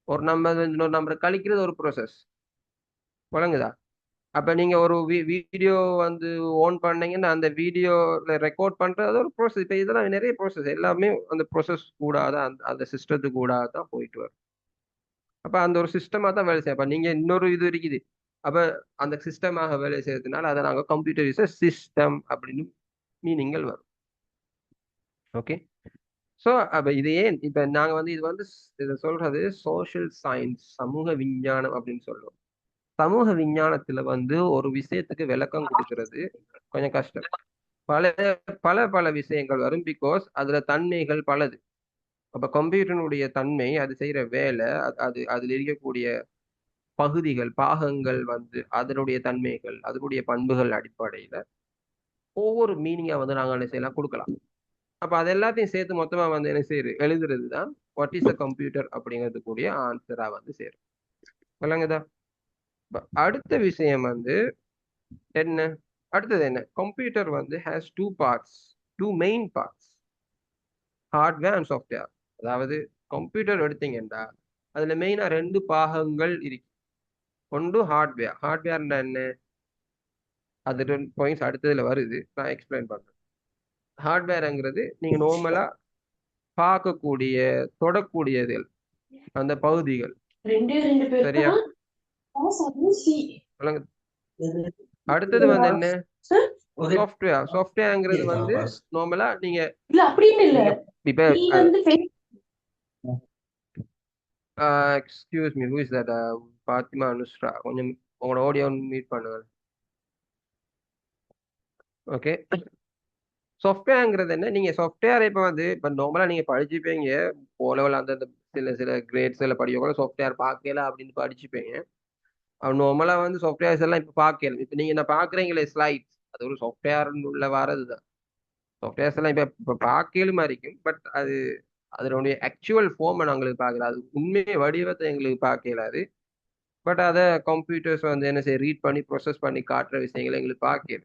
ஒரு நம்பர் இன்னொரு நம்பரை கழிக்கிறது ஒரு ப்ரோசஸ். வழங்குதா? அப்ப நீங்க ஒரு வீடியோ வந்து ஓன் பண்ணீங்கன்னா அந்த வீடியோல ரெக்கார்ட் பண்றது ஒரு ப்ரோசஸ். இப்ப இதெல்லாம் நிறைய ப்ரோசஸ், எல்லாமே அந்த ப்ரோசஸ் கூடாத அந்த சிஸ்டத்துக்கு கூட தான் போயிட்டு வரும். அப்ப அந்த ஒரு சிஸ்டமா தான் வேலை செய்யும். அப்ப நீங்க இன்னொரு இது இருக்குது. அப்ப அந்த சிஸ்டமாக வேலை செய்யறதுனால அதை நாங்க கம்ப்யூட்டர் இஸ் சிஸ்டம் அப்படின்னு மீனிங்கள் வரும். ஓகே. ஸோ அப்ப இது ஏன் இப்ப நாங்க வந்து இது வந்து இதை சொல்றது சோஷியல் சயின்ஸ், சமூக விஞ்ஞானம் அப்படின்னு சொல்றோம். சமூக விஞ்ஞானத்துல வந்து ஒரு விஷயத்துக்கு விளக்கம் கொடுக்கிறது கொஞ்சம் கஷ்டம். பல பல பல விஷயங்கள் வரும், பிகாஸ் அதுல தன்மைகள் பலது. அப்ப கம்ப்யூட்டருடைய தன்மை, அது செய்யற வேலை, அது அதுல இருக்கக்கூடிய பகுதிகள், பாகங்கள் வந்து அதனுடைய தன்மைகள், அதனுடைய பண்புகள் அடிப்படையில ஒவ்வொரு மீனிங்கா வந்து நாங்க என்ன செய்யலாம், கொடுக்கலாம். அப்ப அது எல்லாத்தையும் சேர்த்து மொத்தமா வந்து என்ன செய்யுது, எழுதுறது தான் வாட் இஸ் அ கம்ப்யூட்டர் அப்படிங்கிறது கூடிய ஆன்சரா வந்து சேரும். விளங்குதா? அடுத்த விஷயம் வந்து என்ன, அடுத்தது என்ன, கம்ப்யூட்டர் வந்து has two main parts, hardware and software. அதாவது கம்ப்யூட்டர் எடுத்தீங்கன்னா அதுல மெயினா 2 பாகங்கள் இருக்கு. ஒன்று ஹார்ட்வேர். ஹார்ட்வேர்னா என்ன, அது 2 பாயிண்ட்ஸ் அடுத்ததுல வருது, நான் எக்ஸ்பிளைன் பண்றேன். ஹார்ட்வேர்ங்கிறது நீங்க நார்மலா பார்க்கக்கூடிய, தொடக்கூடியது, அந்த பகுதிகள், சரியா? அடுத்தது வந்து என்ன, சாஃப்ட்வேர். சாஃப்ட்வேர்ங்கிறது வந்து நார்மலா நீங்க நீங்க இப்ப excuse me, who is that, Fathima Anushra, கொஞ்சம் உங்களோட ஆடியோ மீட் பண்ணுங்க. ஓகே. சாஃப்ட்வேர்ங்கிறது என்ன, நீங்க சாஃப்ட்வேர் இப்ப நார்மலா நீங்க படிச்சுப்பீங்க போலவெல்லாம் அந்த சில சில கிரேட்ஸ்ல படிக்க கூட சாஃப்ட்வேர் பார்க்கல அப்படின்னு படிச்சுப்பீங்க. அவன் நார்மலா வந்து சாஃப்ட்வேர்ஸ் எல்லாம் இப்ப பார்க்கல. இப்ப நீங்க நான் பாக்குறீங்களே ஸ்லைட்ஸ், அது ஒரு சாஃப்ட்வேர் உள்ள வரதுதான். சாஃப்ட்வேர்ஸ் எல்லாம் இப்ப பார்க்கலுமா இருக்கும், பட் அதனுடைய ஆக்சுவல் ஃபார்மை நாங்களுக்கு பார்க்கல, அது உண்மையை வடிவத்தை எங்களுக்கு பார்க்கலாது. பட் அதை கம்ப்யூட்டர்ஸ் வந்து என்ன செய்ய, ரீட் பண்ணி ப்ரொசஸ் பண்ணி காட்டுற விஷயங்களை எங்களுக்கு பார்க்கல.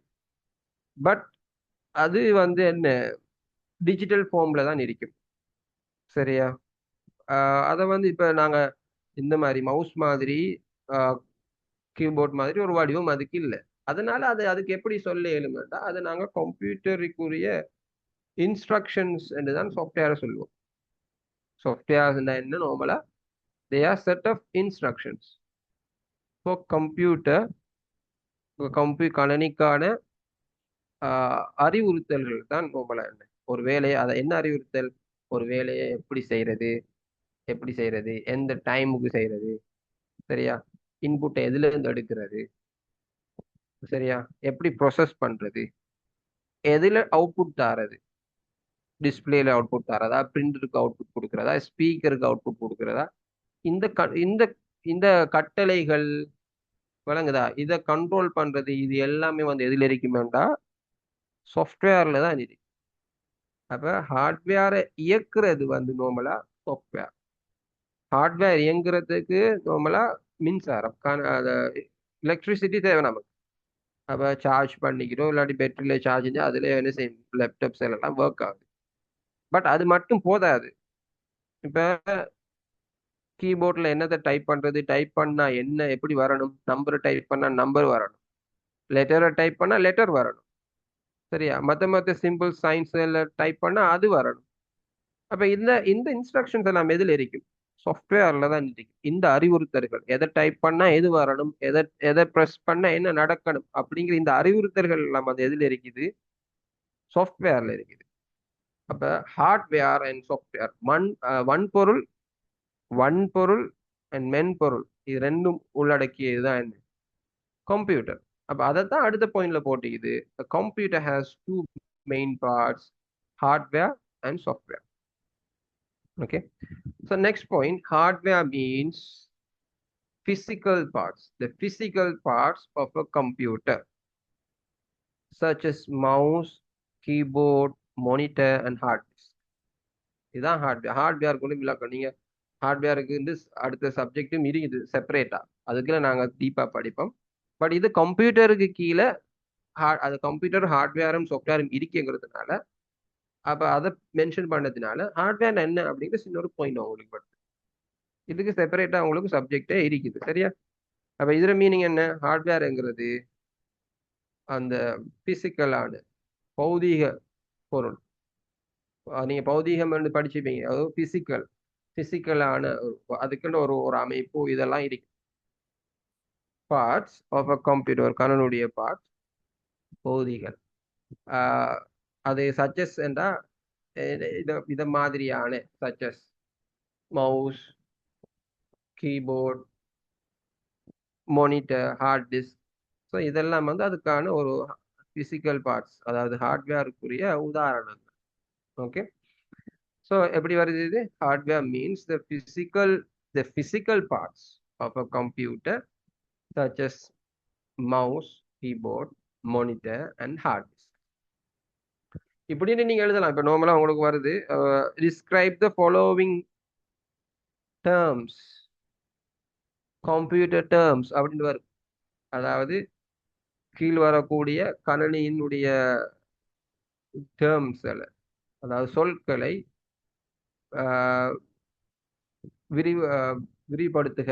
பட் அது வந்து என்ன, டிஜிட்டல் ஃபார்ம்ல தான் இருக்கும், சரியா? அதை வந்து இப்ப நாங்க இந்த மாதிரி மவுஸ் மாதிரி, கீபோர்ட் மாதிரி ஒரு வடிவம் அதுக்கு இல்லை. அதனால அதுக்கு எப்படி சொல்ல இயலுமெண்டா, அதை நாங்க கம்ப்யூட்டருக்குரிய இன்ஸ்ட்ரக்ஷன்ஸ் என்று தான் சாஃப்ட்வேரை சொல்லுவோம். சாஃப்ட்வேர் என்ன, நார்மலா they are set of instructions for computer. கணினிக்கான அறிவுறுத்தல்கள் தான் நார்மலா என்ன, ஒரு வேலையை, அதை என்ன அறிவுறுத்தல், ஒரு வேலையை எப்படி செய்யறது, எந்த டைமுக்கு செய்யறது, சரியா, இன்புட்டை எதுல இருந்து எடுக்கிறது, சரியா, எப்படி ப்ரொசஸ் பண்றது, எதுல அவுட்புட் தாரது, டிஸ்பிளேல அவுட்புட் தாரதா, பிரிண்டருக்கு அவுட்புட் கொடுக்கறதா, ஸ்பீக்கருக்கு அவுட்புட் கொடுக்கறதா, இந்த இந்த இந்த கட்டளைகள், விளங்குதா, இதை கண்ட்ரோல் பண்றது, இது எல்லாமே வந்து எதுல இருக்குமேண்டா சாஃப்ட்வேர்ல தான் இருக்கு. அப்ப ஹார்ட்வேரை இயக்குறது வந்து நார்மலா சாஃப்ட்வேர். ஹார்ட்வேர் இயங்குறதுக்கு நார்மலா மின்சாரம், எலக்ட்ரிசிட்டி தேவை நமக்கு. அப்ப சார்ஜ் பண்ணிக்கிறோம், இல்லாட்டி பேட்டரியில சார்ஜ் செஞ்சு அதுல என்ன செய்யும், லேப்டாப்ஸ் எல்லாம் ஒர்க் ஆகுது. பட் அது மட்டும் போதாது. இப்ப கீபோர்டில் என்னத்தை டைப் பண்ணுறது, டைப் பண்ணால் என்ன எப்படி வரணும், நம்பரை டைப் பண்ணால் நம்பர் வரணும், லெட்டரை டைப் பண்ணால் லெட்டர் வரணும். சரியா? மற்ற சிம்பிள் சயின்ஸ் எல்லாம் டைப் பண்ணால் அது வரணும். அப்போ இந்த இந்த இன்ஸ்ட்ரக்ஷன்ஸ் எல்லாம் எதில் இருக்கும்? சாஃப்ட்வேரில் தான் இருக்கும். இந்த அறிவுறுத்தல்கள் எதை டைப் பண்ணால் எது வரணும், எதை எதை ப்ரெஸ் பண்ணால் என்ன நடக்கணும் அப்படிங்கிற இந்த அறிவுறுத்தல்கள் எல்லாம் அது எதில் இருக்குது? சாஃப்ட்வேரில் இருக்குது. அப்போ ஹார்ட்வேர் அண்ட் சாஃப்ட்வேர் வன்பொருள் வன்பொருள் அண்ட் மென்பொருள் இது ரெண்டும் உள்ளடக்கியது தான் என்ன? கம்ப்யூட்டர். அப்போ அதை தான் அடுத்த பாயிண்ட்ல போட்டிக்குது. Computer has two main parts, hardware and software. Okay, so next point, hardware means physical parts, the physical parts of a computer such as mouse, keyboard, monitor and hard disk. இதுதான் hardware. ஹார்ட்வேருக்குள்ள விளக்கம். நீங்க ஹார்ட்வேருக்கு வந்து அடுத்த சப்ஜெக்டும் இருக்குது செப்பரேட்டா, அதுக்குள்ள நாங்க டீப்பா படிப்போம். பட் இது கம்ப்யூட்டருக்கு கீழே அது கம்ப்யூட்டர் ஹார்ட்வேரும் சாஃப்ட்வேரும் இருக்குங்கிறதுனால, அப்ப அதை மென்ஷன் பண்ணதுனால ஹார்ட்வேர் என்ன அப்படிங்கிற சின்ன ஒரு பாயிண்ட் உங்களுக்கு படுது. இதுக்கு செப்பரேட்டா உங்களுக்கு சப்ஜெக்டே இருக்குது. சரியா? அப்ப இதுல மீனிங் என்ன? ஹார்ட்வேர்ங்கிறது அந்த பிசிக்கலான பௌதீக பொருள். நீங்க பௌதீகம் வந்து படிச்சுப்பீங்க. அதாவது பிசிக்கலான அதுக்குன்னு ஒரு ஒரு அமைப்பு இதெல்லாம் இருக்கு. பார்ட்ஸ் ஆஃப் அ கம்ப்யூட்டர், கணனுடைய பார்ட்ஸ் பௌதிகள். அது சச்சஸ் என்றா இத மாதிரியான such as mouse, keyboard, monitor, hard disk. So இதெல்லாம் வந்து அதுக்கான ஒரு பிசிக்கல் பார்ட்ஸ், அதாவது ஹார்ட்வேருக்குரிய உதாரணங்கள். ஓகே, ஸோ எப்படி வருது இது? Hardware means the physical parts of a computer such as mouse, keyboard, monitor and hard disk. இப்படின்னு நீங்க எழுதலாம். இப்போ நார்மலா உங்களுக்கு வருது, describe the following terms, computer terms அப்படின்னு வரும். அதாவது கீழ் வரக்கூடிய கணனியினுடைய டேர்ம்ஸ், அதாவது சொற்களை விரிவுபடுத்துக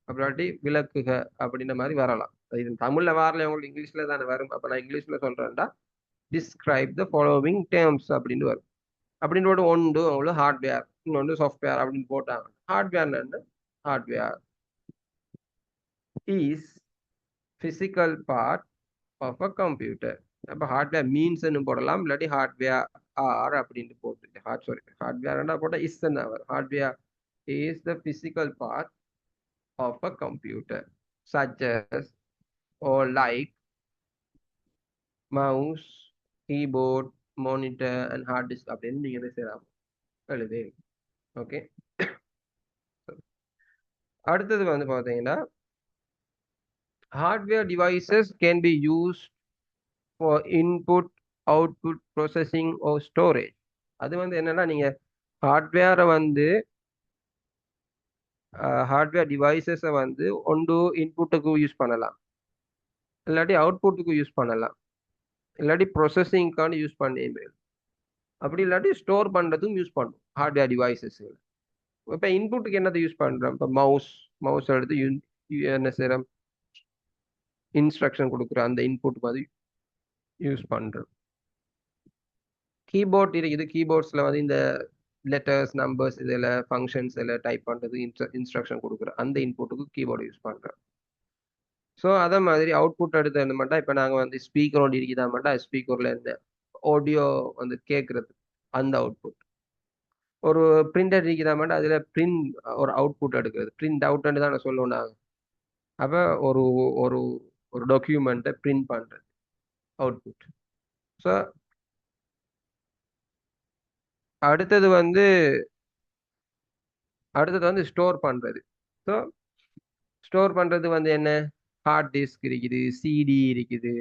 அப்படி விளக்குக அப்படின்ற மாதிரி வரலாம். இது தமிழ்ல வரல, உங்களுக்கு இங்கிலீஷ்ல தானே வரும். அப்ப நான் இங்கிலீஷ்ல சொல்றேன்டா, டிஸ்கிரைப் த ஃபாலோவிங் டேர்ம்ஸ் அப்படின்னு வரும். அப்படின்னு ஒன்று அவங்களுக்கு ஹார்ட்வேர், இன்னொன்று சாஃப்ட்வேர் அப்படின்னு போட்டாங்க. ஹார்ட்வேர் என்ன? Hardware is physical part of a computer. அப்போ ஹார்ட்வேர் மீன்ஸ்ன்னு போடலாம், இல்லாட்டி ஹார்ட்வேர் ஆர் அப்படின்னு போட்டு ஹார்ட்வேர் போட்டால் இஸ் அவர். Hardware is the physical part of a computer such as or like mouse, keyboard, monitor and hard disk அப்படின்னு நீங்க என்ன செய்யலாம், எழுது. ஓகே, அடுத்தது வந்து பார்த்தீங்கன்னா, hardware devices can be used for input, output, processing or storage. அது வந்து என்னன்னா, நீங்க ஹார்ட்வேரை வந்து ஹார்ட்வேர் டிவைசஸை வந்து ஒன்று இன்புட்டுக்கு யூஸ் பண்ணலாம், இல்லாட்டி அவுட்புட்டுக்கு யூஸ் பண்ணலாம், இல்லாட்டி ப்ரொசஸிங்கான யூஸ் பண்ணி, அப்படி இல்லாட்டி ஸ்டோர் பண்ணுறதுக்கும் யூஸ் பண்ணும் ஹார்ட்வேர் டிவைசஸ். இப்போ இன்புட்டுக்கு என்னத்தை யூஸ் பண்ணுறோம்? இப்போ மவுஸ் எடுத்து என்ன செய்கிறோம், இன்ஸ்ட்ரக்ஷன் கொடுக்குற அந்த இன்புட் மாதிரி யூஸ் பண்ணுறோம். கீபோர்ட் இருக்குது, கீபோர்ட்ஸில் வந்து இந்த லெட்டர்ஸ், நம்பர்ஸ், இதில் ஃபங்க்ஷன்ஸ் எல்லாம் டைப் பண்ணுறது, இன்ஸ்ட்ரக்ஷன் கொடுக்குற அந்த இன்புட்டுக்கு கீபோர்டு யூஸ் பண்ணுறோம். ஸோ அதே மாதிரி அவுட்புட் எடுத்து என்ன மாட்டா, இப்போ நாங்கள் வந்து ஸ்பீக்கர் ஒன்று இருக்குதா மாட்டா, ஸ்பீக்கரில் இந்த ஆடியோ வந்து கேட்குறது அந்த அவுட்புட். ஒரு பிரிண்டர் இருக்குதா மாட்டா, அதில் பிரிண்ட் ஒரு அவுட்புட் எடுக்கிறது, பிரிண்ட் அவுட்னு தான் சொல்லுவோம் நாங்கள். அப்போ ஒரு ஒரு ஒரு டாக்குமெண்ட்டை பிரிண்ட் பண்ணுறது அவுட்புட். ஸோ அடுத்தது வந்து ஸ்டோர் பண்ணுறது. ஸோ ஸ்டோர் பண்ணுறது வந்து என்ன? ஹார்ட் டிஸ்க் இருக்குது, சிடி இருக்குது,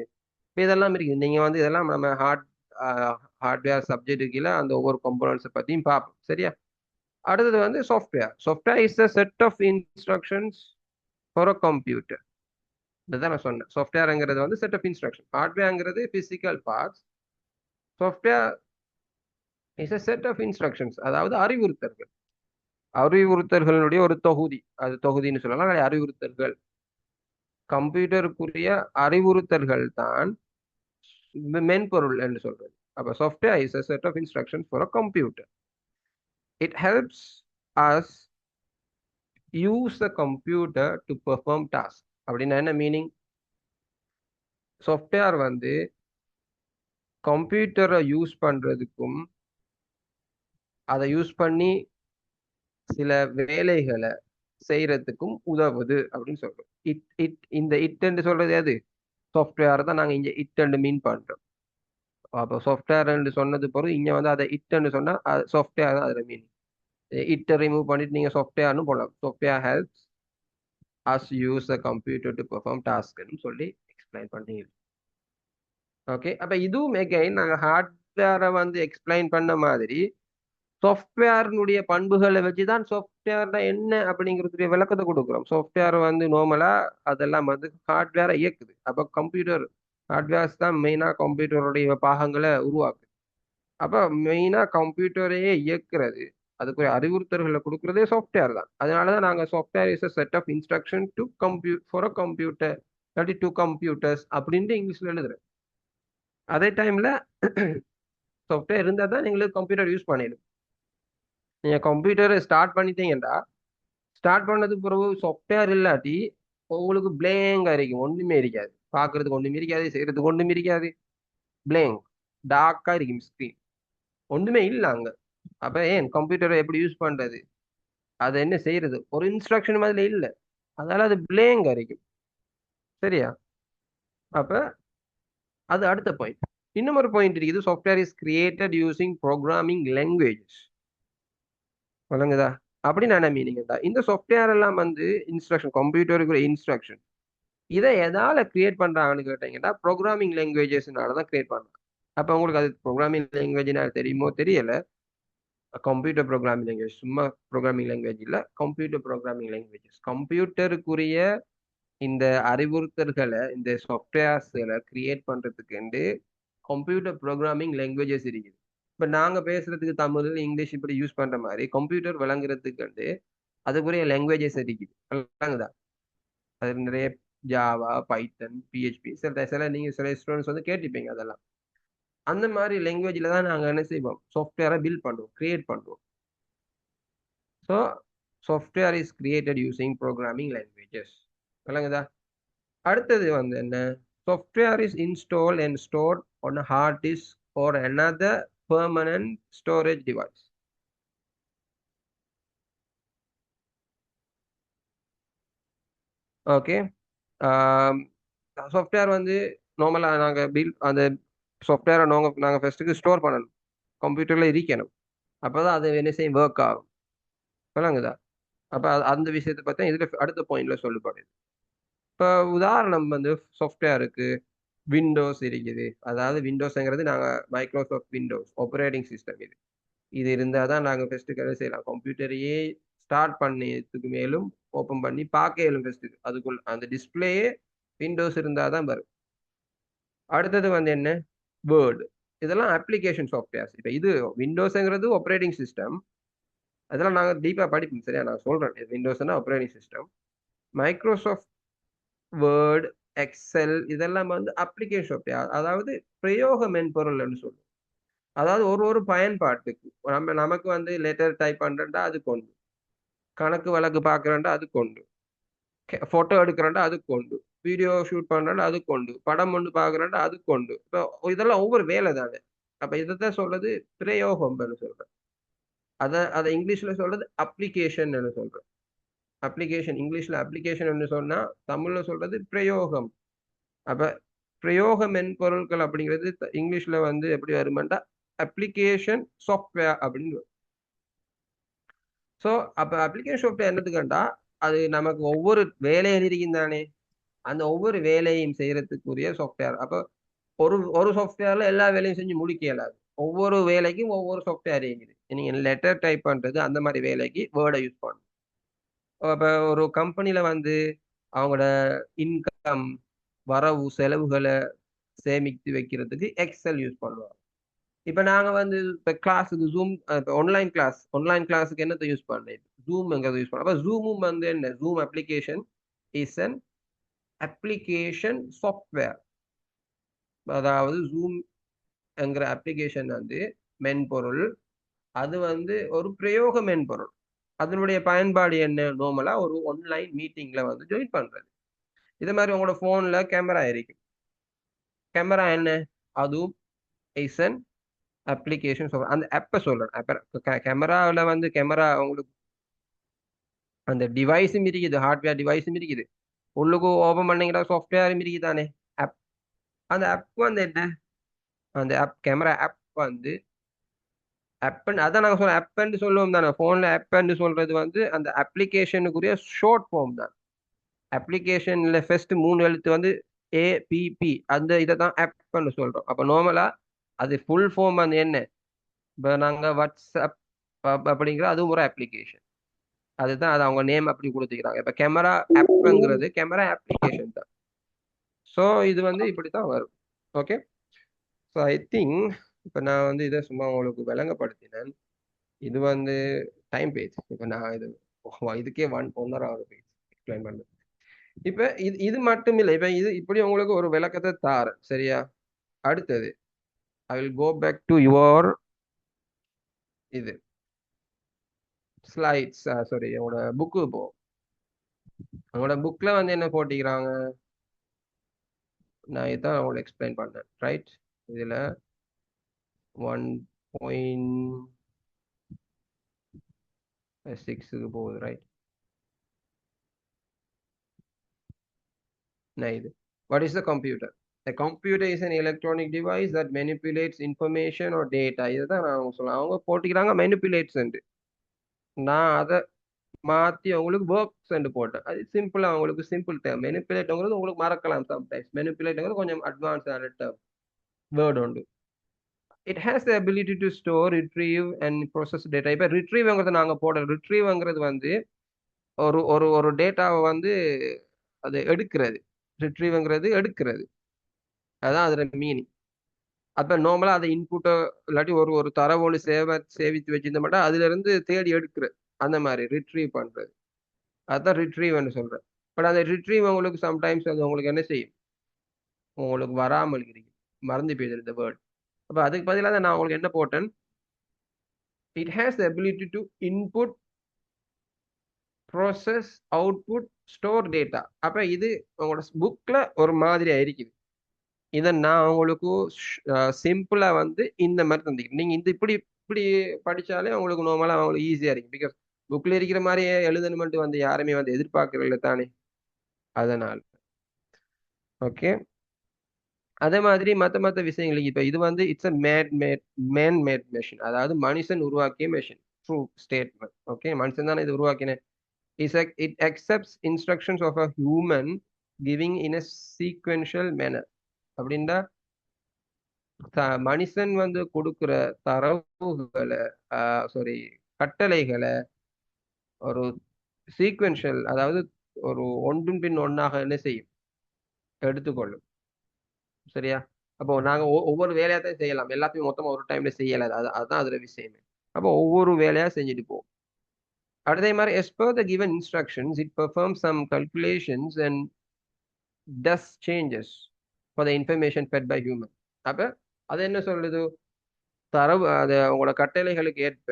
இப்போ இதெல்லாம் இருக்குது. நீங்கள் வந்து இதெல்லாம் நம்ம ஹார்ட்வேர் சப்ஜெக்ட் கீழே அந்த ஒவ்வொரு கம்போனன்ட்ஸை பற்றியும் பார்ப்போம். சரியா? அடுத்தது வந்து software is a set of instructions for a computer. இதுதான் நான் சொன்னேன். சாஃப்ட்வேர்ங்கிறது வந்து செட் ஆஃப் இன்ஸ்ட்ரக்ஷன், ஹார்ட்வேர்ங்கிறது physical parts, software is a set of instructions, அதாவது அறிவுறுத்தல்கள். அறிவுறுத்தல்களுடைய ஒரு தொகுதி, அது தொகுதின்னு சொல்லலாம், அல்லது அறிவுறுத்தல்கள். கம்ப்யூட்டருக்குரிய அறிவுறுத்தல்கள் தான் மென்பொருள் என்று சொல்றது. அப்ப software is a set of instructions for a computer. It helps us use the computer to perform tasks. அப்படின்னா என்ன மீனிங்? சாஃப்ட்வேர் வந்து கம்ப்யூட்டரை யூஸ் பண்றதுக்கும் அதை யூஸ் பண்ணி சில வேலைகளை செய்யறதுக்கும் உதவுது அப்படின்னு சொல்றோம். இந்த இட்ன்னு சொல்றது எது? சாஃப்ட்வேர் தான் நாங்க இங்க இட்ன்னு மீன் பண்றோம். அப்போ சாஃப்ட்வேர் சொன்னது பிறகு இங்க வந்து அதை இட்ன்னு சொன்னா சாஃப்ட்வேர் தான் அதுல மீனிங். இட்டை ரிமூவ் பண்ணிட்டு நீங்க சாஃப்ட்வேர்னு போடலாம். Software helps us use a computer to perform டாஸ்க்னு சொல்லி எக்ஸ்பிளைன் பண்ணி. ஓகே, அப்ப இதுவும் எகைன் நாங்க ஹார்ட்வேரை வந்து எக்ஸ்பிளைன் பண்ண மாதிரி சாஃப்ட்வேர்னுடைய பண்புகளை வச்சுதான் சாஃப்ட்வேர் என்ன அப்படிங்கிறதுடைய விளக்கத்தை கொடுக்குறோம். சாஃப்ட்வேர் வந்து நார்மலா அதெல்லாம் வந்து ஹார்ட்வேரை இயக்குது. அப்ப கம்ப்யூட்டர் ஹார்ட்வேர்ஸ் தான் மெயினா கம்ப்யூட்டருடைய பாகங்களை உருவாக்குது. அப்ப மெயினா கம்ப்யூட்டரையே இயக்குறது, அதுக்குரிய அறிவுறுத்தல்களை கொடுக்கறதே சாஃப்ட்வேர் தான். அதனாலதான் நாங்க software is a set of instruction to for a computer, இல்லாட்டி டு கம்ப்யூட்டர்ஸ் அப்படின்ட்டு இங்கிலீஷ்ல எழுதுறேன். அதே டைம்ல சாஃப்ட்வேர் இருந்தால் தான் நீங்களுக்கு கம்ப்யூட்டர் யூஸ் பண்ணிடும். நீங்க கம்ப்யூட்டரை ஸ்டார்ட் பண்ணிட்டீங்கன்னா ஸ்டார்ட் பண்ணது பிறகு சாஃப்ட்வேர் இல்லாட்டி உங்களுக்கு பிளேங்கா இருக்கும், ஒண்ணுமே இருக்காது. பார்க்கறதுக்கு ஒண்ணுமே இருக்காது, செய்யறதுக்கு ஒண்ணுமே இருக்காது. பிளேங்க் டார்க்கா இருக்கும் ஸ்கிரீன், ஒண்ணுமே இல்லை அங்க. அப்ப ஏன் கம்ப்யூட்டரை எப்படி யூஸ் பண்றது, அது என்ன செய்யறது, ஒரு இன்ஸ்ட்ரக்ஷன் மாதிரி இல்லை. அதனால அது பிளேங்கா இருக்கும். சரியா? அப்ப அது அடுத்த பாயிண்ட். இன்னும் ஒரு பாயிண்ட் இருக்குது. Software is created using programming languages. வழங்குதா? அப்படின்னு என்ன மீனிங்? இந்த சாஃப்ட்வேர் எல்லாம் வந்து இன்ஸ்ட்ரக்ஷன், கம்ப்யூட்டருக்கு இன்ஸ்ட்ரக்ஷன், இதை எதால கிரியேட் பண்றாங்கன்னு கேட்டீங்கன்னா ப்ரோக்ராமிங் லாங்குவேஜஸ்னால தான் கிரியேட் பண்றாங்க. அப்ப உங்களுக்கு அது ப்ரோக்ராமிங் லாங்குவேஜ்னா தெரியுமோ தெரியல. கம்ப்யூட்டர் ப்ரோக்ராமிங் லாங்குவேஜ், சும்மா ப்ரோக்ராமிங் லாங்குவேஜ் இல்ல, கம்ப்யூட்டர் ப்ரோக்ராமிங் லாங்குவேஜஸ். கம்ப்யூட்டருக்குரிய இந்த அறிவுறுத்தல்களை, இந்த சாஃப்ட்வேர்ஸ்களை கிரியேட் பண்றதுக்கு கம்ப்யூட்டர் ப்ரோக்ராமிங் லாங்குவேஜஸ் இருக்குது. இப்ப நாங்க பேசுறதுக்கு தமிழ் இங்கிலீஷ் இப்படி யூஸ் பண்ற மாதிரி கம்ப்யூட்டர் விளங்குறதுக்கு அதுக்குரிய லாங்குவேஜஸ் இருக்குது. விளங்குதா? அது நிறைய ஜாவா, பைத்தன், பிஹெச்பி, சில சில நீங்க சில ஸ்டூடெண்ட்ஸ் வந்து கேட்டிருப்பீங்க அதெல்லாம். அந்த மாதிரி லாங்குவேஜ்ல தான் நாங்க என்ன செய்வோம், சாஃப்ட்வேரை பில்ட் பண்ணுவோம், கிரியேட் பண்ணுவோம். So software is created using programming languages. விளங்குதா? அடுத்தது வந்து என்ன? Software is install and stored on hard disk or another permanent storage device. Okay, software வந்து நார்மலாக நாங்கள் அந்த சாஃப்ட்வேரை நாங்கள் ஃபர்ஸ்ட்டுக்கு ஸ்டோர் பண்ணணும், கம்ப்யூட்டரில் இருக்கணும். அப்போ தான் அது என்ன செய்யும், ஒர்க் ஆகும். சொல்லுங்கதா? அப்போ அந்த விஷயத்தை பார்த்தா இதில் அடுத்த பாயிண்ட்ல சொல்லப்படுது. இப்போ உதாரணம் வந்து சாஃப்ட்வேருக்கு விண்டோஸ் இருக்குது. அதாவது விண்டோஸ்ங்கிறது நாங்கள் மைக்ரோசாஃப்ட் விண்டோஸ் ஆப்ரேட்டிங் சிஸ்டம். இது இருந்தால் தான் நாங்கள் ஃபர்ஸ்ட்டுக்கு என்ன செய்யலாம், கம்ப்யூட்டரையே ஸ்டார்ட் பண்ணதுக்கு மேலும் ஓப்பன் பண்ணி பார்க்க இயலும். ஃபர்ஸ்ட்டுக்கு அதுக்குள்ள அந்த டிஸ்பிளேயே விண்டோஸ் இருந்தால் தான் வரும். அடுத்தது வந்து என்ன, வேர்டு. இதெல்லாம் அப்ளிகேஷன் சாஃப்ட்வேர்ஸ். இப்போ இது விண்டோஸ்ங்கிறது ஆப்ரேட்டிங் சிஸ்டம், அதெல்லாம் நாங்கள் டீப்பாக படிப்போம். சரியா? நான் சொல்கிறேன், விண்டோஸ்னா operating system. Microsoft word, excel இதெல்லாம் வந்து அப்ளிகேஷன் சாஃப்ட்வேர், அதாவது பிரயோக மென்பொருள்னு சொல்லுவோம். அதாவது ஒரு ஒரு பயன்பாட்டுக்கு நமக்கு வந்து லெட்டர் டைப் பண்ணுறா அது கொண்டு, கணக்கு வழக்கு பார்க்குறேன்டா அது கொண்டு, ஃபோட்டோ எடுக்கிறேன்டா அது கொண்டு, வீடியோ ஷூட் பண்ணுறேன்டா அது கொண்டு, படம் ஒன்று பார்க்குறேன்டா அது கொண்டு. இப்போ இதெல்லாம் ஒவ்வொரு வேலை தானே. அப்போ இதைத்தான் சொல்றது பிரயோகம்னு சொல்றேன். அதை இங்கிலீஷில் சொல்றது அப்ளிகேஷன் சொல்றேன். அப்ளிகேஷன் இங்கிலீஷில் அப்ளிகேஷன் சொன்னா தமிழ்ல சொல்றது பிரயோகம். அப்ப பிரயோக மென்பொருட்கள் அப்படிங்கிறது இங்கிலீஷ்ல வந்து எப்படி வருமாண்டா அப்ளிகேஷன் சாஃப்ட்வேர் அப்படின்னு. ஸோ அப்போ அப்ளிகேஷன் சாஃப்ட்வேர் என்னதுக்கண்டா, அது நமக்கு ஒவ்வொரு வேலையும் இருக்கும் தானே, அந்த ஒவ்வொரு வேலையும் செய்யறதுக்குரிய சாஃப்ட்வேர். அப்போ ஒரு ஒரு சாஃப்ட்வேர்ல எல்லா வேலையும் செஞ்சு முடிக்க இயலாது. ஒவ்வொரு வேலைக்கும் ஒவ்வொரு சாஃப்ட்வேர் இருக்குது. நீங்க லெட்டர் டைப் பண்றது அந்த மாதிரி வேலைக்கு வேர்டை யூஸ் பண்ணணும். இப்போ ஒரு கம்பெனில வந்து அவங்களோட இன்கம், வரவு செலவுகளை சேமித்து வைக்கிறதுக்கு எக்ஸல் யூஸ் பண்ணுவாங்க. இப்போ நாங்கள் வந்து இப்போ கிளாஸுக்கு ஜூம், இப்போ ஆன்லைன் கிளாஸுக்கு என்னத்தை யூஸ் பண்ணேன், ஜூம்ங்கிறது யூஸ் பண்ணலாம். அப்போ ஜூமும் வந்து என்ன, zoom application is an application software. அதாவது ஜூம்ங்கிற அப்ளிகேஷன் வந்து மென்பொருள், அது வந்து ஒரு பிரயோக மென்பொருள். அதனுடைய பயன்பாடு என்ன, நார்மலா ஒரு ஆன்லைன் மீட்டிங்ல வந்து ஜாயின் பண்றது. இது மாதிரி உங்களோட போன்ல கேமரா இருக்கு. கேமரா என்ன, அதுவும் இஸ் அன் அப்ளிகேஷன். அந்த ஆப்பை சொல்றேன். கேமராவில் வந்து கேமரா உங்களுக்கு அந்த டிவைஸும் இருக்குது, ஹார்ட்வேர் டிவைஸும் இருக்குது. உள்ளுக்கு ஓபன் பண்ணீங்கன்னா சாஃப்ட்வேரும் இருக்குது தானே, ஆப். அந்த ஆப் வந்து என்ன, அந்த ஆப் கேமரா ஆப் வந்து ஆப்னு அதான் நாங்கள் சொல்றோம். ஆப்னு சொல்லுவோம் தானே, ஃபோனில் ஆப்னு சொல்றது வந்து அந்த அப்ளிகேஷனுக்குரிய ஷார்ட் ஃபார்ம் தான். அப்ளிகேஷன்ல ஃபர்ஸ்ட் 3 எழுத்து வந்து ஏபிபி, அந்த இதை தான் ஆப்னு சொல்றோம். அப்போ நார்மலா அது ஃபுல் ஃபார்ம் வந்து என்ன, இப்போ நாங்கள் வாட்ஸ்அப் அப்படிங்கிற அதுவும் ஒரு அப்ளிகேஷன். அதுதான் அது அவங்க நேம் அப்படி கொடுத்துக்கிறாங்க. இப்போ கேமரா ஆப்ங்கிறது கேமரா அப்ளிகேஷன் தான். ஸோ இது வந்து இப்படி தான் வரும். ஓகே. ஸோ ஐ திங்க் இப்போ நான் வந்து இதை சும்மா உங்களுக்கு விளங்கப்படுத்தினேன். இது வந்து டைம் பேஜ். இப்போ நான் இதுக்கே 1.5 பேஜ் எக்ஸ்பிளைன் பண்ணேன். இப்போ இது மட்டும் இல்லை. இப்போ இப்படி உங்களுக்கு ஒரு விளக்கத்தை தாரேன், சரியா? அடுத்தது I will go back to your இது ஸ்லைட்ஸ், சாரி, உங்களோட புக்கு. போ உங்களோட புக்ல வந்து என்ன போட்டிக்கிறாங்க, நான் இதான் உங்களுக்கு எக்ஸ்பிளைன் பண்ணேன், ரைட்? இதுல 1.6க்கு போகுது, ரைட்? நான் இது what is the computer? A computer is an electronic device that manipulates information or data. இதுதான் நான் சொல்ல, அவங்க போட்டிக்கிறாங்க manipulates. நான் அதை மாத்தி உங்களுக்கு ஒர்க்ஸ் போட்டேன். அது சிம்பிளா உங்களுக்கு சிம்பிள் டேர்ம். மெனிப்புலேட்ங்கிறது உங்களுக்கு மறக்கலாம் சம்டைம்ஸ். மெனிப்புலேட்ங்கிறது கொஞ்சம் அட்வான்ஸான டேர்ம், வேர்ட் உண்டு. It has the ability to store, retrieve and process data. இப்போ ரிட்ரீவ்ங்கிறது நாங்கள் போடுற ரிட்ரீவ்ங்கிறது வந்து ஒரு ஒரு ஒரு டேட்டாவை வந்து அது எடுக்கிறது. ரிட்ரீவ்ங்கிறது எடுக்கிறது, அதுதான் அதோட மீனிங். அப்போ நார்மலாக அதை இன்புட்டோ இல்லாட்டி ஒரு ஒரு தரவோடு சேவித்து வச்சிருந்த மாட்டா அதுல இருந்து தேடி எடுக்கிறது, அந்த மாதிரி ரிட்ரீவ் பண்றது. அதுதான் ரிட்ரீவ்னு சொல்றேன். பட் அந்த ரிட்ரீவ் உங்களுக்கு சம்டைம்ஸ் அது உங்களுக்கு என்ன செய்யும், உங்களுக்கு வராமல் இருக்கு, மறந்து போயிடுது இந்த வேர்ட். அப்போ அதுக்கு பதிலாக நான் உங்களுக்கு என்ன போட்டேன், it has the ability to input, process, output, store data. அப்போ இது உங்களோட புக்கில் ஒரு மாதிரியா இருக்குது. இதை நான் உங்களுக்கு சிம்பிளா வந்து இந்த மாதிரி தந்திக்கிறேன். நீங்க இந்த இப்படி இப்படி படிச்சாலே உங்களுக்கு நார்மலா உங்களுக்கு ஈஸியா இருக்கு. பிகாஸ் புக்ல இருக்கிற மாதிரியே எழுதணும்ட்டு வந்து யாருமே வந்து எதிர்பார்க்கறதில்ல தானே, அதனால். ஓகே. அதே மாதிரி மற்ற விஷயங்களுக்கு இப்ப இது வந்து it's a man made machine, அதாவது மனுஷன் உருவாக்கிய மெஷின். True statement. ஓகே, மனுஷன் தானே இது உருவாக்கினேன். It accepts instructions of a human giving in a sequential manner. அப்படின்னா மனுஷன் வந்து கொடுக்குற தரவுகளை, சாரி, கட்டளைகளை ஒரு சீக்வென்ஷியல், அதாவது ஒரு ஒன்றின் பின் ஒன்றாக என்ன செய்யும், எடுத்துக்கொள்ளும். சரியா? அப்போ நாங்க ஒவ்வொரு வேலையா தான் செய்யலாம், எல்லாத்தையும் மொத்தமா ஒரு டைம்ல செய்யல. அதுதான் அதுல விஷயமே. அப்போ ஒவ்வொரு வேலையா செஞ்சுட்டு போவோம். அதே மாதிரி as per the given instructions it performs some calculations and does changes for the information fed by human. அப்ப அது என்ன சொல்லுது, தரவு அது உங்களோட கட்டளைகளுக்கு ஏற்ப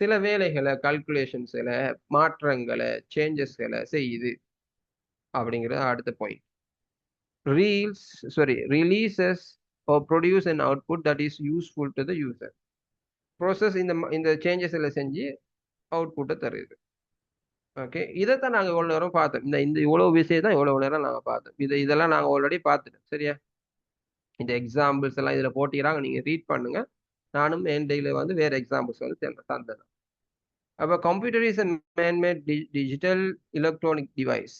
சில வேலைகளை, கால்குலேஷன்ஸ்களை, மாற்றங்களை, சேஞ்சஸ்களை செய்யுது அப்படிங்கிறது அடுத்த point. Releases or produce an output that is useful to the user. Process இந்த சேஞ்சஸ் எல்லாம் செஞ்சு அவுட்புட்டை தருது. ஓகே, இதைத்தான் நாங்கள் இவ்வளோ நேரம் பார்த்தோம். இந்த இவ்வளோ விஷயம் தான் இவ்வளோ நேரம் நாங்கள் பார்த்தோம். இதெல்லாம் நாங்கள் ஆல்ரெடி பார்த்துட்டோம். சரியா? இந்த எக்ஸாம்பிள்ஸ் எல்லாம் இதில் போட்டிக்கிறாங்க, நீங்கள் ரீட் பண்ணுங்க. நானும் என் டெய்லியில் வந்து வேறு எக்ஸாம்பிள்ஸ் வந்து தந்தேன். அப்போ computer is a man-made digital electronic device.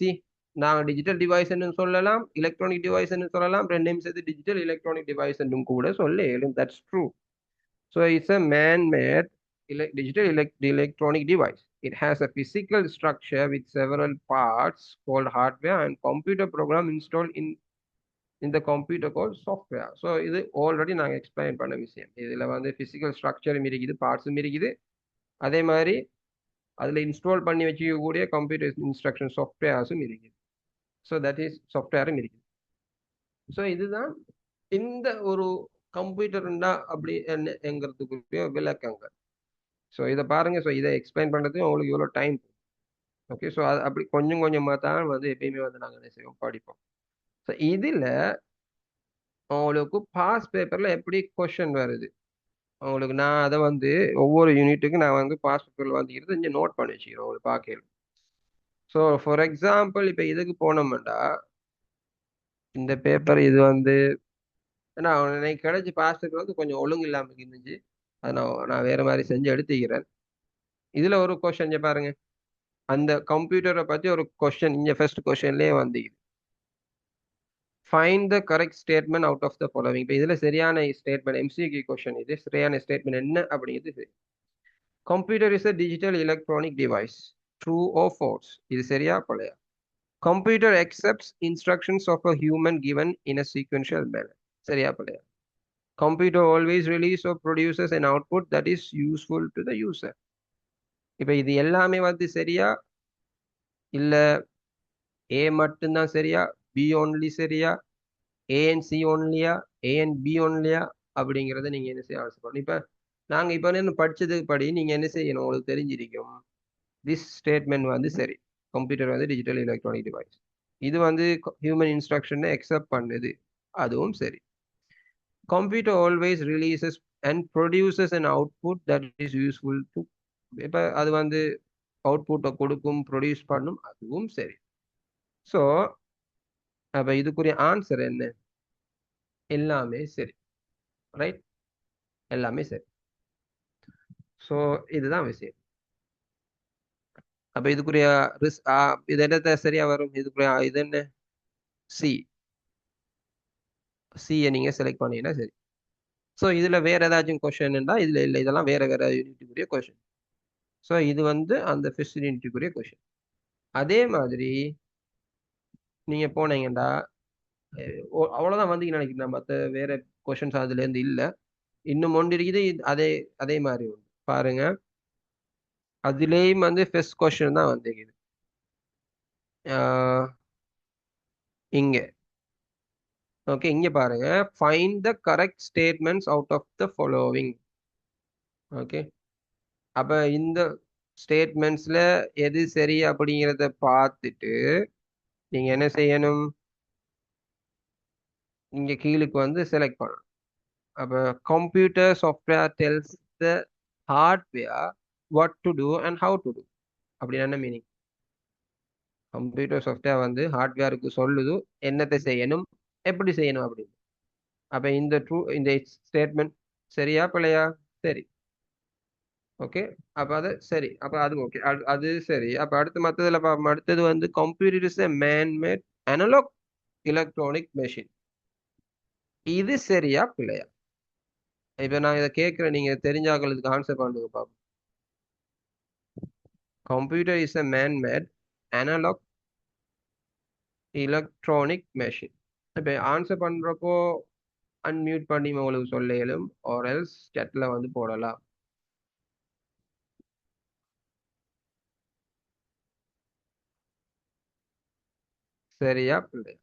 நாங்கள் டிஜிட்டல் டிவைஸ்ன்னு சொல்லலாம், எலக்ட்ரானிக் டிவைஸ்ன்னு சொல்லலாம், ரெண்டையும் சேர்த்து டிஜிட்டல் எலக்ட்ரானிக் டிவைஸ்ன்னு கூட சொல்லலாம். That's true. So it's a man-made digital electronic device. It has a physical structure with several parts called hardware and computer program installed in the computer called software. So இது already நாங்கள் explain பண்ண விஷயம். இதில் வந்து physical ஸ்ட்ரக்சரும் இருக்குது, பார்ட்ஸும் இருக்குது. அதே மாதிரி அதில் இன்ஸ்டால் பண்ணி வச்சுக்கக்கூடிய கம்ப்யூட்டர் இன்ஸ்ட்ரக்ஷன் சாஃப்ட்வேர்ஸும் இருக்குது. ஸோ தட் இஸ் சாஃப்ட்வேரும் இருக்குது. ஸோ இதுதான் இந்த ஒரு கம்ப்யூட்டர்ண்டா அப்படி என்கிறதுக்குரிய விளக்கங்கள். ஸோ இதை பாருங்க. ஸோ இதை எக்ஸ்பிளைன் பண்ணுறதுக்கு உங்களுக்கு இவ்வளோ டைம். ஓகே. ஸோ அது அப்படி கொஞ்சம் கொஞ்சமாக தான் வந்து எப்பயுமே வந்து நாங்கள் என்ன செய்வோம், படிப்போம். ஸோ இதில் உங்களுக்கு பாஸ் பேப்பரில் எப்படி கொஷின் வருது உங்களுக்கு, நான் அதை வந்து ஒவ்வொரு யூனிட்டுக்கு நான் வந்து பாஸ் பேப்பரில் வந்து இருந்து இங்கே நோட் பண்ணி வச்சுக்கிறேன் உங்களுக்கு பார்க்கலாம். ஸோ ஃபார் எக்ஸாம்பிள் இப்போ இதுக்கு போனோம்னா இந்த பேப்பர் இது வந்து ஏன்னா எனக்கு கிடைச்சி பாஸ் பேப்பர் வந்து கொஞ்சம் ஒழுங்கு இல்லாமல் இருந்துச்சு. அதை நான் வேற மாதிரி செஞ்சு எடுத்துக்கிறேன். இதில் ஒரு கொஷின் பாருங்க. அந்த கம்ப்யூட்டரை பற்றி ஒரு கொஸ்டின் இங்கே ஃபர்ஸ்ட் கொஸ்டின்லேயே வந்து find the correct statement out of the following. இப்போ இதில் சரியான ஸ்டேட்மெண்ட் எம்சிக்யூ கொஸ்டின், இது சரியான ஸ்டேட்மெண்ட் என்ன அப்படிங்கிறது. Computer is a digital electronic device, true or false. இது சரியா பிழையா? Computer accepts instructions of a human given in a sequential manner. சரியா பிழையா? Computer always releases or produces an output that is useful to the user. இப்போ இது எல்லாமே வந்து சரியா இல்ல ஏ மட்டும்தான் சரியா, பி ஒன்லி சரியா, ஏ அண்ட் சி ஒன்லியா, ஏ அண்ட் பி ஒன்லியா அப்படிங்கிறத நீங்க என்ன செய்ய ஆசைப்படணும். இப்ப நாங்க இப்ப என்ன படிச்சது படி நீங்க என்ன செய்யணும், உங்களுக்கு தெரிஞ்சிருக்கும். திஸ் ஸ்டேட்மெண்ட் வந்து சரி, கம்ப்யூட்டர் வந்து டிஜிட்டல் எலக்ட்ரானிக் டிவைஸ். இது வந்து ஹியூமன் இன்ஸ்ட்ரக்ஷனை எக்ஸப்ட் பண்ணுது, அதுவும் சரி. Computer always releases and produces an output that is useful to. இப்போ அது வந்து அவுட்புட்டை கொடுக்கும், ப்ரொடியூஸ் பண்ணும், அதுவும் சரி. ஸோ அப்போ இதுக்குரிய ஆன்சர் என்ன? எல்லாமே சரி. ரைட், எல்லாமே சரி. ஸோ இதுதான் விஷயம். அப்போ இதுக்குரிய இது என்னத்தை சரியா வரும்? இதுக்குரிய இது என்ன? சி. சியை நீங்க செலக்ட் பண்ணீங்கன்னா சரி. ஸோ இதுல வேற ஏதாச்சும் கொஸ்டின்டா இதுல இல்லை, இதெல்லாம் வேற வேற யூனிட்டுக்குரிய கொஸ்டின். ஸோ இது வந்து அந்த ஃபர்ஸ்ட் யூனிட்டுக்குரிய கொஸ்டின். அதே மாதிரி நீங்க போனீங்கடா அவ்வளவுதான் வந்தீங்கன்னு நினைக்கிறேன். மற்ற வேற கொஸ்டின்ஸ் அதுல இருந்து இல்ல. இன்னும் ஒன்று இருக்குது, அதே அதே மாதிரி ஒன்று பாருங்க. அதுலேயும் வந்து ஃபர்ஸ்ட் கொஸ்டின் தான் வந்திருக்குது. இங்க ஓகே, இங்க பாருங்க. Find the correct statements out of the following. Okay, அப்ப இந்த ஸ்டேட்மெண்ட்ஸ்ல எது சரி அப்படிங்கிறத பார்த்துட்டு நீங்க என்ன செய்யணும், இங்க கீழுக்கு வந்து செலக்ட் பண்ணணும். அப்ப computer software tells the hardware what to do and how to do. அப்படின்னு என்ன மீனிங்? கம்ப்யூட்டர் சாஃப்ட்வேர் வந்து ஹார்ட்வேருக்கு சொல்லுது என்னத்தை செய்யணும், எப்படி செய்யணும் அப்படின்னு. அப்ப இந்த ஸ்டேட்மெண்ட் சரியா பிழையா? சரி. ஓகே, அப்ப அது சரி. அப்ப அது ஓகே, அது சரி. அப்ப அடுத்து மத்ததுல அடுத்தது வந்து computer is a manmade analogue electronic machine. இது சரியா பிழையா? இப்ப நான் இதை கேட்கிறேன், நீங்க தெரிஞ்சாக்களுக்கு ஆன்சர் பண்ணுங்க பாப்போம். Computer is a manmade analogue electronic machine. இப்ப ஆன்சர் பண்றப்போ அன்மியூட் பண்ணி உங்களுக்கு சொல்ல இயலும், ஆர் எல்ஸ் chatல வந்து போடலாம். சரியா பிள்ளையா?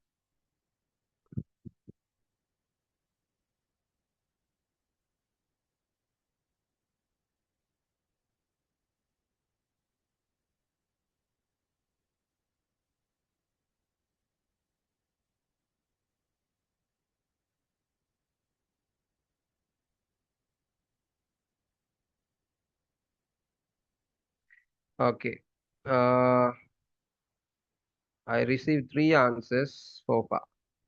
Okay, I receive 3 answers sofa.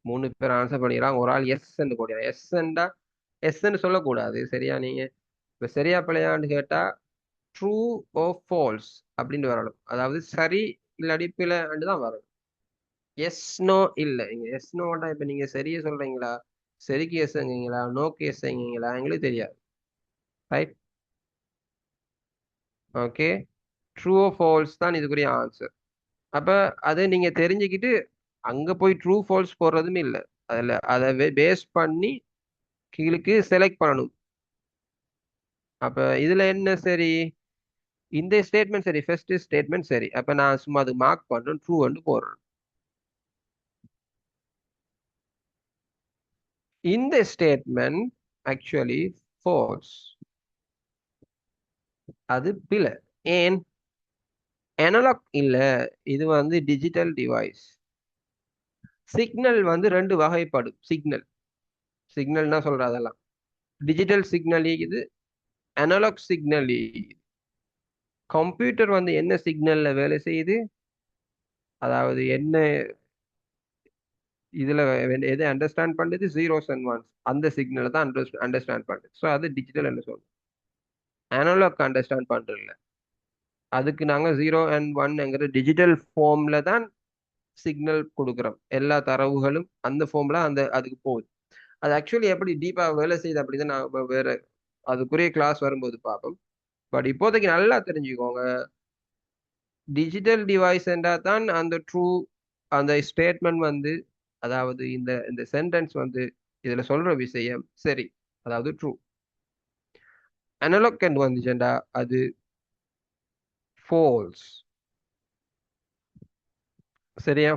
3 பேர் ஆன்சர் பண்ணிடுறாங்க. ஒரு ஆள் எஸ் போடுறாங்க. எஸ்ண்டா எஸ்ன்னு சொல்லக்கூடாது சரியா? நீங்க இப்ப சரியா பிள்ளையான்னு கேட்டா ட்ரூ ஓ ஃபால்ஸ் அப்படின்னு வரணும். அதாவது சரி இல்லாட்டி பிள்ளைன்னு தான் வரணும். எஸ் நோ இல்லை. இங்க எஸ் நோட்டா இப்ப நீங்க சரியா சொல்றீங்களா, சரிக்கு எஸ்ங்கீங்களா, நோக்கு எஸ்ங்கீங்களா, எங்களுக்கு தெரியாது. Right, okay. True or falls தான் இதுக்குரிய ஆன்சர். அப்ப அதை நீங்க தெரிஞ்சுக்கிட்டு அங்க போய் ட்ரூ ஃபால்ஸ் போடுறதுமே இல்லை. அதுல அதை பேஸ் பண்ணி கீழுக்கு செலக்ட் பண்ணணும். அப்ப இதுல என்ன சரி? இந்த ஸ்டேட்மெண்ட் சரி, ஃபர்ஸ்ட் ஸ்டேட்மெண்ட் சரி. அப்ப நான் சும்மா அது மார்க் பண்றேன், ட்ரூ வந்து போடுறேன். இந்த ஸ்டேட்மெண்ட் ஆக்சுவலி ஃபால்ஸ், அது பிழை. ஏன்? அனலாக் இல்ல, இது வந்து டிஜிட்டல் டிவைஸ். சிக்னல் வந்து ரெண்டு வகைப்படும். சிக்னல் சிக்னல்னா சொல்ற அதெல்லாம் டிஜிட்டல் சிக்னல் இது, அனலாக் சிக்னல். கம்ப்யூட்டர் வந்து என்ன சிக்னல்ல வேலை செய்யுது, அதாவது என்ன இதுல எதை அண்டர்ஸ்டாண்ட் பண்ணுது, ஜீரோஸ் அண்ட் ஒன்ஸ், அந்த சிக்னலை தான் அண்டர்ஸ்டாண்ட் பண்ணுது. ஸோ அது டிஜிட்டல் என்ன சொல்றோம். அனலாக் அண்டர்ஸ்டாண்ட் பண்றதில்ல. அதுக்கு நாங்க ஜீரோ அண்ட் ஒன்ங்கிற டிஜிட்டல் ஃபார்ம்ல தான் சிக்னல் கொடுக்குறோம். எல்லா தரவுகளும் அந்த ஃபார்ம்ல அதுக்கு போகுது. அது ஆக்சுவலி எப்படி டீப்பா வேலை செய்யுது அப்படிதான் நான் வேற அதுக்குரிய கிளாஸ் வரும்போது பார்ப்போம். பட் இப்போதைக்கு நல்லா தெரிஞ்சுக்கோங்க, டிஜிட்டல் டிவைஸ் என்றால் தான் அந்த ட்ரூ, அந்த ஸ்டேட்மெண்ட் வந்து, அதாவது இந்த இந்த சென்டென்ஸ் வந்து இதுல சொல்ற விஷயம் சரி, அதாவது ட்ரூ. அனலாக் என்று வந்துச்சுண்டா அது ஃபால்ஸ். சரியா?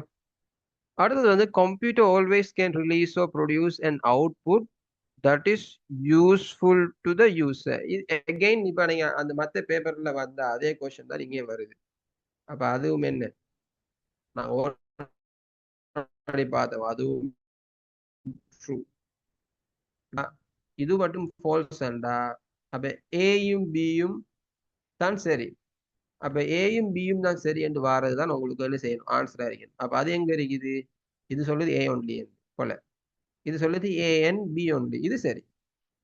அடுத்தது வந்து computer always can release or produce and output that is useful to the user. Again இப்போ நீங்க அந்த மற்ற பேப்பர்ல வந்த அதே கொஸ்டின் தான் இங்கே வருது. அப்ப அதுவும் என்ன, நான் already பார்த்தோம், அதுவும் ட்ரூ. இது மட்டும் ஃபால்ஸ் அண்டா அப்ப ஏயும் பியும் தான் சரி. அப்ப ஏயும் பியும் தான் சரி என்று வாரதுதான் உங்களுக்கு என்ன செய்யணும், ஆன்சரா இருக்கணும். அப்ப அது எங்க இருக்குது, இது சொல்லுது ஏ ஒன்லி போல, இது சொல்லுது ஏஎன் பி ஒன்லி, இது சரி.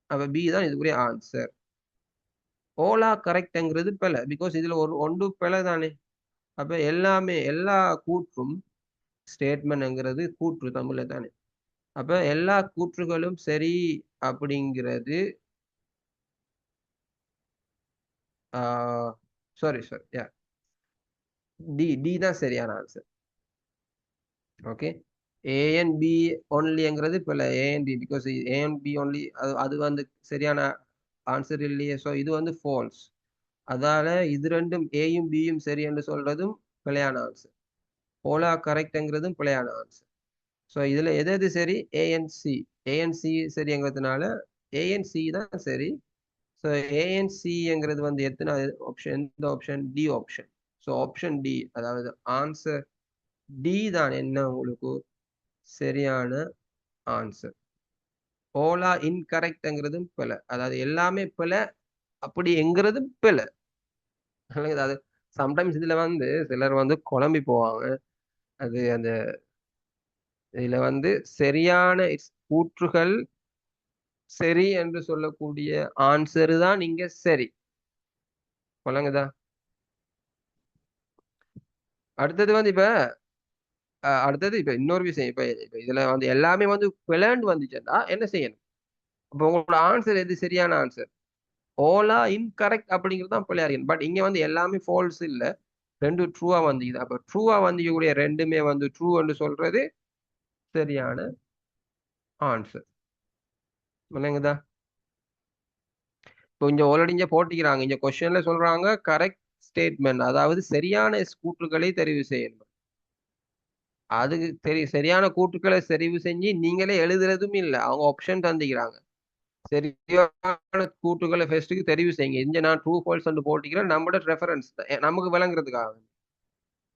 அப்ப பி தான் இதுக்குரிய ஆன்சர். ஓலா கரெக்ட்ங்கிறது பிழை, பிகாஸ் இதுல ஒரு ஒன்று பிழை தானே. அப்ப எல்லாமே எல்லா கூற்றும், ஸ்டேட்மெண்ட்ங்கிறது கூற்று தமிழ்ல தானே. அப்ப எல்லா கூற்றுகளும் சரி அப்படிங்கிறது sorry sorry yeah, D D தான் சரியான ஆன்சர். ஓகே, ஏஎன் பி ஒன்லிங்கிறது பிள்ளை, A and B, because A and B only அது அது வந்து சரியான ஆன்சர் இல்லையே. ஸோ இது வந்து ஃபால்ஸ். அதால இது ரெண்டும் ஏயும் பியும் சரி என்று சொல்றதும் பிழையான ஆன்சர். ஓலா கரெக்ட்ங்கிறதும் பிழையான ஆன்சர். ஸோ இதுல எது எது சரி, ஏஎன்சி, ஏஎன்சி சரிங்கிறதுனால ஏஎன்சி தான் சரி. ஸோ ஏஎன்சிங்கிறது வந்து எத்தனை ஆப்ஷன், இந்த option D option. So option D, அதாவது ஆன்சர் டி தான் என்ன உங்களுக்கு சரியான ஆன்சர். ஓலா இன்கரெக்ட்ங்கிறதும் பிழை, அதாவது எல்லாமே பிழை அப்படிங்கிறதும் பிழை. அது சம்டைம்ஸ் இதுல வந்து சிலர் வந்து குழம்பி போவாங்க. அது அந்த இதுல வந்து சரியான கூற்றுகள் சரி என்று சொல்லக்கூடிய ஆன்சர் தான் நீங்க சரி. வழங்குதா? அடுத்தது வந்து இப்ப அடுத்தது இப்ப இன்னொரு விஷயம், இப்ப இப்ப இதுல வந்து எல்லாமே வந்து பிளான் வந்துச்சுன்னா என்ன செய்யணும்? அப்ப உங்களோட ஆன்சர் எது சரியான ஆன்சர்? ஓலா இன்கரெக்ட் அப்படிங்கிறது தான் பிள்ளையா இருக்கு. பட் இங்க வந்து எல்லாமே ஃபால்ஸ் இல்ல, ரெண்டு ட்ரூவா வந்தீங்க. அப்ப ட்ரூவா வந்தீங்கக்கூடிய ரெண்டுமே வந்து ட்ரூ என்று சொல்றது சரியான ஆன்சர். இல்லைங்கதா? இப்போ இங்க ஆல்ரெடி இங்க போட்டிக்கிறாங்க, இங்க கொஸ்டின்ல சொல்றாங்க கரெக்ட் ஸ்டேட்மெண்ட், அதாவது சரியான கூற்றுக்களை தெரிவு செய்யணும். அதுக்கு சரியான கூற்றுக்களை தெரிவு செஞ்சு நீங்களே எழுதுறதும் இல்லை, அவங்க ஆப்ஷன் தந்திக்கிறாங்க. சரியான கூற்றுக்களை ஃபர்ஸ்ட்டுக்கு தெரிவு செய்யுங்க. இங்க நான் ட்ரூ ஃபால்ஸ் போட்டிக்கிறேன், நம்மளோட ரெஃபரன்ஸ் நமக்கு விளங்குறதுக்காக.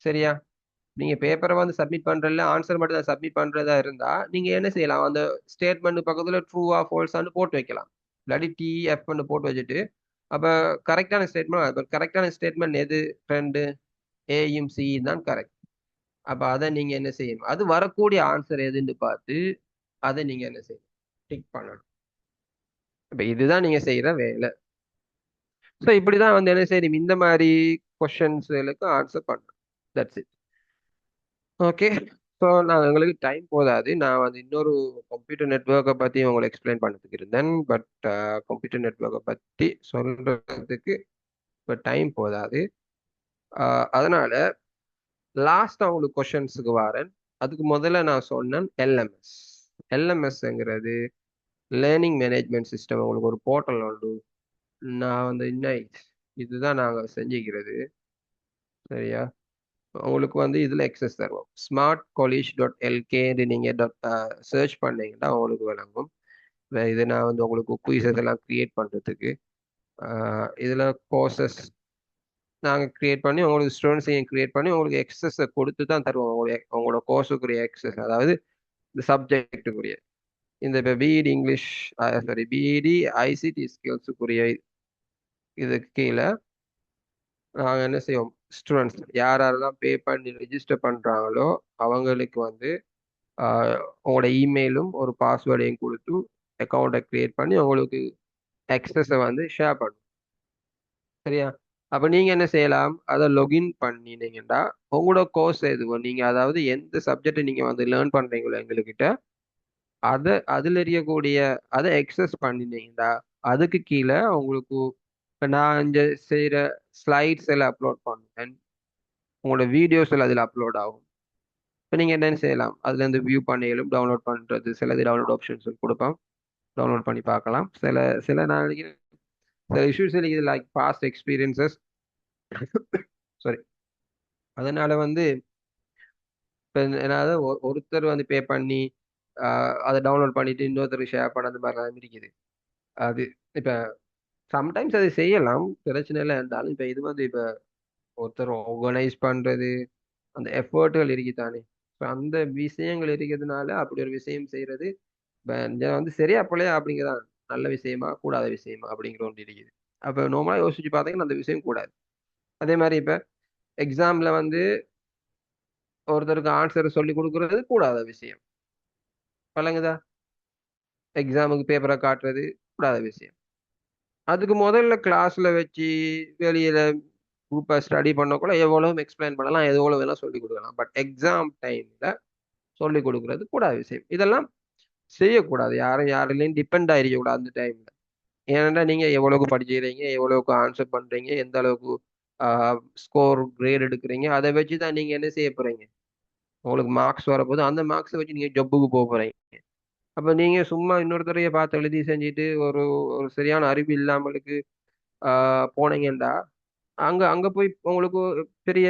சரியா? நீங்க பேப்பரை வந்து சப்மிட் பண்றதுல ஆன்சர் மட்டும் தான் சப்மிட் பண்றதா இருந்தா நீங்க என்ன செய்யலாம், அந்த ஸ்டேட்மெண்ட் பக்கத்துல ட்ரூவா ஃபால்ஸான்னு போட்டு வைக்கலாம். இல்லாட்டி டிஎஃப் போட்டு வச்சுட்டு அப்ப கரெக்டான ஸ்டேட்மெண்ட், கரெக்டான ஸ்டேட்மெண்ட் எது, ரெண்டு ஏயும் சி தான் கரெக்ட். அப்ப அதை நீங்க என்ன செய்யணும், அது வரக்கூடிய ஆன்சர் எதுன்னு பார்த்து அதை நீங்க என்ன செய்யணும், டிக் பண்ணணும். இப்ப இதுதான் நீங்க செய்யற வேலை. ஸோ இப்படிதான் வந்து என்ன செய்யணும், இந்த மாதிரி கொஸ்டின்ஸ்களுக்கு ஆன்சர் பண்ணணும். That's it. ஓகே. ஸோ நான் உங்களுக்கு டைம் போதாது, நான் வந்து இன்னொரு கம்ப்யூட்டர் நெட்ஒர்க்கை பற்றி உங்களுக்கு எக்ஸ்பிளைன் பண்ணதுக்கு இருந்தேன். பட் கம்ப்யூட்டர் நெட்ஒர்க்கை பற்றி சொல்றதுக்கு இப்போ டைம் போதாது. அதனால லாஸ்ட் உங்களுக்கு கொஷின்ஸுக்கு வரேன். அதுக்கு முதல்ல நான் சொன்னேன் எல்எம்எஸ். எல்எம்எஸ்ங்கிறது லேர்னிங் மேனேஜ்மெண்ட் சிஸ்டம். உங்களுக்கு ஒரு போர்ட்டல் உண்டு. நான் வந்து இன்னும் இதுதான் நாங்க செஞ்சுக்கிறது. சரியா? உங்களுக்கு வந்து இதுல எக்ஸஸ் தருவோம். smartcollege.lk நீங்க சர்ச் பண்ணீங்கன்னா உங்களுக்கு விளங்கும். இது நான் வந்து உங்களுக்கு குயிசஸ் எல்லாம் கிரியேட் பண்றதுக்கு இதுல கோர்சஸ் நாங்கள் கிரியேட் பண்ணி உங்களுக்கு ஸ்டூடெண்ட்ஸையும் கிரியேட் பண்ணி உங்களுக்கு எக்ஸஸை கொடுத்து தான் தருவோம். உங்களோட கோர்ஸுக்குரிய எக்ஸஸ், அதாவது இந்த சப்ஜெக்டுக்குரிய இந்த இப்போ BEd English, sorry BEd ICT ஸ்கில்ஸுக்குரிய இதுக்கு கீழே நாங்கள் என்ன செய்வோம், ஸ்டூடெண்ட்ஸ் யாரெல்லாம் பே பண்ணி ரெஜிஸ்டர் பண்ணுறாங்களோ அவங்களுக்கு வந்து உங்களோட இமெயிலும் ஒரு பாஸ்வேர்டையும் கொடுத்து அக்கௌண்ட்டை கிரியேட் பண்ணி உங்களுக்கு எக்ஸஸை வந்து ஷேர் பண்ணும். சரியா? அப்ப நீங்க என்ன செய்யலாம், அதை லொகின் பண்ணினீங்கன்னா உங்களோட கோர்ஸ் எதுவோ நீங்க அதாவது எந்த சப்ஜெக்ட் நீங்க வந்து லேர்ன் பண்றீங்களோ எங்ககிட்ட அதை அதுல இருக்கக்கூடிய அதை எக்ஸஸ் பண்ணினீங்கன்னா அதுக்கு கீழே உங்களுக்கு இப்ப நான் இங்க செய்யற ஸ்லைட்ஸ் எல்லாம் அப்லோட் பண்ணுவேன், உங்களோட வீடியோஸ் எல்லாம் அதில் அப்லோட் ஆகும். இப்போ நீங்க என்ன செய்யலாம், அதுல இருந்து வியூ பண்ணிலும் டவுன்லோட் பண்றது சிலது டவுன்லோட் ஆப்ஷன்ஸ் கொடுப்போம், டவுன்லோட் பண்ணி பார்க்கலாம். சில சில நாளைக்கு சில இஷ்யூஸ் இருக்குது லைக் பாஸ்ட் எக்ஸ்பீரியன்சஸ். சாரி. அதனால வந்து இப்போ ஏதாவது ஒருத்தர் வந்து பே பண்ணி அதை டவுன்லோட் பண்ணிட்டு இன்னொருத்தர் ஷேர் பண்ண அந்த மாதிரிலாம் இருக்குது. அது இப்போ சம்டைம்ஸ் அதை செய்யலாம், பிரச்சனை இல்லை. இருந்தாலும் இப்போ இது வந்து இப்போ ஒருத்தர் ஆர்கனைஸ் பண்ணுறது அந்த எஃபர்ட்டுகள் இருக்குதானே, இப்போ அந்த விஷயங்கள் இருக்கிறதுனால அப்படி ஒரு விஷயம் செய்கிறது வந்து சரியா பிள்ளையா அப்படிங்கிறதான், நல்ல விஷயமா கூடாத விஷயமா அப்படிங்கிற ஒன்று இருக்குது. அப்போ நார்மலாக யோசிச்சு பார்த்தீங்கன்னா அந்த விஷயம் கூடாது. அதே மாதிரி இப்போ எக்ஸாமில் வந்து ஒருத்தருக்கு ஆன்சர் சொல்லி கொடுக்கறது கூடாத விஷயம், பழங்குதா? எக்ஸாமுக்கு பேப்பரை காட்டுறது கூடாத விஷயம். அதுக்கு முதல்ல கிளாஸ்ல வச்சு வெளியில குரூப்பை ஸ்டடி பண்ணக்குள்ள எவ்வளவு எக்ஸ்பிளைன் பண்ணலாம், எவ்வளவு வேணால் சொல்லி கொடுக்கலாம். பட் எக்ஸாம் டைம்ல சொல்லி கொடுக்கறது கூடாத விஷயம். இதெல்லாம் செய்யக்கூடாது. யாரும் யாரிலையும் டிபெண்ட் ஆகிருக்க கூடாது அந்த டைம்ல. ஏன்னா நீங்க எவ்வளவுக்கு படிச்சுக்கிறீங்க, எவ்வளவுக்கு ஆன்சர் பண்றீங்க, எந்த அளவுக்கு ஸ்கோர் கிரேட் எடுக்கிறீங்க, அதை வச்சு தான் நீங்க என்ன செய்ய போறீங்க. உங்களுக்கு மார்க்ஸ் வரப்போது, அந்த மார்க்ஸை வச்சு நீங்க ஜப்புக்கு போக போறீங்க. அப்ப நீங்க சும்மா இன்னொருத்தரைய பார்த்து எழுதி செஞ்சுட்டு ஒரு ஒரு சரியான அறிவு இல்லாமலுக்கு போனீங்கண்டா அங்க அங்க போய் உங்களுக்கு பெரிய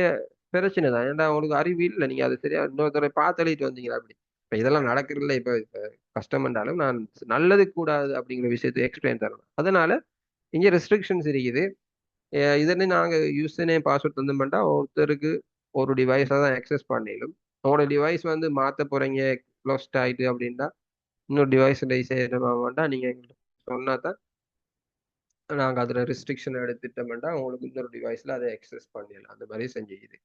பிரச்சனை தான். ஏன்டா உங்களுக்கு அறிவு இல்லை, நீங்க அது சரியா இன்னொருத்தரை பார்த்து எழுதிட்டு வந்தீங்களா அப்படி. இப்ப இதெல்லாம் நடக்கிறதுல இப்ப கஷ்டம் என்றாலும் நான் நல்லது கூடாது அப்படிங்கிற விஷயத்தை எக்ஸ்பிளைன் தரணும். அதனால இங்க ரெஸ்ட்ரிக்ஷன்ஸ் இருக்குது. இதனை நாங்க யூஸ் நேம் பாஸ்வேர்ட் தந்தோம்னா ஒருத்தருக்கு ஒரு டிவைஸை தான் ஆக்சஸ் பண்ணிடும். உங்களோட டிவைஸ் வந்து மாற்ற போறீங்க க்ளோஸ்ட் ஆயிட்டு அப்படின்னா இன்னொரு டிவைஸ் செய்யணுமா வேண்டாம், நீங்க எங்களுக்கு சொன்னா தான் நாங்கள் அதில் ரெஸ்ட்ரிக்ஷன் எடுத்துட்டோம்னா உங்களுக்கு இன்னொரு டிவைஸில் அதை எக்ஸஸ் பண்ணிடலாம். அந்த மாதிரி செஞ்சுக்குது.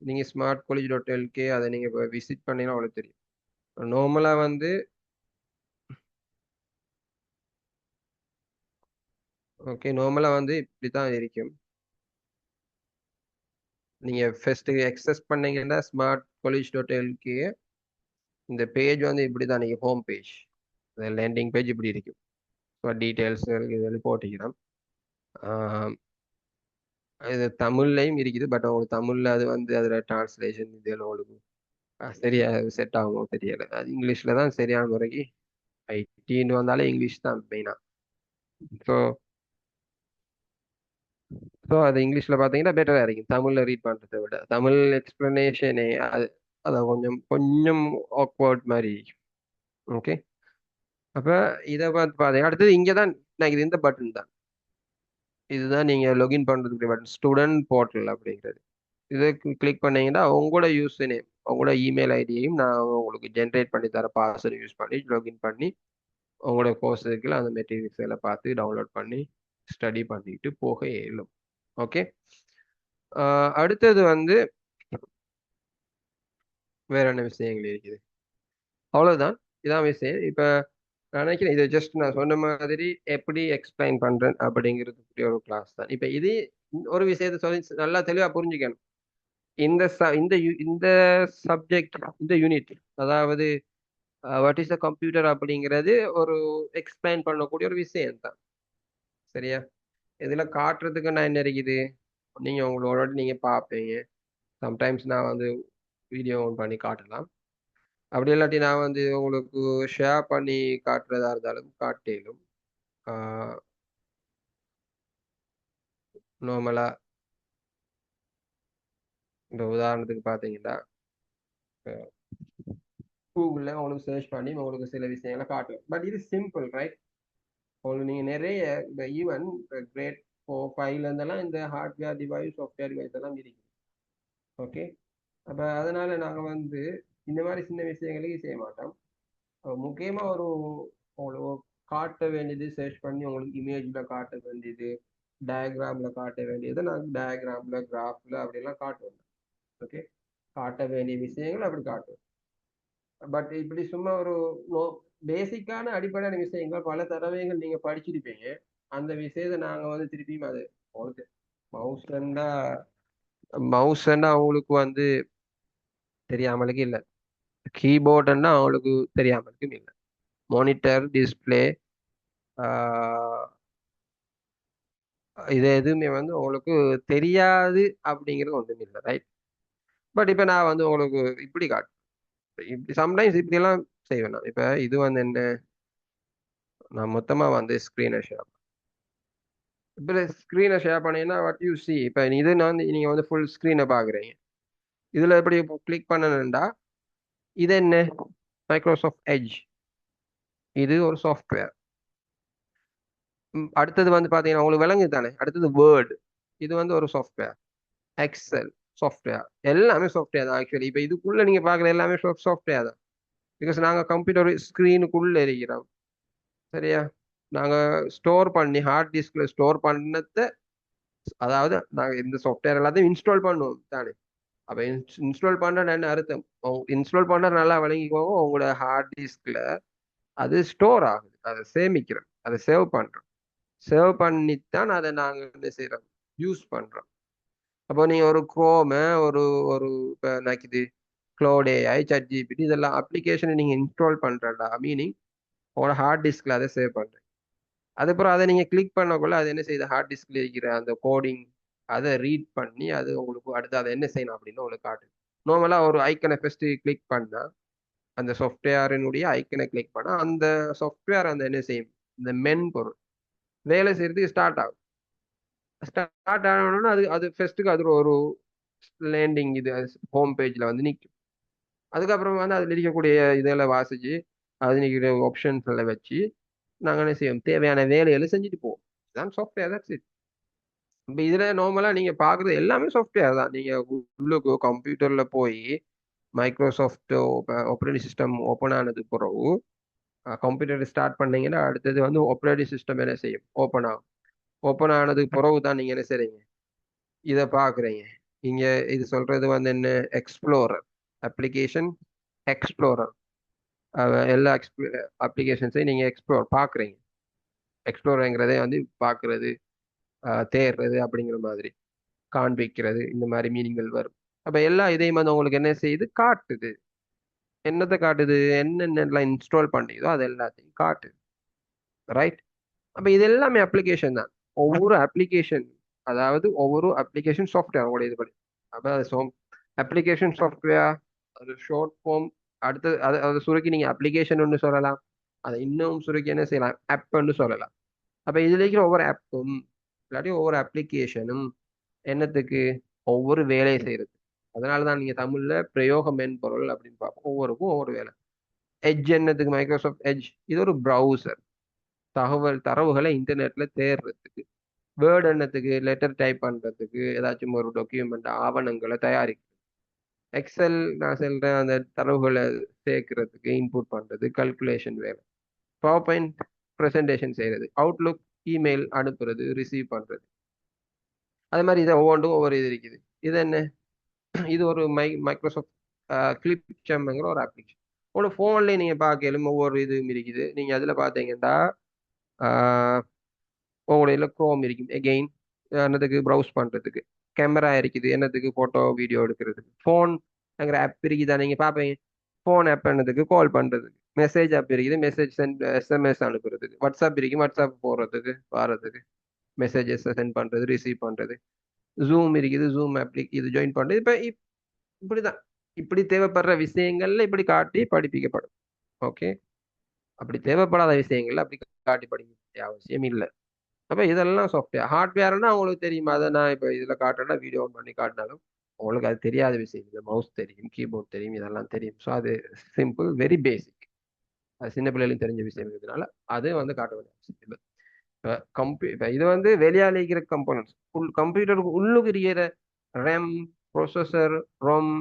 நீங்கள் smartcollege.lk அதை நீங்கள் இப்போ விசிட் பண்ணீங்கன்னா உங்களுக்கு தெரியும். நார்மலாக வந்து ஓகே, நார்மலாக வந்து இப்படி தான் இருக்கும். நீங்கள் ஃபர்ஸ்ட்டு எக்ஸஸ் பண்ணீங்கன்னா smartcollege.lk இந்த பேஜ் வந்து இப்படி தான், நீங்கள் ஹோம் பேஜ் லேண்டிங் பேஜ் இப்படி இருக்கும். ஸோ டீட்டெயில்ஸ் இதில் போட்டிக்கிறோம். இது தமிழ்லையும் இருக்குது. பட் உங்களுக்கு தமிழ்ல அது வந்து அதில் டிரான்ஸ்லேஷன் இதில் உங்களுக்கு சரியா செட் ஆகுமோ தெரியல. அது இங்கிலீஷ்ல தான் சரியான முறைக்கு. ஐடின்னு வந்தாலே இங்கிலீஷ் தான் மெயினா. ஸோ ஸோ அது இங்கிலீஷ்ல பார்த்தீங்கன்னா பெட்டரா இருக்கும் தமிழ்ல ரீட் பண்றதை விட. தமிழ் எக்ஸ்பிளனேஷனே அது அதை கொஞ்சம் கொஞ்சம் ஆக்வர்ட் மாதிரி. ஓகே. அப்ப இதை பார்த்து பார்த்தீங்க அடுத்தது இங்கே தான் நான் இது இந்த பட்டன் தான், இதுதான் நீங்க login பண்றதுக்கு பட்டன், ஸ்டூடெண்ட் போர்ட்டல் அப்படிங்கிறது. இதை கிளிக் பண்ணீங்கன்னா உங்களோட யூஸ் நேம் உங்களோட இமெயில் ஐடியையும் நான் உங்களுக்கு ஜென்ரேட் பண்ணி தர பாஸ்வேர்டு யூஸ் பண்ணி லாகின் பண்ணி உங்களோட கோர்ஸ் இருக்குல்ல அந்த மெட்டீரியல்ஸ் எல்லாம் பார்த்து டவுன்லோட் பண்ணி ஸ்டடி பண்ணிட்டு போக இயலும். ஓகே. அடுத்தது வந்து வேற என்ன விஷயங்கள் இருக்குது, அவ்வளவுதான். இதான் விஷயம். இப்ப நான் நினைக்கிறேன் இதை ஜஸ்ட் நான் சொன்ன மாதிரி எப்படி எக்ஸ்பிளைன் பண்றேன் அப்படிங்கிறது ஒரு கிளாஸ் தான். இப்ப இது ஒரு விஷயத்த சொல்லி நல்லா தெளிவா புரிஞ்சுக்கணும். இந்த இந்த சப்ஜெக்ட் இந்த யூனிட் அதாவது வாட் இஸ் த கம்ப்யூட்டர் அப்படிங்கிறது ஒரு எக்ஸ்பிளைன் பண்ணக்கூடிய ஒரு விஷயம் தான். சரியா? இதுல காட்டுறதுக்கு நான் என்ன இருக்குது, நீங்க உங்களோட நீங்க பார்ப்பீங்க. சம்டைம்ஸ் நான் வந்து வீடியோ ஆன் பண்ணி காட்டலாம். அப்படி இல்லாட்டி நான் வந்து உங்களுக்கு ஷேர் பண்ணி காட்டுறதா இருந்தாலும் காட்டிலும். நார்மலா இந்த உதாரணத்துக்கு பார்த்தீங்கன்னா கூகுளில் உங்களுக்கு சர்ச் பண்ணி உங்களுக்கு சில விஷயங்களை காட்டும். பட் இது சிம்பிள் ரைட். உங்களுக்கு நீங்கள் நிறைய இந்த ஈவன் கிரேட் 4 5 இந்த ஹார்ட்வேர் டிவைஸ் சாஃப்ட்வேர் டிவைஸ் எல்லாம் இருக்கு. ஓகே, அப்போ அதனால நாங்கள் வந்து இந்த மாதிரி சின்ன விஷயங்களுக்கு செய்ய மாட்டோம். முக்கியமாக உங்களுக்கு காட்ட வேண்டியது சர்ச் பண்ணி உங்களுக்கு இமேஜில் காட்ட வேண்டியது, டயக்ராமில் காட்ட வேண்டியது நாங்கள் டயக்ராமில் கிராஃபில் அப்படிலாம் காட்டுவோம். ஓகே, காட்ட வேண்டிய விஷயங்கள் அப்படி காட்டுவோம். பட் இப்படி சும்மா ஒரு பேசிக்கான அடிப்படையான விஷயங்கள் பல தடவைகள் நீங்க படிச்சிருப்பீங்க. அந்த விஷயத்தை நாங்க வந்து திருப்பியும் அது உங்களுக்கு மவுஸ்ன்னா மவுஸ்ன்னா அவங்களுக்கு வந்து தெரியாமலுக்கு இல்லை, கீபோர்டுன்னா அவங்களுக்கு தெரியாமலுக்கும் இல்லை. மானிட்டர் டிஸ்பிளே இது எதுவுமே வந்து உங்களுக்கு தெரியாது அப்படிங்கிறது ஒன்றும் இல்லை ரைட். பட் இப்போ நான் வந்து உங்களுக்கு இப்படி காட்டு, இப்படி சம்டைம்ஸ் இப்படியெல்லாம் செய்வேன் நான். இப்போ இது வந்து என்ன, நான் மொத்தமாக வந்து ஸ்க்ரீனை ஷேர், இப்போ ஸ்க்ரீனை ஷேர் பண்ணீங்கன்னா வாட் யூ சி, இப்போ இது நான் நீங்கள் வந்து ஃபுல் ஸ்க்ரீனை பார்க்குறீங்க. இதில் எப்படி கிளிக் பண்ணணும்டா, இது என்ன, மைக்ரோசாஃப்ட் எட்ஜ், இது ஒரு சாஃப்ட்வேர். அடுத்தது வந்து பார்த்தீங்கன்னா உங்களுக்கு விளங்குது தானே, அடுத்தது வேர்டு, இது வந்து ஒரு சாஃப்ட்வேர். எக்ஸல் சாஃப்ட்வேர், எல்லாமே சாஃப்ட்வேர் தான் ஆக்சுவலி. இப்போ இதுக்குள்ளே நீங்கள் பார்க்குற எல்லாமே சாஃப்ட்வேர் தான். பிகாஸ் நாங்கள் கம்ப்யூட்டர் ஸ்க்ரீனுக்குள்ளே இருக்கிறோம். சரியா, நாங்கள் ஸ்டோர் பண்ணி ஹார்ட் டிஸ்கில் ஸ்டோர் பண்ணதை, அதாவது நாங்கள் இந்த சாஃப்ட்வேர் எல்லாத்தையும் இன்ஸ்டால் பண்ணுவோம் தானே. அப்போ இன்ஸ்டால் பண்ணுற என்ன அர்த்தம், இன்ஸ்டால் பண்ணுற நல்லா விளங்கிக்கோங்க. உங்களோட ஹார்ட் டிஸ்கில் அது ஸ்டோர் ஆகுது, அதை சேமிக்கிறோம், அதை சேவ் பண்ணுறோம். சேவ் பண்ணித்தான் அதை நாங்கள் என்ன செய்கிறோம், யூஸ் பண்ணுறோம். அப்போ நீங்கள் ஒரு குரோமு, ஒரு ஒரு இப்போ நக்குது க்ளோட் ஏஐ, ChatGPT இதெல்லாம் அப்ளிகேஷனை நீங்கள் இன்ஸ்டால் பண்ணுறடா, மீனிங் உங்களோட ஹார்ட் டிஸ்கில் அதை சேவ் பண்ணுறேன். அதுக்கப்புறம் அதை நீங்கள் கிளிக் பண்ணக்குள்ள அது என்ன செய்யுது, ஹார்ட் டிஸ்கில் இருக்கிற அந்த கோடிங் அதை ரீட் பண்ணி அது உங்களுக்கு அடுத்து அதை என்ன செய்யணும் அப்படின்னு உங்களுக்கு காட்டு. நார்மலாக ஒரு ஐக்கனை ஃபஸ்ட்டு கிளிக் பண்ணால், அந்த சாஃப்ட்வேரினுடைய ஐக்கனை கிளிக் பண்ணால் அந்த சாஃப்ட்வேர் அந்த என்ன செய்யும், இந்த மென்பொருள் வேலை செய்யறதுக்கு ஸ்டார்ட் ஆகும். ஸ்டார்ட் ஆகணும்னா அது அது ஃபர்ஸ்ட்டுக்கு அது ஒரு லேண்டிங், இது ஹோம் பேஜில் வந்து நிற்கும். அதுக்கப்புறம் வந்து அதில் இருக்கக்கூடிய இதெல்லாம் வாசிச்சு அது நிற்கிற ஆப்ஷன்ஸ் எல்லாம் வச்சு நாங்கள் என்ன செய்வோம், தேவையான வேலைகளை செஞ்சுட்டு போவோம். இதுதான் சாஃப்ட்வேர், தான் சரி. இப்போ இதில் நார்மலாக நீங்கள் பார்க்குறது எல்லாமே சாஃப்ட்வேர் தான். நீங்கள் உள்ளுக்கு கம்ப்யூட்டரில் போய் மைக்ரோசாஃப்ட் ஆப்ரேட்டிங் சிஸ்டம் ஓப்பன் ஆனது பிறகு கம்ப்யூட்டர் ஸ்டார்ட் பண்ணீங்கன்னா அடுத்தது வந்து ஆப்ரேட்டிங் சிஸ்டம் என்ன செய்யும், ஓப்பன் ஆகும். ஓப்பன் ஆனதுக்கு பிறகு தான் நீங்கள் என்ன செய்றீங்க, இதை பார்க்குறீங்க. இங்கே இது சொல்கிறது வந்து என்ன, எக்ஸ்ப்ளோரர், அப்ளிகேஷன் எக்ஸ்ப்ளோரர். எல்லா அப்ளிகேஷன்ஸையும் நீங்கள் எக்ஸ்ப்ளோர் பார்க்குறீங்க. எக்ஸ்ப்ளோருங்கிறதே வந்து பார்க்குறது, தேடுறது அப்படிங்கிற மாதிரி, காண்பிக்கிறது, இந்த மாதிரி மீனிங்கள் வரும். அப்போ எல்லா இதையும் வந்து உங்களுக்கு என்ன செய்யுது, காட்டுது. என்னத்தை காட்டுது, என்னென்னலாம் இன்ஸ்டால் பண்ணியதோ அது எல்லாத்தையும் காட்டுது ரைட். அப்போ இது எல்லாமே அப்ளிகேஷன் தான். ஒவ்வொரு அப்ளிகேஷன், அதாவது ஒவ்வொரு அப்ளிகேஷன் சாஃப்ட்வேர் உங்களோட இது பண்ணி, அப்போ அது அப்ளிகேஷன் சாஃப்ட்வேர், அது ஷார்ட் ஃபார்ம். அடுத்து அதை சுருக்கி நீங்கள் அப்ளிகேஷன் ஒன்று சொல்லலாம், அதை இன்னும் சுருக்கி என்ன செய்யலாம், ஆப்னு சொல்லலாம். அப்போ இதுல இருக்கிற ஒவ்வொரு ஆப்பும் இல்லாட்டி ஒவ்வொரு அப்ளிகேஷனும் என்னத்துக்கு, ஒவ்வொரு வேலையை செய்யறது. அதனால தான் நீங்க தமிழ்ல பிரயோக மென்பொருள் அப்படின்னு பார்ப்போம். ஒவ்வொருக்கும் ஒவ்வொரு வேலை. எட்ஜ் என்னத்துக்கு, மைக்ரோசாஃப்ட் எட்ஜ் இது ஒரு ப்ரௌசர், தரவுகளை இன்டர்நெட்ல தேடுறதுக்கு. வேர்ட் என்னத்துக்கு, லெட்டர் டைப் பண்றதுக்கு, ஏதாச்சும் ஒரு டாக்குமெண்ட் ஆவணங்களை தயாரிக்க. எக்ஸல் நான் சொல்றேன், அந்த தரவுகளை சேர்க்கறதுக்கு, இன்புட் பண்றது, கல்குலேஷன் வேலை. பவர் பாயிண்ட் ப்ரெசன்டேஷன் செய்யறது, அவுட்லுக் இமெயில் அனுப்புறது, ரிசீவ் பண்றது. அதே மாதிரி இதை ஒவ்வொன்றும் ஒவ்வொரு இது இருக்குது. இது என்ன, இது ஒரு மைக்ரோசாஃப்ட் கிளிப் செம்ங்கிற ஒரு அப்ளிகேஷன். உங்களோட ஃபோன்லேயே நீங்கள் பார்க்கலும் ஒவ்வொரு இதுவும் இருக்குது. நீங்கள் அதில் பார்த்தீங்கன்னா உங்களோட இதில் க்ரோம் இருக்கும் எகெயின், என்னத்துக்கு ப்ரௌஸ் பண்ணுறதுக்கு. கேமரா இருக்குது என்னத்துக்கு, ஃபோட்டோ வீடியோ எடுக்கிறதுக்கு. ஃபோன்ங்கிற ஆப் இருக்குதா, நீங்கள் பார்ப்பீங்க. ஃபோன் ஆப் என்னதுக்கு, கால் பண்ணுறதுக்கு. மெசேஜ் ஆப் இருக்குது, மெசேஜ் சென்ட் எஸ்எம்எஸ் அனுப்புறதுக்கு. வாட்ஸ்அப் இருக்குது, வாட்ஸ்அப் போடுறதுக்கு வாரதுக்கு, மெசேஜஸ் சென்ட் பண்ணுறது, ரிசீவ் பண்ணுறது. ஜூம் இருக்குது, ஜூம் இது ஜாயின் பண்ணுறது. இப்போ இப்படிதான், இப்படி தேவைப்படுற விஷயங்கள்ல இப்படி காட்டி படிப்பிக்கப்படும். ஓகே, அப்படி தேவைப்படாத விஷயங்கள்ல அப்படி காட்டி படிக்க அவசியம் இல்லை. அப்போ இதெல்லாம் சாஃப்ட்வேர். ஹார்ட்வேர்னா உங்களுக்கு தெரியுமா? அதை நான் இப்போ இதில் காட்டுறேன்னா வீடியோ ஆன் பண்ணி காட்டினாலும் உங்களுக்கு அது தெரியாத விஷயம். இந்த மவுஸ் தெரியும், கீபோர்ட் தெரியும், இதெல்லாம் தெரியும். ஸோ அது சிம்பிள், வெரி பேசிக். அது சின்ன பிள்ளைகளும் தெரிஞ்ச விஷயம் இருக்கிறதுனால அது வந்து காட்ட வேண்டிய அவசியம் இல்லை. இப்போ இது வந்து வெளியால இருக்கிற கம்போனன்ட்ஸ். கம்ப்யூட்டருக்கு உள்ளுக்கு இருக்கிற ரேம், ப்ரொசஸர், ரோம்,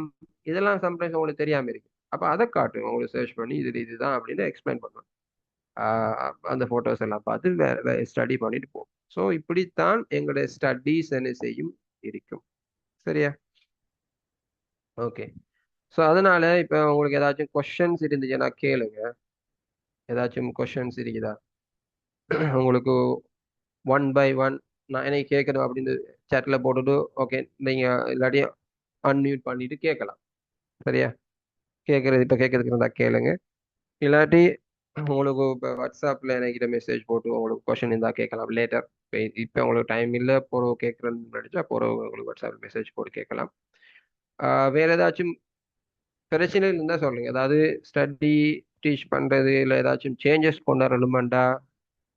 இதெல்லாம் சம்டைம்ஸ் உங்களுக்கு தெரியாம இருக்கு. அப்போ அதை காட்டும் உங்களுக்கு சர்ச் பண்ணி இதுதான் அப்படின்னு எக்ஸ்பிளைன் பண்ணுவேன். அந்த ஃபோட்டோஸ் எல்லாம் பார்த்து ஸ்டடி பண்ணிட்டு போகும். ஸோ இப்படித்தான் எங்களுடைய ஸ்டடீஸ் என்ன செய்யும் இருக்கும். சரியா? ஓகே. ஸோ அதனால இப்போ உங்களுக்கு ஏதாச்சும் கொஷன்ஸ் இருந்துச்சுன்னா கேளுங்க. ஏதாச்சும் கொஷன்ஸ் இருக்குதா உங்களுக்கு? ஒன் பை ஒன் நான் என்னை கேட்கணும் அப்படின்னு சேட்டில் போட்டுட்டு ஓகே நீங்கள் இல்லாட்டி அன்மியூட் பண்ணிட்டு கேட்கலாம். சரியா? கேட்குறது இப்போ கேட்கறதுக்கு இருந்தால் கேளுங்க. இல்லாட்டி உங்களுக்கு இப்போ வாட்ஸ்அப்பில் என்கிட்ட மெசேஜ் போட்டு உங்களுக்கு கொஷின் இருந்தால் கேட்கலாம் லேட்டர். இப்போ உங்களுக்கு டைம் இல்லை போகிற கேட்குறேன்னு நினச்சா போகிற உங்களுக்கு வாட்ஸ்அப்பில் மெசேஜ் போட்டு கேட்கலாம். வேறு ஏதாச்சும் பிரச்சனை இருந்தால் சொல்லுங்கள். அதாவது ஸ்டடி டீச் பண்ணுறது இல்லை ஏதாச்சும் சேஞ்சஸ் கொண்டு வரணுமெண்டா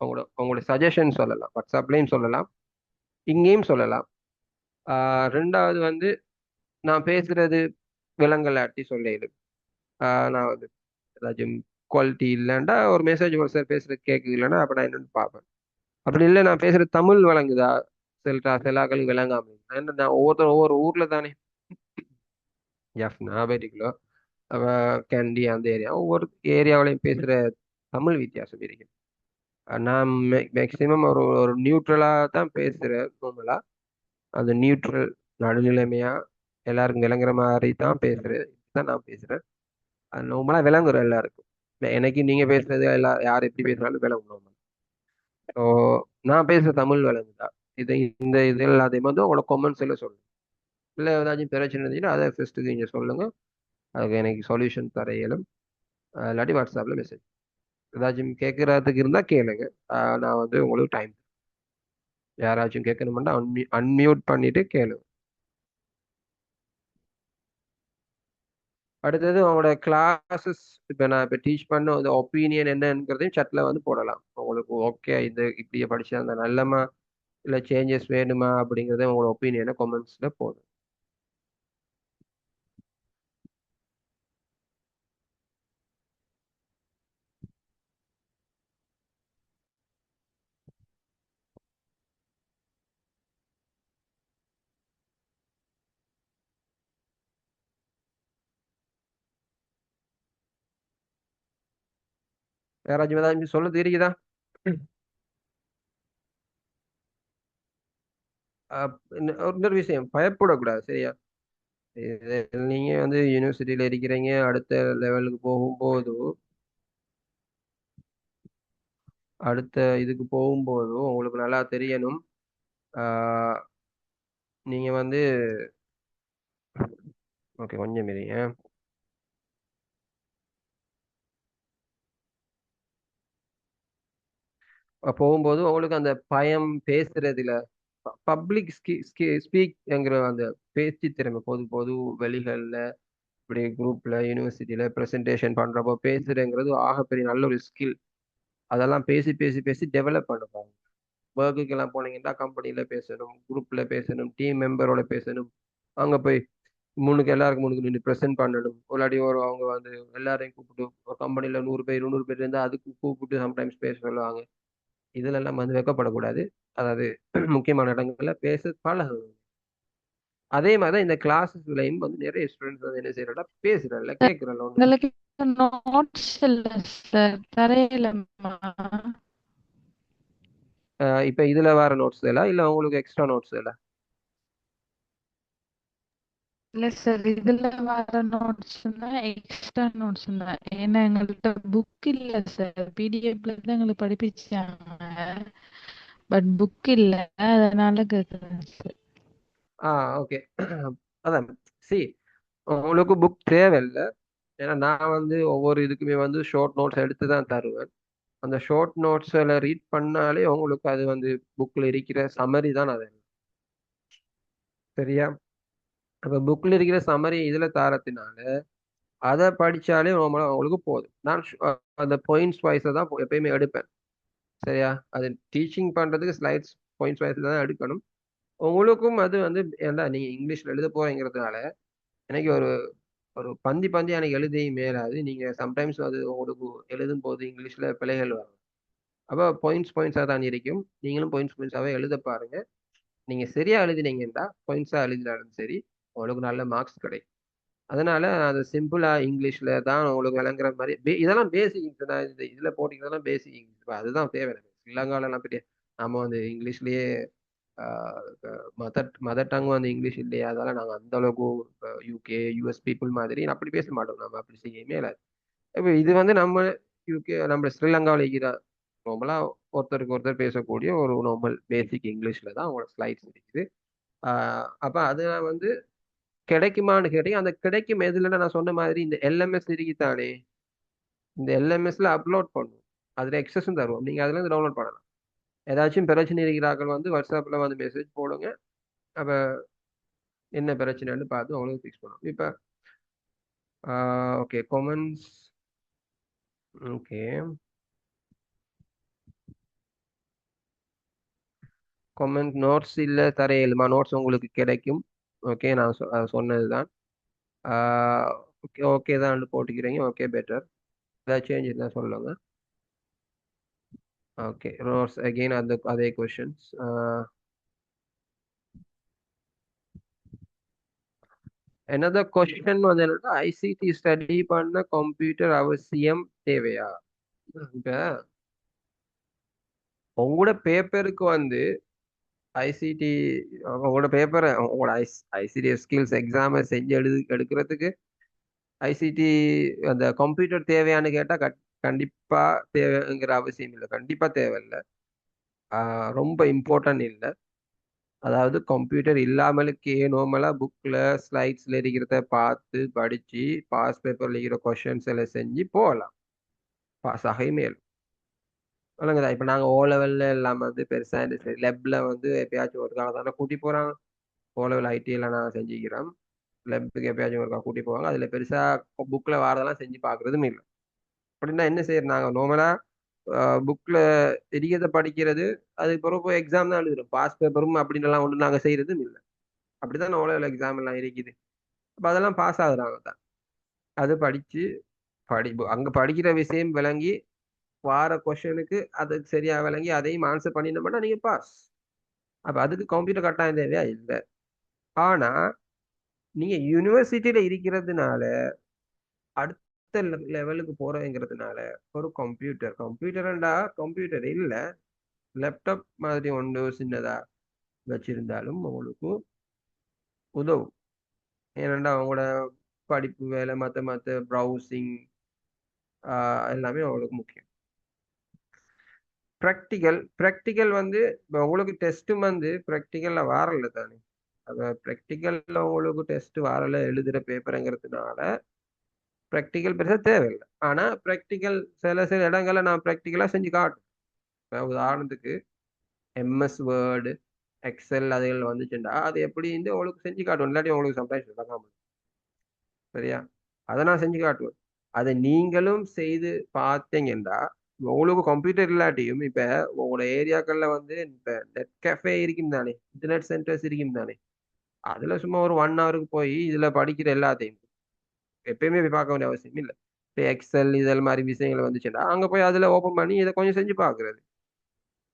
உங்களோட சஜஷன் சொல்லலாம். வாட்ஸ்அப்லேயும் சொல்லலாம், இங்கேயும் சொல்லலாம். ரெண்டாவது வந்து நான் பேசுறது விலங்கலாட்டி சொல்லிடு. நான் வந்து ஏதாச்சும் குவாலிட்டி இல்லைண்டா ஒரு மெசேஜ் ஒரு சார் பேசுறது கேட்குது இல்லைன்னா அப்போ நான் என்னன்னு பார்ப்பேன். அப்படி இல்லை நான் பேசுறது தமிழ் விளங்குதா சிலாக்கள் விளங்காம ஏன்னா நான் ஒவ்வொரு ஊர்ல தானே. ஜஃப்னா பேட்டிக்குலோ கேண்டி அந்த ஏரியா ஒவ்வொரு ஏரியாவிலையும் பேசுற தமிழ் வித்தியாசம் இருக்கு. நான் மேக்சிமம் ஒரு ஒரு நியூட்ரலாக தான் பேசுகிறேன் நார்மலா. அந்த நியூட்ரல் நடுநிலைமையா எல்லாருக்கும் விளங்குற மாதிரி தான் பேசுறேன். தான் நான் பேசுறேன். அது நார்மலா விளங்குறோம் எல்லாருக்கும். எனக்கு நீங்க பேசுறது யார் எப்படி பேசுறாலும் விளங்கணும். ஸோ நான் பேசுற தமிழ் விளங்குதா? இது எல்லாத்தையும் வந்து உங்களோட கொமெண்ட்ஸ் எல்லாம் சொல்லுங்க. இல்லை ஏதாச்சும் பிரச்சனை இருந்துச்சுன்னா அதை ஃபர்ஸ்ட்டு நீங்கள் சொல்லுங்க. அதுக்கு எனக்கு சொல்யூஷன் தர இயலும். இல்லாட்டி வாட்ஸ்அப்பில் மெசேஜ் ஏதாச்சும் கேட்குறதுக்கு இருந்தால் கேளுங்க. நான் வந்து உங்களுக்கு டைம் யாராச்சும் கேட்கணுமெண்டா அன்மியூட் பண்ணிட்டு கேளுங்க. அடுத்தது உங்களோட கிளாஸஸ் இப்போ நான் இப்போ டீச் பண்ண அந்த ஒப்பீனியன் என்னங்கிறதையும் சட்டில் வந்து போடலாம். உங்களுக்கு ஓகே இது இப்படியே படிச்சா அந்த நல்லமா இல்லை சேஞ்சஸ் வேணுமா அப்படிங்கிறத உங்களோட ஒப்பீனியனை கமெண்ட்ஸில் போடும். யாராச்சும் ஏதாச்சும் சொல்ல தெரியுதா? இன்னொரு விஷயம் பயப்படக்கூடாது. சரியா? நீங்க வந்து யூனிவர்சிட்டியில இருக்கிறீங்க, அடுத்த லெவலுக்கு போகும்போது அடுத்த இதுக்கு போகும்போது உங்களுக்கு நல்லா தெரியணும். ஆஹ் நீங்க வந்து ஓகே கொஞ்சம் இருங்க. போகும்போது உங்களுக்கு அந்த பயம் பேசுறதுல பப்ளிக் ஸ்பீக்ங்கிற அந்த பேச்சு திறமை பொது பொது வெளிகள்ல இப்படி குரூப்ல யூனிவர்சிட்டியில ப்ரெசன்டேஷன் பண்றப்போ பேசுறேங்கிறது ஆகப்பெரிய நல்ல ஒரு ஸ்கில். அதெல்லாம் பேசி பேசி பேசி டெவலப் பண்ணுவாங்க. ஒர்க்குக்கெல்லாம் போனீங்கன்னா கம்பெனியில் பேசணும், குரூப்பில் பேசணும், டீம் மெம்பரோட பேசணும். அங்கே போய் எல்லாருக்கும் முன்னுக்கு நின்று ப்ரெசென்ட் பண்ணணும். இல்லாட்டி அவங்க வந்து எல்லாரையும் கூப்பிட்டு ஒரு கம்பெனியில் 100 பேர் 200 பேர் இருந்தால் அதுக்கு கூப்பிட்டு சம்டைம்ஸ் பேச சொல்லுவாங்க. இதுல எல்லாம் வந்து வெக்கப்படக்கூடாது. அதாவது முக்கியமான இடங்கள்ல பேச பழகணும். அதே மாதிரி தான் இந்த கிளாஸஸ்லையும் வந்து நிறைய ஸ்டூடெண்ட்ஸ் வந்து என்ன செய்யறா பேசுறல கேட்கறல ஒன்று. உங்களுக்கு நோட்ஸ் இல்ல சார் தரையிலம்மா. இப்போ இதுல வர நோட்ஸ் எல்லாம் இல்லை உங்களுக்கு எக்ஸ்ட்ரா நோட்ஸ் எல்லாம்? இல்ல சார் இதுல வர நோட்ஸ்னா எக்ஸ்ட்ரா நோட்ஸ் தான். ஏன்னா எங்கள்கிட்ட புக் இல்ல சார். பிடிஎஃப்ல தான் எங்களுக்கு படிப்பிச்சாங்க. பட் புக் இல்ல, அதனால கேக்குறேன் சார். ஓகே. அதான் சி உங்களுக்கு புக் தேவையில்லை. ஏன்னா நான் வந்து ஒவ்வொரு இதுக்குமே வந்து ஷார்ட் நோட்ஸ் எடுத்து தான் தருவேன். அந்த ஷார்ட் நோட்ஸில் ரீட் பண்ணாலே உங்களுக்கு அது வந்து புக்கில் இருக்கிற சம்மரி தான் அது. சரியா? அப்போ புக்கில் இருக்கிற சம்மரி இதில் தாரத்தினால அதை படித்தாலே உங்களுக்கு போதும். நான் அந்த பாயிண்ட்ஸ் வைஸை தான் எப்பயுமே எடுப்பேன். சரியா? அது டீச்சிங் பண்றதுக்கு ஸ்லைட்ஸ் பாயிண்ட்ஸ் வைஸ் தான் எடுக்கணும். உங்களுக்கும் அது வந்து ஏன்டா நீங்க இங்கிலீஷ்ல எழுத போறீங்கிறதுனால எனக்கு ஒரு ஒரு பந்தி பந்தியா எனக்கு எழுதி மேலாது. நீங்க சம்டைம்ஸ் அது உங்களுக்கு எழுதும்போது இங்கிலீஷ்ல பிழைகள் வரும். அப்ப பாயிண்ட்ஸா தான் இருக்கும். நீங்களும் பாயிண்ட்ஸாவே எழுத பாருங்க. நீங்க சரியா எழுதினீங்கன்னா, பாயிண்ட்ஸா எழுதினாலும் சரி, உங்களுக்கு நல்ல மார்க்ஸ் கிடைக்கும். அதனால அது சிம்பிளா இங்கிலீஷ்ல தான் உங்களுக்கு விளங்குற மாரி இதெல்லாம் பேசிக் நான் இதுல போட்டிக்கிறதெல்லாம் பேசிக் இங்கிலீஷ். அதுதான் தேவை எனக்கு. ஸ்ரீலங்காலலாம் பெரிய நம்ம வந்து இங்கிலீஷ்லயே ஆ மதர் மதர் டங் வந்து இங்கிலீஷ் இல்லையா? அதெல்லாம் நாங்க அந்த அளவுக்கு யுகே, யுஎஸ் பீப்பிள் மாதிரி அப்படி பேச மாட்டோம். நம்ம அப்படி செய்யவே இல்ல. இப்ப இது வந்து நம்ம யுகே நம்ம ஸ்ரீலங்காவில இருக்கிற நார்மலா ஒருத்தருக்கு ஒருத்தர் பேசக்கூடிய ஒரு நார்மல் பேசிக் இங்கிலீஷ்ல தான் உங்களோட ஸ்லைட்ஸ் இருக்குது. ஆ அப்ப அது வந்து கிடைக்குமான்னு கேட்டீங்க. அந்த கிடைக்கும் எதுலன்னா நான் சொன்ன மாதிரி இந்த எல்எம்எஸ் இருக்குதானே, இந்த எல்எம்எஸ்ல அப்லோட் பண்ணும். அதுல எக்ஸஸும் தருவோம். நீங்க அதுல இருந்து டவுன்லோட் பண்ணலாம். ஏதாச்சும் பிரச்சனை இருக்கிறார்கள் வந்து வாட்ஸ்அப்ல வந்து மெசேஜ் போடுங்க. அப்ப என்ன பிரச்சனைன்னு பார்த்து உங்களுக்கு ஃபிக்ஸ் பண்ணுவோம். இப்ப okay comments okay comment notes இல்ல தர இயலுமா? நோட்ஸ் உங்களுக்கு கிடைக்கும். ஓகே நான் சொன்னதுதான். ஓகே ஓகே தான் போட்டுக்கிறீங்க. Okay better. ஏதாவது சேஞ்ச் இருந்தா சொல்லுங்க. ஓகே நோட்ஸ் அகெயின் அதே கொஷின்ஸ். another கொஸ்டின் வந்து என்னன்னா ஐசிடி ஸ்டடி பண்ண கம்ப்யூட்டர் அவசியம் தேவையா? இப்ப உங்களோட பேப்பருக்கு வந்து ஐசிடி உங்களோட பேப்பரை உங்களோட ஐசிடி ஸ்கில்ஸ் எக்ஸாமை செஞ்சு எடுக்கிறதுக்கு ஐசிடி அந்த கம்ப்யூட்டர் தேவையான்னு கேட்டா கண்டிப்பா தேவைங்கிற அவசியம் இல்லை. கண்டிப்பா தேவையில்லை. ரொம்ப இம்பார்ட்டன்ட் இல்லை. அதாவது கம்ப்யூட்டர் இல்லாமலுக்கே நார்மலா புக்ல ஸ்லைட்ஸ்ல இருக்கிறத பார்த்து படிச்சு பாஸ் பேப்பர்ல இருக்கிற கொஷின்ஸ் எல்லாம் செஞ்சு போகலாம். பாஸ் ஆகையுமே இல்லைங்கதா. இப்ப நாங்க ஓ லெவல்ல எல்லாம் வந்து பெருசா இந்த லெப்ல வந்து எப்பயாச்சும் ஒரு காலம் தானே கூட்டி போறாங்க. ஓ லெவல் ஐடி எல்லாம் நான் செஞ்சுக்கிறோம். லெப்புக்கு எப்பயாச்சும் ஒருக்கா கூட்டி போவாங்க. அதுல பெருசா புக்ல வாரதெல்லாம் செஞ்சு பாக்குறதும் இல்லை. அப்படின்னா என்ன செய்யறது? நாங்க நார்மலா புக்ல தெரியாத படிக்கிறது, அதுக்கு பிறகு போய் எக்ஸாம் தான் எழுதுறோம். பாஸ் பேப்பரும் அப்படின்னு எல்லாம் ஒன்று நாங்க செய்யறதும் இல்லை. அப்படிதான் ஓ எக்ஸாம் எல்லாம் இருக்குது. அப்ப அதெல்லாம் பாஸ் ஆகுறாங்க தான். அது படிச்சு அங்க படிக்கிற விஷயம் விளங்கி வார கொஸ்டினுக்கு அது சரியா விளங்கி அதையும் ஆன்சர் பண்ணினோம்னா நீங்க பாஸ். அப்ப அதுக்கு கம்ப்யூட்டர் கட்டாயம் தேவையா இல்லை. ஆனா நீங்க யூனிவர்சிட்டியில இருக்கிறதுனால அடுத்த லெவலுக்கு போறதுங்கிறதுனால ஒரு கம்ப்யூட்டர்ண்டா கம்ப்யூட்டர் இல்ல லேப்டாப் மாதிரி ஒன்று சின்னதா வச்சிருந்தாலும் உங்களுக்கு உதவும். ஏனெண்டா அவங்களோட படிப்பு வேலை மற்ற மற்ற ப்ரௌசிங் எல்லாமே அவங்களுக்கு முக்கியம். ப்ராக்டிக்கல் வந்து இப்போ உங்களுக்கு டெஸ்ட்டும் வந்து ப்ராக்டிக்கல்ல வாரல தானே. அப்போ ப்ராக்டிக்கல்ல உங்களுக்கு டெஸ்ட் வாரல எழுதுற பேப்பருங்கிறதுனால ப்ராக்டிக்கல் பெருசாக தேவையில்லை. ஆனால் ப்ராக்டிக்கல் சில சில இடங்கள்ல நான் ப்ராக்டிக்கலாக செஞ்சு காட்டும். இப்போ உதாரணத்துக்கு எம்எஸ் வேர்டு எக்ஸல் அதுகள் வந்துச்சுண்டா அது எப்படி இருந்து உங்களுக்கு செஞ்சு காட்டும். இல்லாட்டி உங்களுக்கு சம்டைம்ஸ் விளங்காம. சரியா? அதை நான் செஞ்சு காட்டுவேன். அதை நீங்களும் செய்து பார்த்தீங்கன்னா உங்களுக்கு கம்ப்யூட்டர் இல்லாட்டியும் இப்ப உங்களோட ஏரியாக்கள்ல வந்து இப்ப நெட் கேஃபே இருக்கும் தானே, இன்டர்நெட் சென்டர்ஸ் இருக்கும் தானே, அதுல சும்மா ஒரு 1 ஹவருக்கு போய் இதுல படிக்கிற எல்லாத்தையும் எப்பயுமே போய் பார்க்க வேண்டிய அவசியம் இல்லை. இப்போ எக்ஸல் இதெல்லாம் மாதிரி விஷயங்கள் வந்துச்சுன்னா அங்க போய் அதுல ஓப்பன் பண்ணி இதை கொஞ்சம் செஞ்சு பார்க்கறது.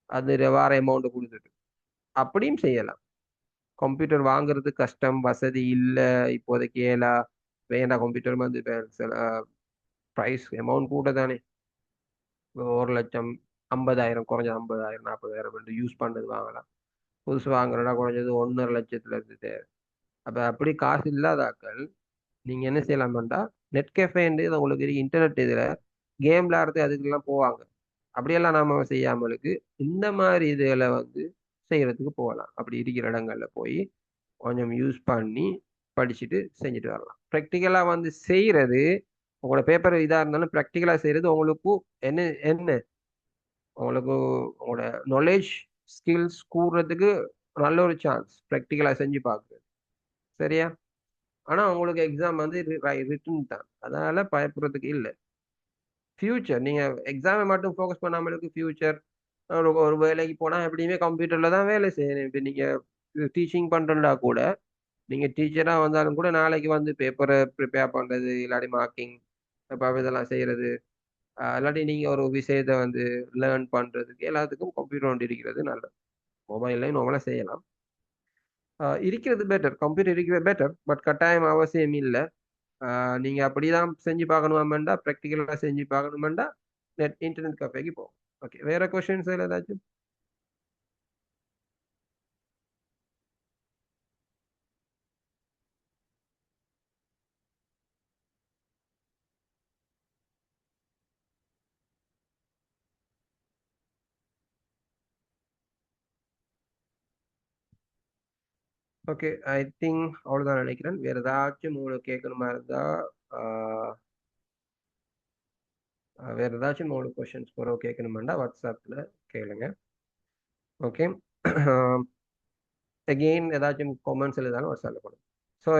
அது வார அமௌண்ட் கொடுத்துட்டு அப்படியும் செய்யலாம். கம்ப்யூட்டர் வாங்குறது கஷ்டம், வசதி இல்லை, இப்போதைக்கு ஏலா வேண்டாம். கம்ப்யூட்டர் வந்து ப்ரைஸ் அமௌண்ட் கூட தானே. 1,00,000 50,000 குறைஞ்ச 50,000 40,000 யூஸ் பண்ணது வாங்கலாம். புதுசு வாங்குறதா குறைஞ்சது 1,50,000 இருந்து தேவை. அப்ப அப்படி காசு இல்லாதாக்கள் நீங்க என்ன செய்யலாம்டா நெட் கேஃபேண்டு உங்களுக்கு இன்டர்நெட் இதுல கேம் விளையாடுறது அதுக்கெல்லாம் போவாங்க. அப்படியெல்லாம் நாம செய்யாமலுக்கு இந்த மாதிரி இதுகளை வந்து செய்யறதுக்கு போகலாம். அப்படி இருக்கிற இடங்கள்ல போய் கொஞ்சம் யூஸ் பண்ணி படிச்சுட்டு செஞ்சுட்டு வரலாம். ப்ராக்டிக்கலா வந்து செய்யறது உங்களோட பேப்பர் இதா இருந்தாலும் ப்ராக்டிக்கலா செய்யறது உங்களுக்கு என்ன என்ன உங்களுக்கு உங்களோட நாலேஜ் ஸ்கில்ஸ் கூடுறதுக்கு நல்ல ஒரு சான்ஸ் ப்ராக்டிக்கலா செஞ்சு பார்க்குறது. சரியா? ஆனா உங்களுக்கு எக்ஸாம் வந்து ரிட்டன் தான். அதனால பயப்படுறதுக்கு இல்லை. ஃபியூச்சர் நீங்க எக்ஸாமை மட்டும் ஃபோக்கஸ் பண்ணாமலுக்கு ஃபியூச்சர் ஒரு வேலைக்கு போனால் எப்படியுமே கம்ப்யூட்டரில் தான் வேலை செய்யணும். இப்போ நீங்கள் டீச்சிங் பண்ணுறா கூட, நீங்கள் டீச்சராக வந்தாலும் கூட நாளைக்கு வந்து பேப்பரை ப்ரிப்பேர் பண்ணுறது, இல்லாட்டி மார்க்கிங் இப்போ இதெல்லாம் செய்கிறது, இல்லாட்டி நீங்கள் ஒரு விஷயத்தை வந்து லேர்ன் பண்ணுறதுக்கு எல்லாத்துக்கும் கம்ப்யூட்டர் ஒன்று இருக்கிறது நல்லது. மொபைல்லையும் நார்மலாக செய்யலாம். இருக்கிறது பெட்டர், கம்ப்யூட்டர் இருக்கிறது பெட்டர். பட் கட்டாயம் அவசியம் இல்லை. நீங்கள் அப்படி தான் செஞ்சு பார்க்கணுமாண்டா, ப்ராக்டிக்கலாக செஞ்சு பார்க்கணுமாண்டா இன்டர்நெட் கஃபேக்கு போகும். ஓகே, வேற கொஸ்டின்ஸ் ஏதாச்சும்? ஓகே, ஐ திங்க் அவ்வளோதான் நினைக்கிறேன். வேற ஏதாச்சும் உங்களுக்கு கேட்கணுமா இருந்தா வேற ஏதாச்சும் உங்களுக்கு கொஸ்டின்ஸ் கூட கேட்கணுமாண்டா வாட்ஸ்அப்பில் கேளுங்க. ஓகே. அகெயின் ஏதாச்சும் காமெண்ட்ஸ் எழுதாலும் வாட்ஸ்அப்பில் போடுங்க. ஸோ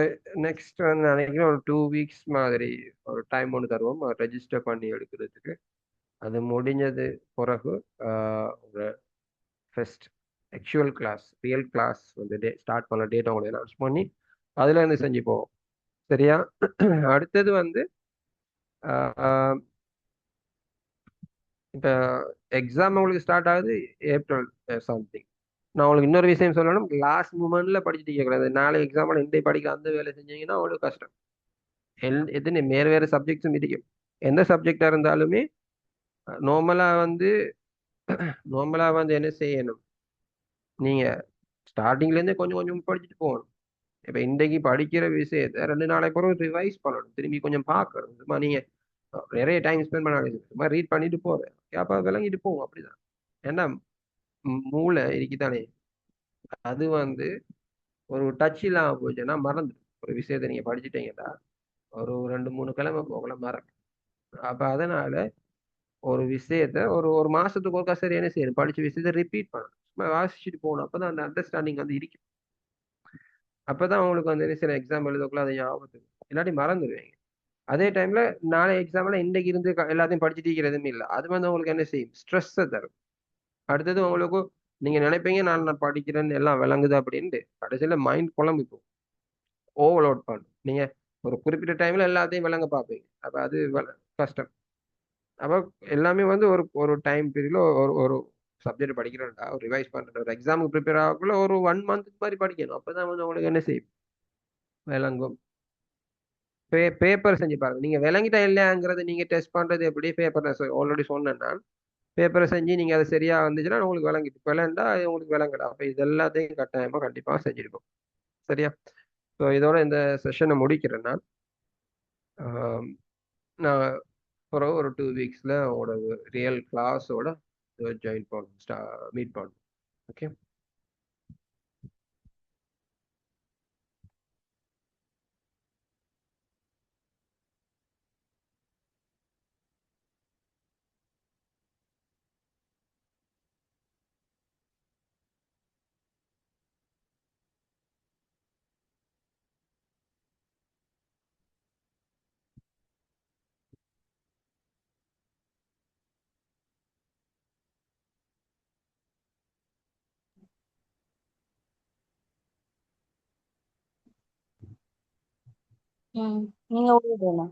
நெக்ஸ்ட் வந்து நினைக்கிறேன் ஒரு 2 வீக்ஸ் மாதிரி ஒரு டைம் ஒன்று தருவோம் ரெஜிஸ்டர் பண்ணி எடுக்கிறதுக்கு. அது முடிஞ்சது பிறகு உங்கள் first actual class, real class வந்து ஸ்டார்ட் பண்ண டேட் அவங்களை அனௌன்ஸ் பண்ணி அதில் இருந்து செஞ்சு போவோம். சரியா? அடுத்தது வந்து இப்போ எக்ஸாம் உங்களுக்கு ஸ்டார்ட் ஆகுது ஏப்ரல் சம்திங். நான் உங்களுக்கு இன்னொரு விஷயம் சொல்லணும், லாஸ்ட் மூமெண்ட்ல படிச்சுட்டு கேட்கக்கூடாது. நாளை எக்ஸாம்பிள் இந்த படிக்க அந்த வேலை செஞ்சீங்கன்னா அவ்வளோ கஷ்டம். எத்தனை வேறு வேறு சப்ஜெக்ட்ஸும் இருக்கும். எந்த சப்ஜெக்டாக இருந்தாலுமே நார்மலாக வந்து என்ன செய்யணும், நீங்கள் ஸ்டார்டிங்லேருந்தே கொஞ்சம் கொஞ்சம் படிச்சுட்டு போகணும். இப்போ இன்றைக்கு படிக்கிற விஷயத்தை 2 நாளைக்கு பிறகு ரிவைஸ் பண்ணணும், திரும்பி கொஞ்சம் பார்க்கணும். சும்மா நீங்கள் நிறைய டைம் ஸ்பெண்ட் பண்ண சும்மா ரீட் பண்ணிட்டு போவேன், அப்போ விளங்கிட்டு போவோம். அப்படிதான். ஏன்னா மூளை இருக்குதானே, அது வந்து ஒரு டச் இல்லாம போச்சுன்னா மறந்துடும். ஒரு விஷயத்த நீங்க படிச்சுட்டீங்கன்னா ஒரு 2 3 கிழமை போகல மறக்கும். அப்ப அதனால ஒரு விஷயத்த ஒரு ஒரு மாசத்துக்கு ஒருக்கா சரி என்ன செய்யணும், படிச்ச விஷயத்த ரிப்பீட் பண்ணணும், சும்மா வாசிச்சுட்டு போகணும். அப்பதான் அந்த அண்டர்ஸ்டாண்டிங் வந்து இருக்கும். அப்பதான் உங்களுக்கு வந்து என்ன செய்யணும், எக்ஸாம் எழுதக்குள்ள அதை ஞாபகத்துக்கு, இல்லாட்டி மறந்துடுவீங்க. அதே டைம்ல நாளை எக்ஸாம்ல இன்றைக்கு இருந்து எல்லாத்தையும் படிச்சுட்டு இருக்கிறதுமே இல்லை. அது வந்து உங்களுக்கு என்ன செய்யும், ஸ்ட்ரெஸ்ஸை தரும். அடுத்தது உங்களுக்கு நீங்க நினைப்பீங்க நான் படிக்கிறேன்னு எல்லாம் விளங்குது அப்படின்ட்டு, கடைசியில மைண்ட் குழம்பிக்கும், ஓவர்லோட் பண்ணும். நீங்க ஒரு குறிப்பிட்ட டைம்ல எல்லாத்தையும் விளங்க பார்ப்பீங்க, அப்ப அது கஷ்டம். அப்ப எல்லாமே வந்து ஒரு ஒரு டைம் பீரியட்ல ஒரு ஒரு சப்ஜெக்ட் படிக்கிறோம்டா, ஒரு ரிவைஸ் பண்றது, ஒரு எக்ஸாமுக்கு ப்ரிப்பேர் ஆகக்குள்ள ஒரு 1 மந்த் மாதிரி படிக்கணும். அப்பதான் வந்து உங்களுக்கு என்ன செய்யும், விளங்கும். பேப்பர் செஞ்சு பாருங்க. நீங்க விளங்கிட்டா இல்லையாங்கிறத நீங்க டெஸ்ட் பண்றது எப்படி, பேப்பர் ஆல்ரெடி சொன்னேன் நான். பேப்பரை செஞ்சு நீங்க அது சரியா வந்துச்சுன்னா உங்களுக்கு விளங்கிட்டு, விளண்டா அது உங்களுக்கு விளங்கடா. அப்ப இது எல்லாத்தையும் கட்டாயமா கண்டிப்பா செஞ்சிருக்கும். சரியா? ஸோ இதோட இந்த செஷனை முடிக்கிறேன் நான். நான் ஒரு 2 வீக்ஸில் உங்களோட ரியல் கிளாஸோட ஜாயின் பண்ணணும், மீட் பண்ணணும். ஓகே. நீங்க ஊர் தானே?